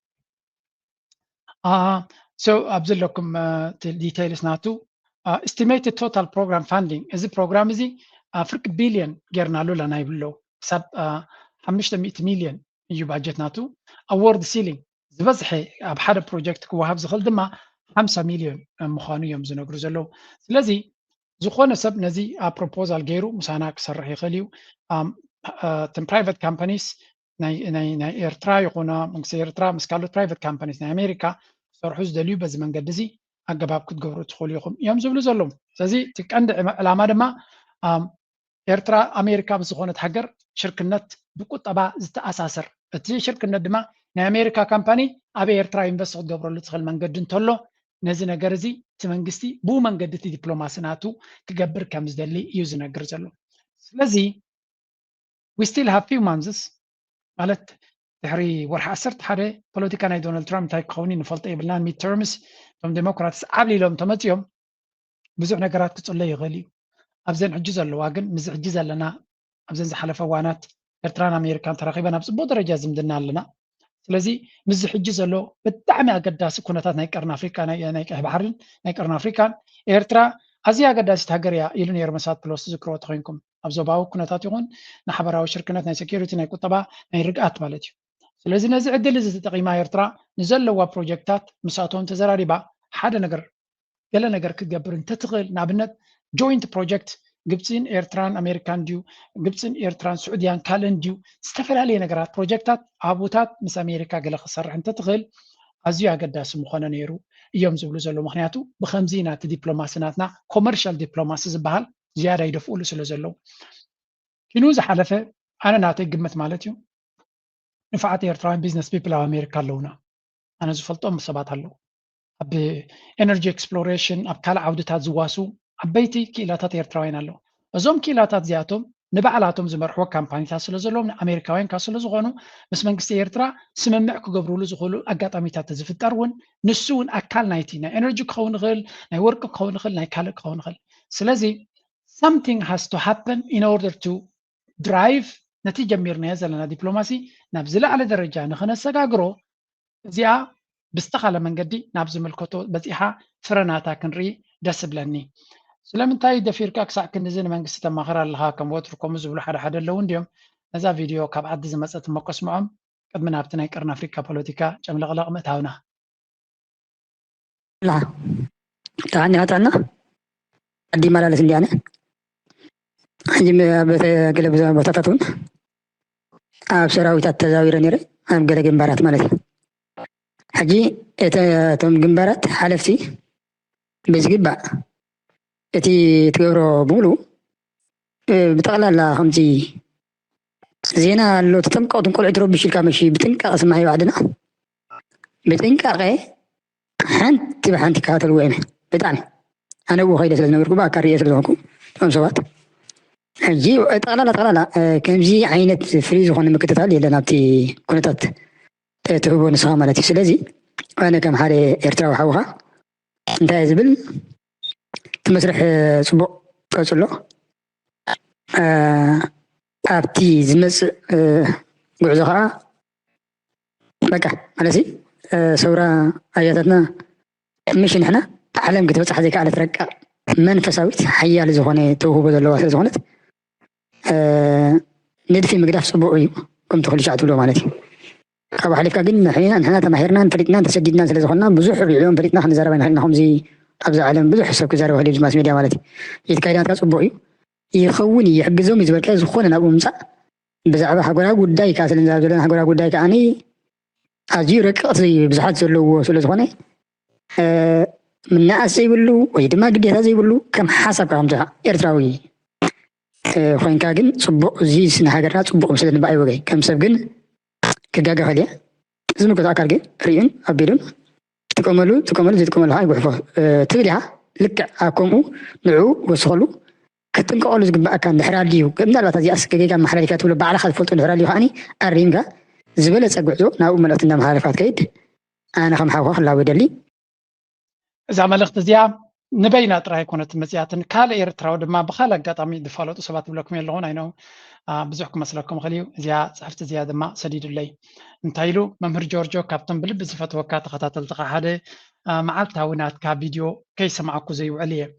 so ኣብዚ ለኩም ዲቴይልስ ናቱ estimated total program funding እዚ ፕሮግራም እዚ ፍርቂ ቢልዮን ጌርናሉ ለና ይብሉ ክሳብ 500 ሚልዮን እዩ ባጀት ናቱ award ceiling ዝበዝሐ ኣብ ሓደ ፕሮጀክት ክወሃብ ዝኽእል ድማ 50 ሚልዮን ምዃኑ እዮም ዝነግሩ ዘለዉ ስለዚ ዝኾነ ሰብ ነዚ ፕሮፖዛል ገይሩ ምሳና ክሰርሕ ይኽእል እዩ እተን ፕራይቬት ካምፓኒስ ናይ ኤርትራ ይኹና መንግስቲ ኤርትራ ምስ ካልኦት ፕራይቬት ካምፓኒስ ናይ ኣሜሪካ ዝሰርሑ ዝደልዩ በዚ መንገዲ እዚ ኣገባብ ክትገብሩ ትኽእሉ ኢኹም እዮም ዝብሉ ዘለዉ ስለዚ እቲ ቀንዲ ዕላማ ድማ ኤርትራ ኣሜሪካ ብዝኾነት ሃገር ሽርክነት ብቁጠባ ዝተኣሳሰር እቲ ሽርክነት ድማ ናይ ኣሜሪካ ካምፓኒ ኣብ ኤርትራ ኢንቨስት ክትገብረሉ ትኽእል መንገዲ እንተሎ ነዚ ነገር እዚ እቲ መንግስቲ ብኡ መንገዲ እቲ ዲፕሎማሲ ናቱ ክገብር ከም ዝደሊ እዩ ዝነግር ዘሎ ስለዚ we still have few months ማለት ድሕሪ ወርሒ 11 ፖለቲካ ናይ ዶናልድ ትራምፕ እንታይ ክኸውን ንፈልጦ የብልናን ሚድ ተርምስ እቶም ዴሞክራትስ ዓብሊሎም ተመፂኦም ብዙሕ ነገራት ክፅሎ ይኽእል እዩ ኣብዘን ሕጂ ዘለዋ ግን ምዚ ሕጂ ዘለና ኣብዘን ዝሓለፈ እዋናት ኤርትራን ኣሜሪካን ተራኺበን ኣብ ፅቡቅ ደረጃ ዝምድና ኣለና ስለዚ ምዚ ሕጂ ዘሎ ብጣዕሚ ኣገዳሲ ኩነታት ናይ ቀርኒ ኣፍሪካ ናይ ቀይሕ ባሕርን ናይ ቀርኒ ኣፍሪካን ኤርትራ ኣዝያ ኣገዳሲት ሃገር እያ ኢሉ ነይሩ መሳት ፕሎስ ዝክርዎ ተኮይንኩም ኣብ ዞባዊ ኩነታት ይኹን ንሓበራዊ ሽርክነት ናይ ሴኪሪቲ ናይ ቁጠባ ናይ ርግኣት ማለት እዩ ስለዚ ነዚ ዕድል እዚ ተጠቂማ ኤርትራ ንዘለዋ ፕሮጀክታት ምስኣቶም ተዘራሪባ ሓደ ነገር ገለ ነገር ክትገብር እንተትኽእል ንኣብነት ጆይንት ፕሮጀክት ግብፅን ኤርትራን ኣሜሪካን ድዩ ግብፅን ኤርትራን ስዑድያን ካልእን ድዩ ዝተፈላለየ ነገራት ፕሮጀክታት ኣቦታት ምስ ኣሜሪካ ገለ ክሰርሕ እንተትኽእል ኣዝዩ ኣገዳሲ ምኾነ ነይሩ እዮም ዝብሉ ዘለዉ ምክንያቱ ብከምዚ ናቲ ዲፕሎማሲ ናትና ኮመርሻል ዲፕሎማሲ ዝበሃል ዝያዳ ይደፍኡሉ ስለ ዘለዉ ኪኑ ዝሓለፈ ኣነ ናተይ ግምት ማለት እዩ ንፋዓት ኤርትራውያን ቢዝነስ ፒፕል ኣብ ኣሜሪካ ኣለውና ኣነ ዝፈልጦም ሰባት ኣለዉ ኣብ ኤነርጂ ኤክስፕሎሬሽን ኣብ ካልእ ዓውድታት ዝዋሱ ዓበይቲ ክኢላታት ኤርትራውያን ኣለዉ እዞም ክኢላታት እዚኣቶም ንባዕላቶም ዝመርሕዎ ካምፓኒታት ስለ ዘለዎም ንኣሜሪካውያን ካብ ስለ ዝኾኑ ምስ መንግስቲ ኤርትራ ስምምዕ ክገብርሉ ዝኽእሉ ኣጋጣሚታት ተዝፍጠር እውን ንሱ እውን ኣካል ናይቲ ናይ ኤነርጂ ክኸውን ይኽእል ናይ ወርቂ ክኸውን ይኽእል ናይ ካልእ ክኸውን ይኽእል ስለዚ something has to happen in order to drive ነቲ ጀሚርናዮ ዘለና ዲፕሎማሲ ናብ ዝለዓለ ደረጃ ንኽነሰጋግሮ እዚኣ ብዝተኻለ መንገዲ ናብ ዝምልከቶ በፂሓ ፍረናታ ክንርኢ ደስ ብለኒ ስለምንታይ ደፊርካ ክሳዕ ክንዲዚ ንመንግስቲ ተማኽር ኣለካ ከም ወትሩ ከምኡ ዝብሉ ሓደ ሓደ ኣለዉ እንዲዮም ነዛ ቪድዮ ካብ ዓዲ ዝመፀት መቆስምዖም ቅድሚ ናብቲ ናይ ቀርኒ ኣፍሪካ ፖለቲካ ጨምለቕለቕ ምእታውና ተዓኒናታና ዓዲ መላለስ እንዲያነ ሕጂ ገለ ቦታታት እውን ኣብ ሰራዊታት ተዛዊረ ነይረ ኣብ ገለ ግንባራት ማለት እዩ ሕጂ እቶም ግንባራት ሓለፍቲ ብዝግባእ እቲ ትገብሮ ብሙሉ ብጠቕላላ ከምዚ ዜና ኣሎ ተጠንቀቕትን ቆልዑ ትረብሽ ኢልካ መሺ ብጥንቃቐ ስማዕ ባዕድና ብጥንቃቐ ሓንቲ ብሓንቲ ይከታተልዎ እየ ብጣዕሚ ኣነ ው ከይደ ስለ ዝነበርኩ ብኣካ ርየ ስለ ዝኾንኩ እቶም ሰባት ሕጂ ጠቕላላ ከምዚ ዓይነት ፍሉይ ዝኾነ ምክትታል የለን ኣብቲ ኩነታት ትህቦ ንስኻ ማለት እዩ ስለዚ ኣነ ከም ሓደ ኤርትራዊ ሓውኻ እንታይ ዝብል እቲ መስርሕ ፅቡቅ ቀፅሎ ኣብቲ ዝመፅእ ጉዕዞ ከዓ በቃ ማለት ሰውራ ኣያታትና ምሽ ንሕና ዓለም ክትበፅሕ ዘይከኣለት ረቃቕ መንፈሳዊት ሓያል ዝኾነ ተውህቦ ዘለዋ ስለ ዝኾነት ንድፊ ምግዳፍ ፅቡቅ እዩ ከምቲ ኩሉ ሻዕ ትብሎ ማለት እዩ ካብኡ ሓሊፍካ ግን ንሕና ተማሂርናን ፈሊጥናን ተሰዲድናን ስለ ዝኾንና ብዙሕ ሪዕዮም ፈሊጥና ክንዛረባ ንኽእልና ከምዚ ኣብዚ ዓለም ብዙሕ ሰብ ክዛረባ ክእል ማስ ሚድያ ማለት እዩ የተካይዳትካ ፅቡቅ እዩ ይኸውን ይሕግዞም እዩ ዝበልካ ዝኾነ ናብኡ ምፃእ ብዛዕባ ሃገራዊ ጉዳይ ከዓ ስለንዛረብ ዘለና ሃገራዊ ጉዳይ ከዓኒ ኣዝዩ ረቂቕቲ ብዙሓት ዘለዎ ስለ ዝኾነ ምናኣስ ዘይብሉ ወይ ድማ ግዴታ ዘይብሉ ከም ሓሳብካ ከምዚኻ ኤርትራዊ ኮይንካ ግን ፅቡቅ እዚ ንሃገርና ፅቡቅ ምስሊ ንበኣይ ወገይ ከም ሰብ ግን ክጋጋ ኸልየ ዝምልከቶ ኣካል ግን ርዩን ኣቢሉን تكملوا زي تكملوا هاي وحفظ تقولها لك أكمو نعو وصلوا كتنقل أولز جب أكان نحراليو قمنا لا تزي أسكجي جام محركات ولا بعد خذ فلتون نحراليو هاني أرينجا زبالة سجعو ناو ملأتنا محركات كيد أنا خم حوخ لا ودلي إذا عملت زيا نبينا ترى كونت مزياتن كال إيرترا ودما بخالق قطعمي دفالوت وسبات بلكم يلون أينو بزحكم مسلكم خليو زيا صحفت زيا دما سديد اللي انتايلو ممهر جورجو كابتن بلب زفت وكات خطات التقى هذا مع التعاونات كفيديو كي سمعكو زي وعليه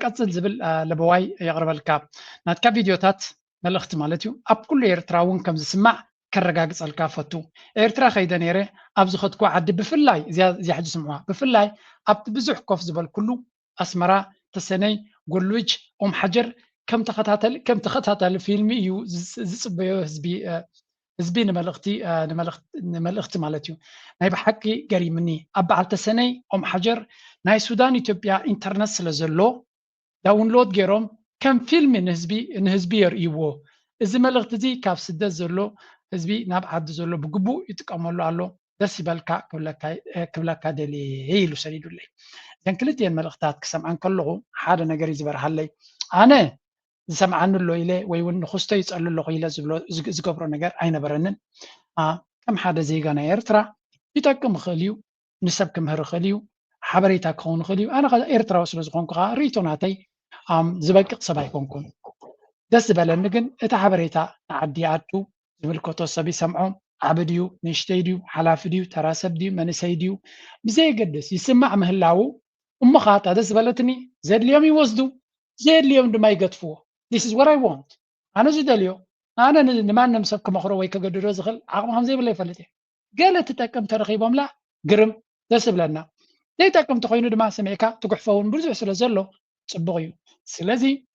قصل زبل لبواي يقرب الكاب نات كفيديوتات ملخت مالتيو اب كل إيرتراون كم زسمع كرقاقص الكافتو إيرترا خيدا نيره أبز خدكو عد بفلاي زي حاجة سمعوها بفلاي أبت بزح كوف زبل كله أسمرا تسني قلوج حجر كم تخطاتل فيلم يو زبيو زبي نملختي مالتيو ناي بحكي قري مني أبعل تسني حجر ناي سودان إثيوبيا إنترنت سلزلو داونلود جيروم كم فيلم نهزبي يريوو إذا ملغت زي كاف سدة زلو هزبي ناب عد زلو بقبو يتقاملو على درس بالكا كبلكا دلي هيلو سريدو لي يعني كلتي الملغتات كسم عن كله حدا نجري زبر حلي أنا سمع عنه اللو إليه ويون خستي يسأل اللو إلى زقبرو نجر أين برنن كم حدا زي جانا إيرترا يتكم خليو نسب كم هر خليو حبريتا كون خليو أنا قد إيرترا وصل زقون قا ريتوناتي زبالك صبايكونكم دس بلنجن إتحبريتا عدي عدو زملكوتو سبي سمعهم عبديو نشتيديو حلافديو تراسبديو منسيديو بزي قدس يسمع مهلاو خاطا دس بلتني زاد اليوم يوزدو زاد اليوم دما يقطفوه this is what I want أنا زيد اليوم أنا نمان نمسك مخرو ويكا قدرو زغل عقمهم زي بلا يفلتي قالت تتاكم ترغيبهم لا قرم دس بلنا تتاكم تخوينو دما سمعيكا تقحفون برزو سلازلو صبغيو سلازي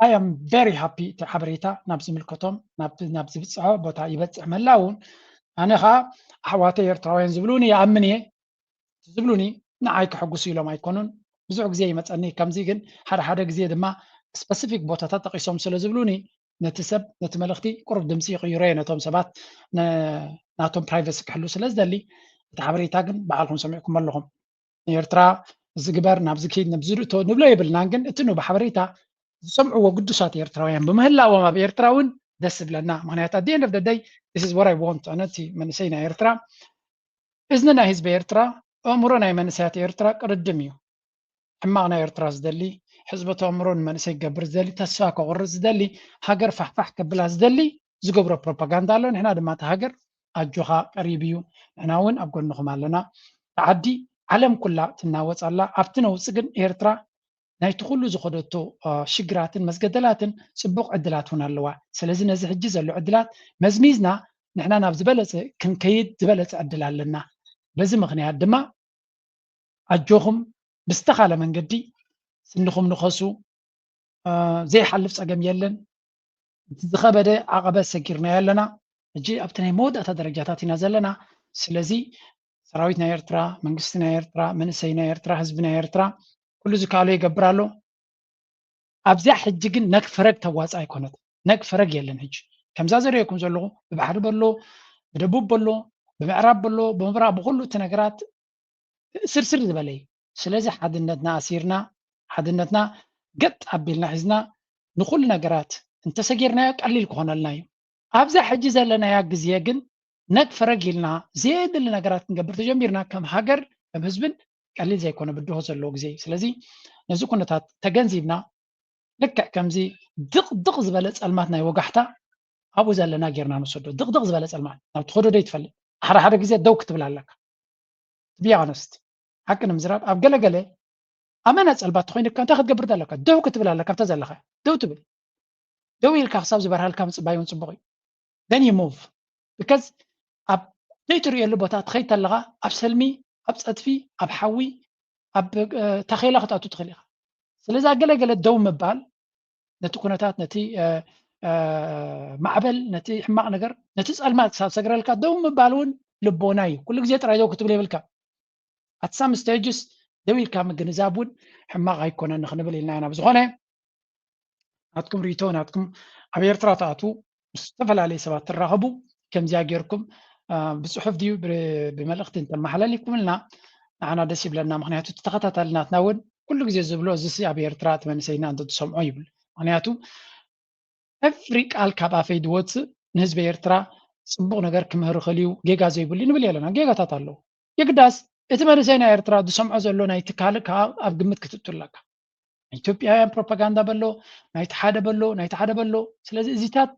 I am very happy تحبريتا نابز ملكتهم نابز بتصعب بوتا يبتصع ملاون أنا خا حواتي يرتراوين زبلوني يا عمني زبلوني نعايك حقوسي لو ما يكونون بزوج زي ما تسألني كم زيجن حدا زي دما specific بوتا تقيسهم سلا زبلوني نتسب نتملختي قرب دمسي غيرين نتوم سبات ناتوم برايفسي كحلو سلاز دالي تحبريتا جن بعالهم سمعكم ملهم يرترا زجبر نابز كيد نبزرو تو نبلا يبلنانجن اتنو بحبريتا سمعوا وقدسات إيرتراويان بمهلا وما بإيرتراون دس بلنا معناتها at the end of the day this is what I want أنا تي من سينا إيرترا إذننا حزب إيرترا أمرنا من سيات إيرترا قردميو أما أنا إيرترا زدلي حزب أمرون من سي قبر زدلي تساق وغرز زدلي هاجر فحفح قبلها زدلي زقبر بروباغندا لون هنا دما تهاجر أجوها قريبيو أنا وين أقول نخم لنا تعدي عالم كلها تناوص الله أبتنا وسجن إيرترا نايت كله زخدتو شجراتن مسجدلاتن سبوق عدلات هنا اللواء سلازم نزح الجزء اللي عدلات مزميزنا نحنا نابز بلس كنكيد زبلت عدلات لنا لازم أغني الدماء أجوهم بستخالة من قدي سنخم نخسو زي حلف سقم يلن زخبده عقبة سكرنا يلنا جي أبتني مود أتدرجاتنا نزلنا سلازي سراويتنا يرترا منقستنا يرترا منسينا يرترا حزبنا يرترا كل زكالو يقبرالو أبزع حجيجن نك فرق تواص أيقونات نك فرق يلن هج كم زازر يكون زلوا ببحر بلو بدبوب بلو بمعراب بلو بمبرا بقولو تنقرات سرسر دبلي سلازي حدنتنا أسيرنا حدنتنا قط أبيلنا حزنا نقول نقرات انت سجيرنا قليل كون لنا أبزع حجيز لنا يا جزيجن نك فرق يلنا زيد اللي نقرات نقبر تجميرنا كم حجر كم حزبن قليل زي كنا بدو هذا اللوج زي سلازي نزو كنا تجنزيبنا لك كم زي دق زبالة الماتنا يوقحتا أبو زلنا جيرنا نصدق دق زبالة المات نبتخدو ده يتفل حدا جزء دوك تبلا لك بي honest هكذا مزراب أبجلا أمانة البات خوينك كان تاخد قبر دلك دوك تبلا لك أبتزل لك دو تبل دوي لك حساب زبرها لك بايون صبغي then you move because أب تيتري اللي بتاعت خيط اللغة أبسلمي أبسأتفي أبحوي أب تخيل أخذ أتو تخيل سلذا جلا الدوم مبال نتكونتات نتي معبل نتي حماق نجر نتسأل ما تسال سجر لك دوم مبالون لبوناي كل جزء ترى يوك تبلي بالك at some stages دويل كام جنزابون حماق هيكون نخنبل لنا أنا بزغنة هاتكم ريتون هاتكم عبير تراتاتو استفل عليه سبات الرغبو كم زاجركم ብጽሑፍ ድዩ ብመልእኽቲ እንተመሓላለፍኩም ለና ንዓና ደስ ይብለና ምክንያቱ ተኸታታልናትና እውን ኩሉ ግዜ ዝብሎ እዚ ኣብ ኤርትራ ተመንሰይና እንተትሰምዖ ይብል ምክንያቱ ኤፍሪ ቃል ካብ ኣፈይ ድወፅእ ንህዝቢ ኤርትራ ፅቡቅ ነገር ክምህር ክእል እዩ ጌጋ ዘይብሉ ንብል የለና ጌጋታት ኣለዉ የግዳስ እቲ መንእሰይ ናይ ኤርትራ ዝሰምዖ ዘሎ ናይቲ ካልእ ከዓ ኣብ ግምት ክትእትለካ ኢትዮጵያውያን ፕሮፓጋንዳ በሎ ናይቲ ሓደ በሎ ናይቲ ሓደ በሎ ስለዚ እዚታት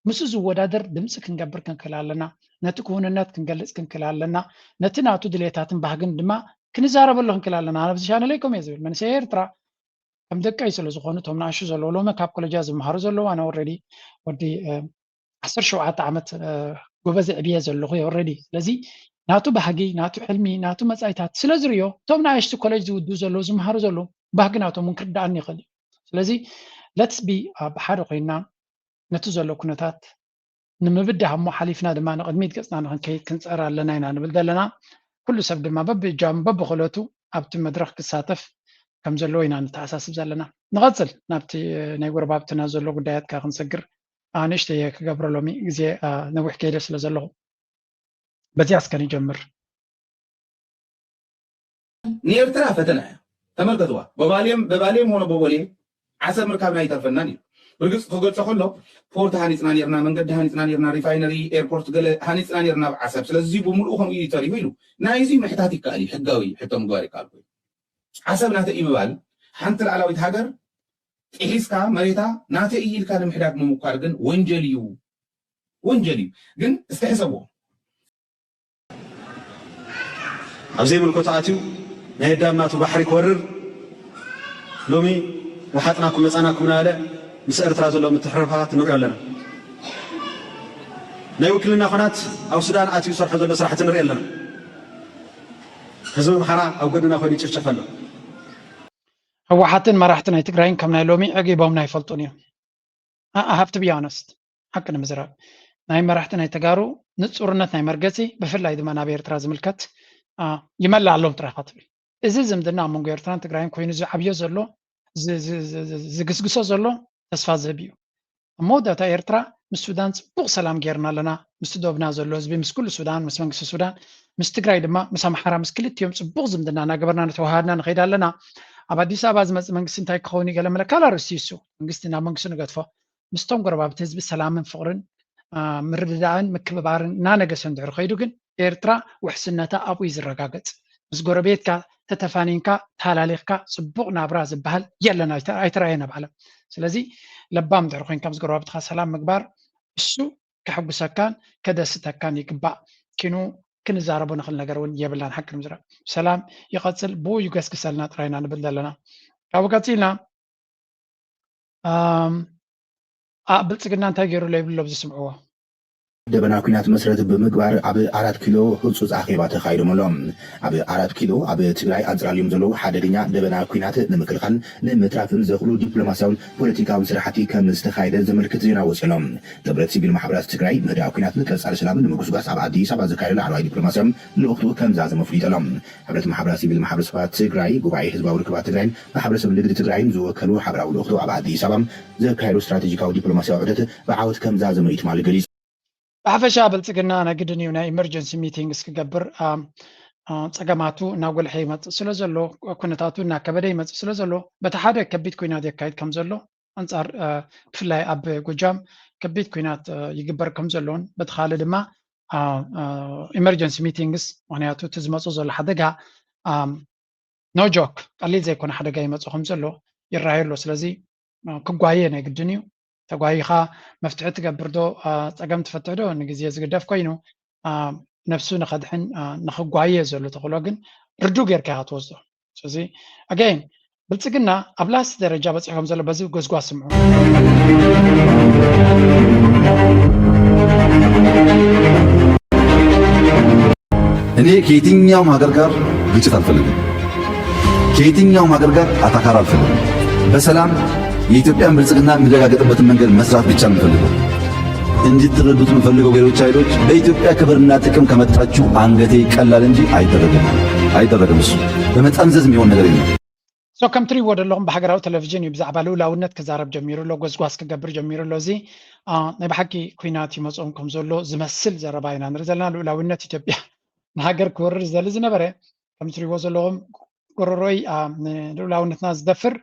ምስ ዝወዳደር ድምፂ ክንገብር ክንክእል ኣለና ነቲ ክውንነት ክንገልፅ ክንክእል ኣለና ነቲ ናቱ ድሌታትን ባህግን ድማ ክንዛረበሉ ክንክእል ኣለና ኣብ ዝሻነለይኩም እየ ዝብል መንእሰይ ኤርትራ ከም ደቀይ ስለ ዝኾኑ እቶም ንኣሹ ዘለዎ ሎሚ ካብ ኮሌጃ ዝመሃሩ ዘለዉ ኣነ ኦልሬዲ ወዲ 17 ዓመት ጎበዝ ዕብየ ዘለኹ ኦልሬዲ ስለዚ ናቱ ባህጊ ናቱ ሕልሚ ናቱ መጻኢታት ስለ ዝርዮ እቶም ንኣሽቲ ኮሌጅ ዝውድኡ ዘለዉ ዝመሃሩ ዘለዉ ባህጊ ናቶም እውን ክርዳእኒ ይኽእል እዩ ስለዚ ለትስ ቢ ብሓደ ኮይንና ነቲ ዘሎ ኩነታት ንምብዳህ እሞ ሓሊፍና ድማ ንቅድሚት ገፅና ንክንከይድ ክንፀር ኣለና ኢና ንብል ዘለና ኩሉ ሰብ ድማ በብእጃሙ በብክእለቱ ኣብቲ መድረክ ክሳተፍ ከም ዘለዎ ኢና ንተኣሳስብ ዘለና ንቐፅል ናብቲ ናይ ጎረባብትና ዘሎ ጉዳያት ካ ክንሰግር ንእሽተየ ክገብረሎሚ ግዜ ነዊሕ ከይደ ስለ ዘለኹ በዚያ እስከ ንጀምር ንኤርትራ ፈተና እያ ተመልከትዋ በባሌም ሆነ በቦሌ ዓሰብ ምርካብና ይተርፈናን እዩ ብርግፅ ክገልፆ ከሎ ፖርት ሃኒፅና ነርና መንገዲ ሃኒፅና ነርና ሪፋይነሪ ኤርፖርት ገለ ሃኒፅና ነርና ዓሰብ ስለዚ ብምሉኡ ከምኡ እዩ ተሪፉ ኢሉ ናይዚ ምሕታት ይከኣል እዩ ሕጋዊ ሕቶ ምግባር ይከኣል ኮይኑ ዓሰብ ናተ እዩ ምባል ሓንቲ ላዕላዊት ሃገር ጢሒስካ መሬታ ናተ እዩ ኢልካ ንምሕዳግ ምሙኳር ግን ወንጀል እዩ ግን እስቲ ሕሰብዎ ኣብዘይ ምልኮት ኣትዩ ናይ ህዳብ ናቱ ባሕሪ ክወርር ሎሚ ወሓጥናኩም መፃናኩም ናበለ ምስ ኤርትራ ዘሎ ምትሕርርፋት ንሪኦ ኣለና ናይ ውክልና ኩናት ኣብ ሱዳን ኣትዩ ሰርሖ ዘሎ ስራሕቲ ንሪኢ ኣለና ህዝቢ ምሓራ ኣብ ጎድና ኮይኑ ይጭፍጨፍ ኣሎ ህወሓትን መራሕቲ ናይ ትግራይን ከም ናይ ሎሚ ዕጊቦምና ይፈልጡን እዮም ሃፍቲ ቢ ኦነስት ሓቂ ንምዝራብ ናይ መራሕቲ ናይ ተጋሩ ንፁርነት ናይ መርገፂ ብፍላይ ድማ ናብ ኤርትራ ዝምልከት ይመላእ ኣሎም ጥራይካ ትብል እዚ ዝምድና ኣብ መንጎ ኤርትራን ትግራይን ኮይኑ ዝዓብዮ ዘሎ ዝግስግሶ ዘሎ ተስፋ ዝህብ እዩ እሞ ዳታ ኤርትራ ምስ ሱዳን ፅቡቅ ሰላም ጌርና ኣለና ምስ ዶብና ዘሎ ህዝቢ ምስ ኩሉ ሱዳን ምስ መንግስቲ ሱዳን ምስ ትግራይ ድማ ምስ ኣምሓራ ምስ ክልቲኦም ፅቡቅ ዝምድና እናገበርና ነተዋሃድና ንኸይድ ኣለና ኣብ ኣዲስ ኣበባ ዝመፅእ መንግስቲ እንታይ ክኸውን ይገለ መለካል ኣርእስቲ ይሱ መንግስቲ ናብ መንግስቲ ንገድፎ ምስቶም ጎረባብቲ ህዝቢ ሰላምን ፍቅርን ምርድዳእን ምክብባርን እናነገሰ እንድሕር ከይዱ ግን ኤርትራ ውሕስነታ ኣብኡ ዝረጋገፅ ምስ ጎረቤትካ ተተፋኒንካ ተሃላሊኽካ ፅቡቅ ናብራ ዝበሃል የለና ኣይተረኣየና ብዓለም ስለዚ ለባም ድሕሪ ኮንካ ምስ ጎረባብትካ ሰላም ምግባር እሱ ከሕጉሰካን ከደስተካን ይግባእ ኪኑ ክንዛረቦ ንኽእል ነገር እውን የብላን ሓቂ ንምዝራብ ሰላም ይቐፅል ብኡ ይገስግሰልና ጥራይና ንብል ዘለና ካብኡ ቀፂልና ብልፅግና እንታይ ገይሩ ለይብሎ ብዝስምዕዎ ደበና ኩናት መሰረት ብምግባር ኣብ 4 ኪሎ ህፁፅ ኣኼባ ተኻይዶመሎም ኣብ 4 ኪሎ ኣብ ትግራይ ኣንፅራልዮም ዘለዉ ሓደገኛ ደበና ኩናት ንምክልኻል ንምትራፍን ዘኽእሉ ዲፕሎማስያውን ፖለቲካውን ስራሕቲ ከም ዝተኻየደ ዘመልክት ዜና ወፂሎም ሕብረት ሲቪል ማሕበራት ትግራይ ምህዳእ ኩናትን ቀፃሊ ሰላምን ንምጉስጓስ ኣብ ኣዲስ ኣበባ ዘካየደ ላዕለዋይ ዲፕሎማስያዊ ልኡኽቱ ከምዛዘመ ኣፍሊጦሎም ሕብረት ማሕበራት ሲቪል ማሕበረሰባት ትግራይ ጉባኤ ህዝባዊ ርክባት ትግራይን ማሕበረሰብ ንግዲ ትግራይን ዝወከሉ ሓበራዊ ልኡኽቱ ኣብ ኣዲስ ኣበባ ዘካየዱ ስትራቴጂካዊ ዲፕሎማስያዊ ዑደት ብዓወት ከምዛዘመ እዩ ትማሊ ገሊጹ ብሓፈሻ ብልፅግና ነግድን እዩ ናይ ኢመርጀንሲ ሚቲንግ እስክገብር ፀገማቱ ናብ ጎልሐ ይመፅእ ስለ ዘሎ ኩነታቱ እናከበደ ይመፅእ ስለ ዘሎ በቲ ሓደ ከቢድ ኩናት የካይድ ከም ዘሎ ኣንፃር ብፍላይ ኣብ ጎጃም ከቢድ ኩናት ይግበር ከም ዘሎን በቲ ካልእ ድማ ኢመርጀንሲ ሚቲንግስ ምክንያቱ እቲ ዝመፁ ዘሎ ሓደጋ ኖ ጆክ ቀሊል ዘይኮነ ሓደጋ ይመፅእ ከም ዘሎ ይረኣዩ ኣሎ ስለዚ ክጓየ ናይ ግድን እዩ ተጓይኻ መፍትሒ ትገብር ዶ ፀገም ትፈትሕ ዶ ንግዜ ዝግደፍ ኮይኑ ነፍሱ ንኸድሕን ንኽጓየ ዘሎ ተኽእሎ ግን ርዱእ ጌርካ ኢኻ ትወስዶ ስለዚ ኣገይን ብልፅግና ኣብ ላስቲ ደረጃ በፂሖም ዘሎ በዚ ጎዝጓ ስምዑ እኔ ከየትኛውም ሀገር ጋር ግጭት አልፈልግም። ከየትኛውም ሀገር ጋር አታካራ አልፈልግም። በሰላም የኢትዮጵያን ብልጽግና የሚረጋገጥበትን መንገድ መስራት ብቻ የምፈልገው እንድትረዱት የምፈልገው ሌሎች ኃይሎች በኢትዮጵያ ክብርና ጥቅም ከመጣችሁ አንገቴ ይቀላል እንጂ አይደረግም። እሱ በመጠምዘዝ የሚሆን ነገር የለም። كم تري ود لهم بحجراو تلفزيون يبزعبالو لاونت كزارب جميرو لو غزغاس كجبر جميرو لوزي نبحكي كويناتي مصومكم زولو زمسل زرباينا نرزلنا لاونت إثيوبيا نهاجر كور زل زنبره كم تري وزلهم قرروي لاونتنا زدفر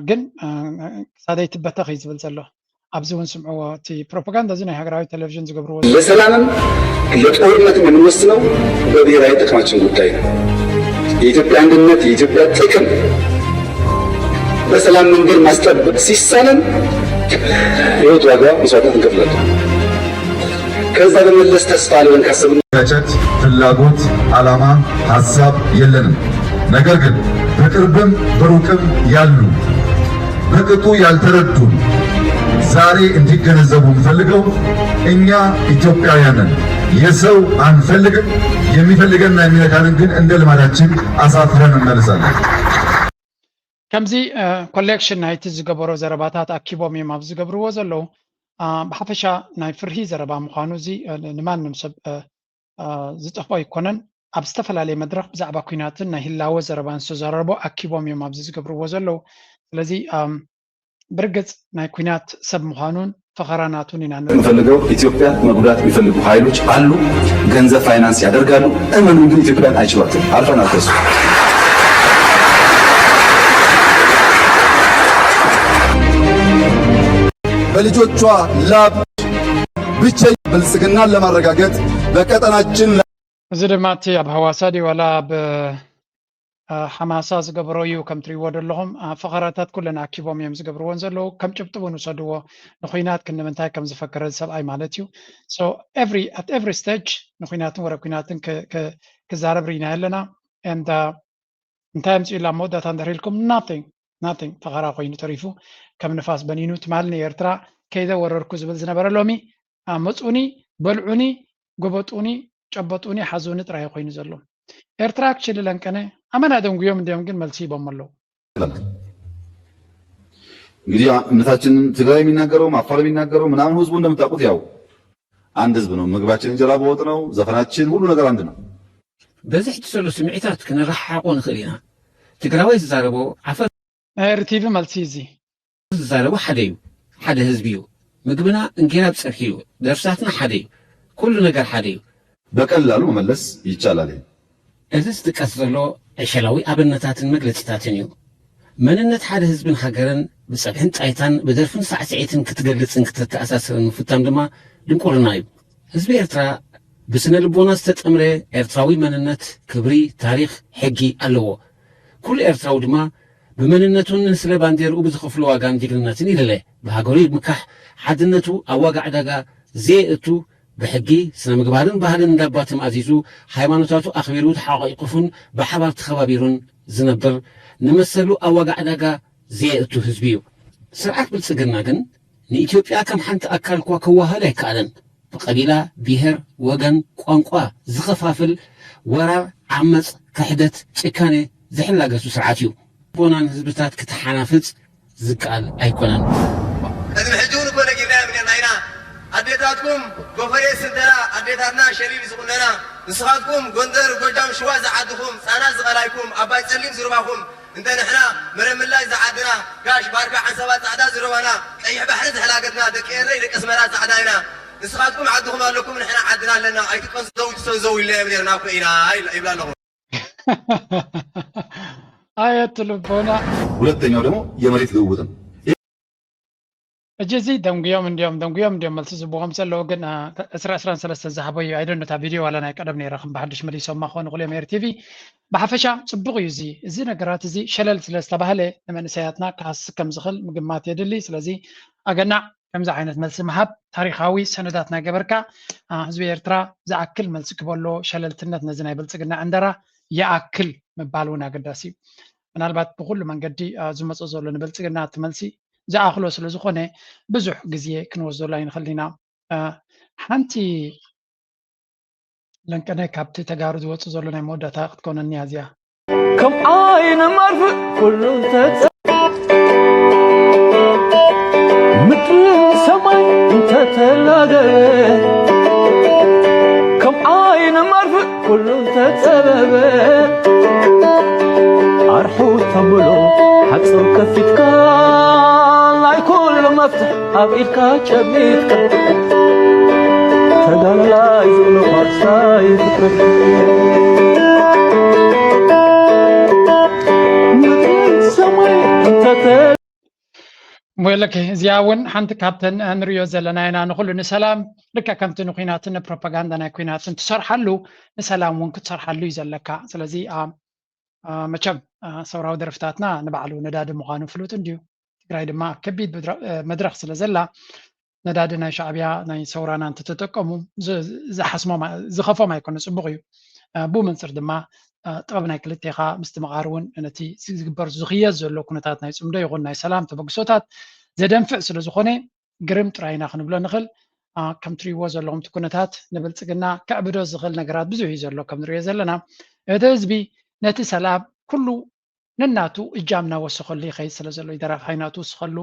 جن ساديت بتخيز بلزلو أبزون سمعوا تي بروباغندا زين هاجراو تلفزيون زجبرو لسلامن لطورነት የምንወስነው በብሔራዊ ጥቅማችን ጉዳይ ነው። የኢትዮጵያ አንድነት የኢትዮጵያ ጥቅም በሰላም መንገድ ማስጠበቅ ሲሳለን ህይወት ዋጋ መስዋዕት እንከፍላለን። ከዛ በመለስ ተስፋ አለን ካሰብን ቸት ፍላጎት ዓላማ ሐሳብ የለንም። ነገር ግን በቅርብም በሩቅም ያሉ በቅጡ ያልተረዱ ዛሬ እንዲገነዘቡ እንፈልገው እኛ ኢትዮጵያውያንን የሰው አንፈልግም የሚፈልገንና የሚነካንን ግን እንደ ልማዳችን አሳፍረን እንመልሳለን። ከምዚ ኮሌክሽን ናይቲ ዝገበሮ ዘረባታት አኪቦም የማብ ዝገብርዎ ዘለው ብሓፈሻ ናይ ፍርሂ ዘረባ ምዃኑ እዚ ንማንም ሰብ ዝጠፍኦ ይኮነን ኣብ ዝተፈላለየ መድረክ ብዛዕባ ኩናትን ናይ ህላወ ዘረባን ዝተዘረቦ አኪቦም የማብ ዝገብርዎ ዘለው ስለዚ ብርግጽ ናይ ኩናት ሰብ ምዃኑን ፈኸራናቱን ኢና እንፈልገው ኢትዮጵያ መጉዳት የሚፈልጉ ኃይሎች አሉ። ገንዘብ ፋይናንስ ያደርጋሉ። እመኑ ግን ኢትዮጵያን አይችሏትም። አልፈን አልከሱ በልጆቿ ላብ ብቸኛ ብልጽግናን ለማረጋገጥ በቀጠናችን እዚ ድማ እቲ ኣብ ሃዋሳ ዲ ዋላ ሓማሳ ዝገብሮ እዩ ከም ትሪእዎ ዘለኹም ፈኸራታት ኩለን ኣኪቦም እዮም ዝገብርዎን ዘለዉ ከም ጭብጢ እውን ውሰድዎ ንኩናት ክንምንታይ ከም ዝፈከረ ሰብኣይ ማለት እዩ at every stage ንኩናትን ወረ ኩናትን ክዛረብ ርኢና ኣለና እንታይ ኣምፅኡ ኢላ መወዳእታ እንተሪኢልኩም ናቲንግ ፈኸራ ኮይኑ ተሪፉ ከም ንፋስ በኒኑ ትማል ንኤርትራ ከይደ ወረርኩ ዝብል ዝነበረ ሎሚ መፁኒ በልዑኒ ጎበጡኒ ጨበጡኒ ሓዙኒ ጥራይ ኮይኑ ዘሎ ኤርትራ ክችል ለንቀነ አመና ደንጉዮም እንደም ግን መልስ ይቦመለው እንግዲህ እምነታችንን ትግራይ የሚናገረው አፋር የሚናገረው ምናምን ህዝቡ እንደምታውቁት ያው አንድ ህዝብ ነው። ምግባችን እንጀራ በወጥ ነው። ዘፈናችን ሁሉ ነገር አንድ ነው። በዚህ ተሰሉ ስምዒታት ክንረሓቆ ንኽእል ኢና ትግራዋይ ዝዛረቦ ዓፈር ርቲቪ መልሲ እዚ ዝዛረቦ ሓደ እዩ ሓደ ህዝቢ እዩ ምግብና እንጌራ ብፀርሒ እዩ ደርሳትና ሓደ እዩ ኩሉ ነገር ሓደ እዩ በቀላሉ መመለስ ይቻላል። እዚ ዝጥቀስ ዘሎ ዕሸላዊ ኣብነታትን መግለፂታትን እዩ መንነት ሓደ ህዝብን ሃገርን ብፀብሕን ጣይታን ብደርፍን ሳዕስዒትን ክትገልፅን ክትተኣሳስርን ምፍታም ድማ ድንቁርና እዩ ህዝቢ ኤርትራ ብስነ ልቦና ዝተጠምረ ኤርትራዊ መንነት ክብሪ ታሪክ ሕጊ ኣለዎ ኩሉ ኤርትራዊ ድማ ብመንነቱን ስለ ባንዴርኡ ብዝኸፍሎ ዋጋን ጅግንነትን ይልለ ብሃገሩ ምካሕ ሓድነቱ ኣብ ዋጋ ዕዳጋ ዘየእቱ بحقي سنة مقبارن بهالن داباتم عزيزو حيواناتو أخبيرو تحقيقفون بحبار تخبابيرون زنبر نمثلو أواقع عداقا زيئتو هزبيو سرعات بالسقرنا قن نإثيوبيا كم حانت أكال كواكواها ليك ألن بقبيلة بيهر وغن قوانقوا زخفافل ورار عمز كحدت شكاني زحلاقسو سرعاتيو بونان هزبتات كتحانافز زكال أيكونان أديتاتكم غفري سندرا أديتاتنا شريف سقننا نسخاتكم غندر غجام شوا زعدكم أنا زغلايكم أباي سليم زرباكم انت نحنا مرم الله زعدنا قاش باركا عن سبات زعدا زربانا أي بحر زحلاقتنا دكيري دك اسمرات زعداينا نسخاتكم عدكم لكم نحنا عدنا لنا أيتكم زوج اللي مديرنا فينا هاي إبلا له آية تلبونا ሁለተኛው ደግሞ የመሬት ልውውጥ ነው። እጀዚ ደንጉዮም እንዲዮም መልስ ዝቦም ዘለው ግን 13 ዝሃበዩ አይደንታ ቪዲዮ ዋላ ናይ ቀደም ነይረክም በሐድሽ መሊሶም ማኾን ቁል ሜር ቲቪ በሐፈሻ ጽቡቅ እዩ እዚ ነገራት እዚ ሸለል ስለዝተባህለ ለመንሰያትና ካስከም ዝኽል ምግማት የድሊ ስለዚ አገና ከምዚ ዓይነት መልስ መሃብ ታሪካዊ ሰነዳት ነገበርካ ህዝቢ ኤርትራ ዝኣክል መልስ ክበሎ ሸለልትነት ነዚ ናይ ብልጽግና እንደራ የኣክል ምባል እውን ኣገዳሲ ምናልባት ብኩሉ መንገዲ ዝመጽ ዘሎ ንብልጽግና ትመልሲ زأخلو سلزخونه بزح جزية كنوزو لاين خلينا حنتي لنكنا كابتي تجارد وتصلنا مودة تاخد كون النيازيا كم عين مرف كل تت مثل سماي انت تلاقي كم عين مرف كل تت أرحو ተብሎ ሓፅር ከፊትካ ናይ ኩሉ መፍትሕ ኣብ ኢድካ ጨቢጥካ ተጋላይ ዝብሎ ኳርሳይ ፍቅርክ ሰማይ እንተተ ولك زياون حنت كابتن انريو زلناينا نقول نسلام لك كمت نخيناتن بروباغندا نا كويناتن تسرحلو نسلام ون كتسرحلو يزلكا سلازي مچم سوراو درفتاتنا نبعلو نداد مغانو فلوت انديو تግራይ ድማ ከቢድ መድረኽ ስለዘላ ነዳድ ናይ ሻዕብያ ናይ ሰውራና እንትተጠቀሙ ዝሓስሞም ዝኸፎም ኣይኮነ ጽቡቕ እዩ ቡ መንጽር ድማ ጥበብ ናይ ክልቴኻ ምስቲ መቃርውን ነቲ ዝግበር ዝኽየዝ ዘሎ ኩነታት ናይ ጽምዶ ይኹን ናይ ሰላም ተበግሶታት ዘደንፍዕ ስለ ዝኾነ ግርም ጥራይና ክንብሎ ንኽእል ከም ትሪእዎ ዘለኹም ኩነታት ንብልጽግና ከዕብዶ ዝኽእል ነገራት ብዙሕ እዩ ዘሎ ከም ንሪኦ ዘለና እቲ ህዝቢ ነቲ ሰላም ኩሉ ነናቱ እጃምና ወሰኸሉ ይኸይድ ስለ ዘሎ ይደራፍ ሃይናቱ ወስኸሉ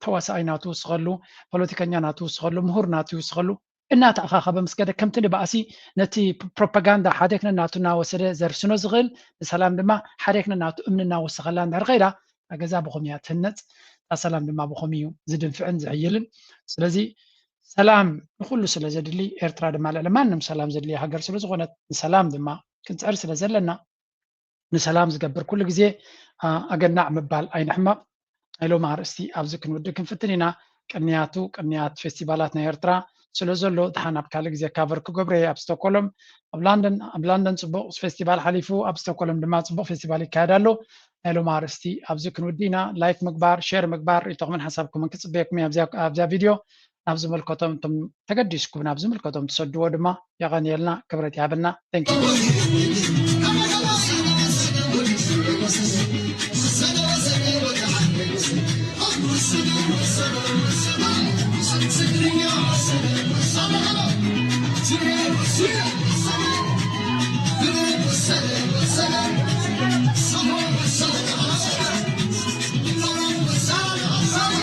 ተዋሳኣይናቱ ወስኸሉ ፖለቲከኛናቱ ወስኸሉ ምሁርናቱ ወስኸሉ እናተኣኻኸበ ምስ ገደ ከምቲ ንባእሲ ነቲ ፕሮፓጋንዳ ሓደክ ነናቱ እናወሰደ ዘርስኖ ዝኽእል ንሰላም ድማ ሓደክ ነናቱ እምኒ እናወሰኸላ እንድሕር ኸይዳ ኣገዛ ብኸም እያ ትህነፅ እታ ሰላም ድማ ብኸም እዩ ዝድንፍዕን ዝዕይልን ስለዚ ሰላም ንኩሉ ስለ ዘድሊ ኤርትራ ድማ ልዕሊ ማንም ሰላም ዘድልያ ሃገር ስለ ዝኾነት ንሰላም ድማ ክንፅዕር ስለ ዘለና ንሰላም ዝገብር ኩሉ ግዜ ኣገናዕ ምባል ኣይንሕማቕ ናይ ሎሚ ኣርእስቲ ኣብዚ ክንውድእ ክንፍትን ኢና ቅንያት ፌስቲቫላት ናይ ኤርትራ ስለ ዘሎ ድሓን ኣብ ካልእ ግዜ ካቨር ክገብረ ኣብ ስቶኮሎም ኣብ ላንደን ፅቡቕ ፌስቲቫል ሓሊፉ ኣብ ስቶኮሎም ድማ ፅቡቕ ፌስቲቫል ይካየድ ኣሎ ናይ ሎሚ ኣርእስቲ ኣብዚ ክንውድእ ኢና ላይክ ምግባር ሼር ምግባር ይጠቕምን ሓሳብኩምን ክፅበየኩም ኣብዛ ቪድዮ ናብ ዝምልከቶም እቶም ተገዲስኩም ናብ ዝምልከቶም ትሰድዎ ድማ የቐኒየልና ክብረት ይሃበና ቴንክ you.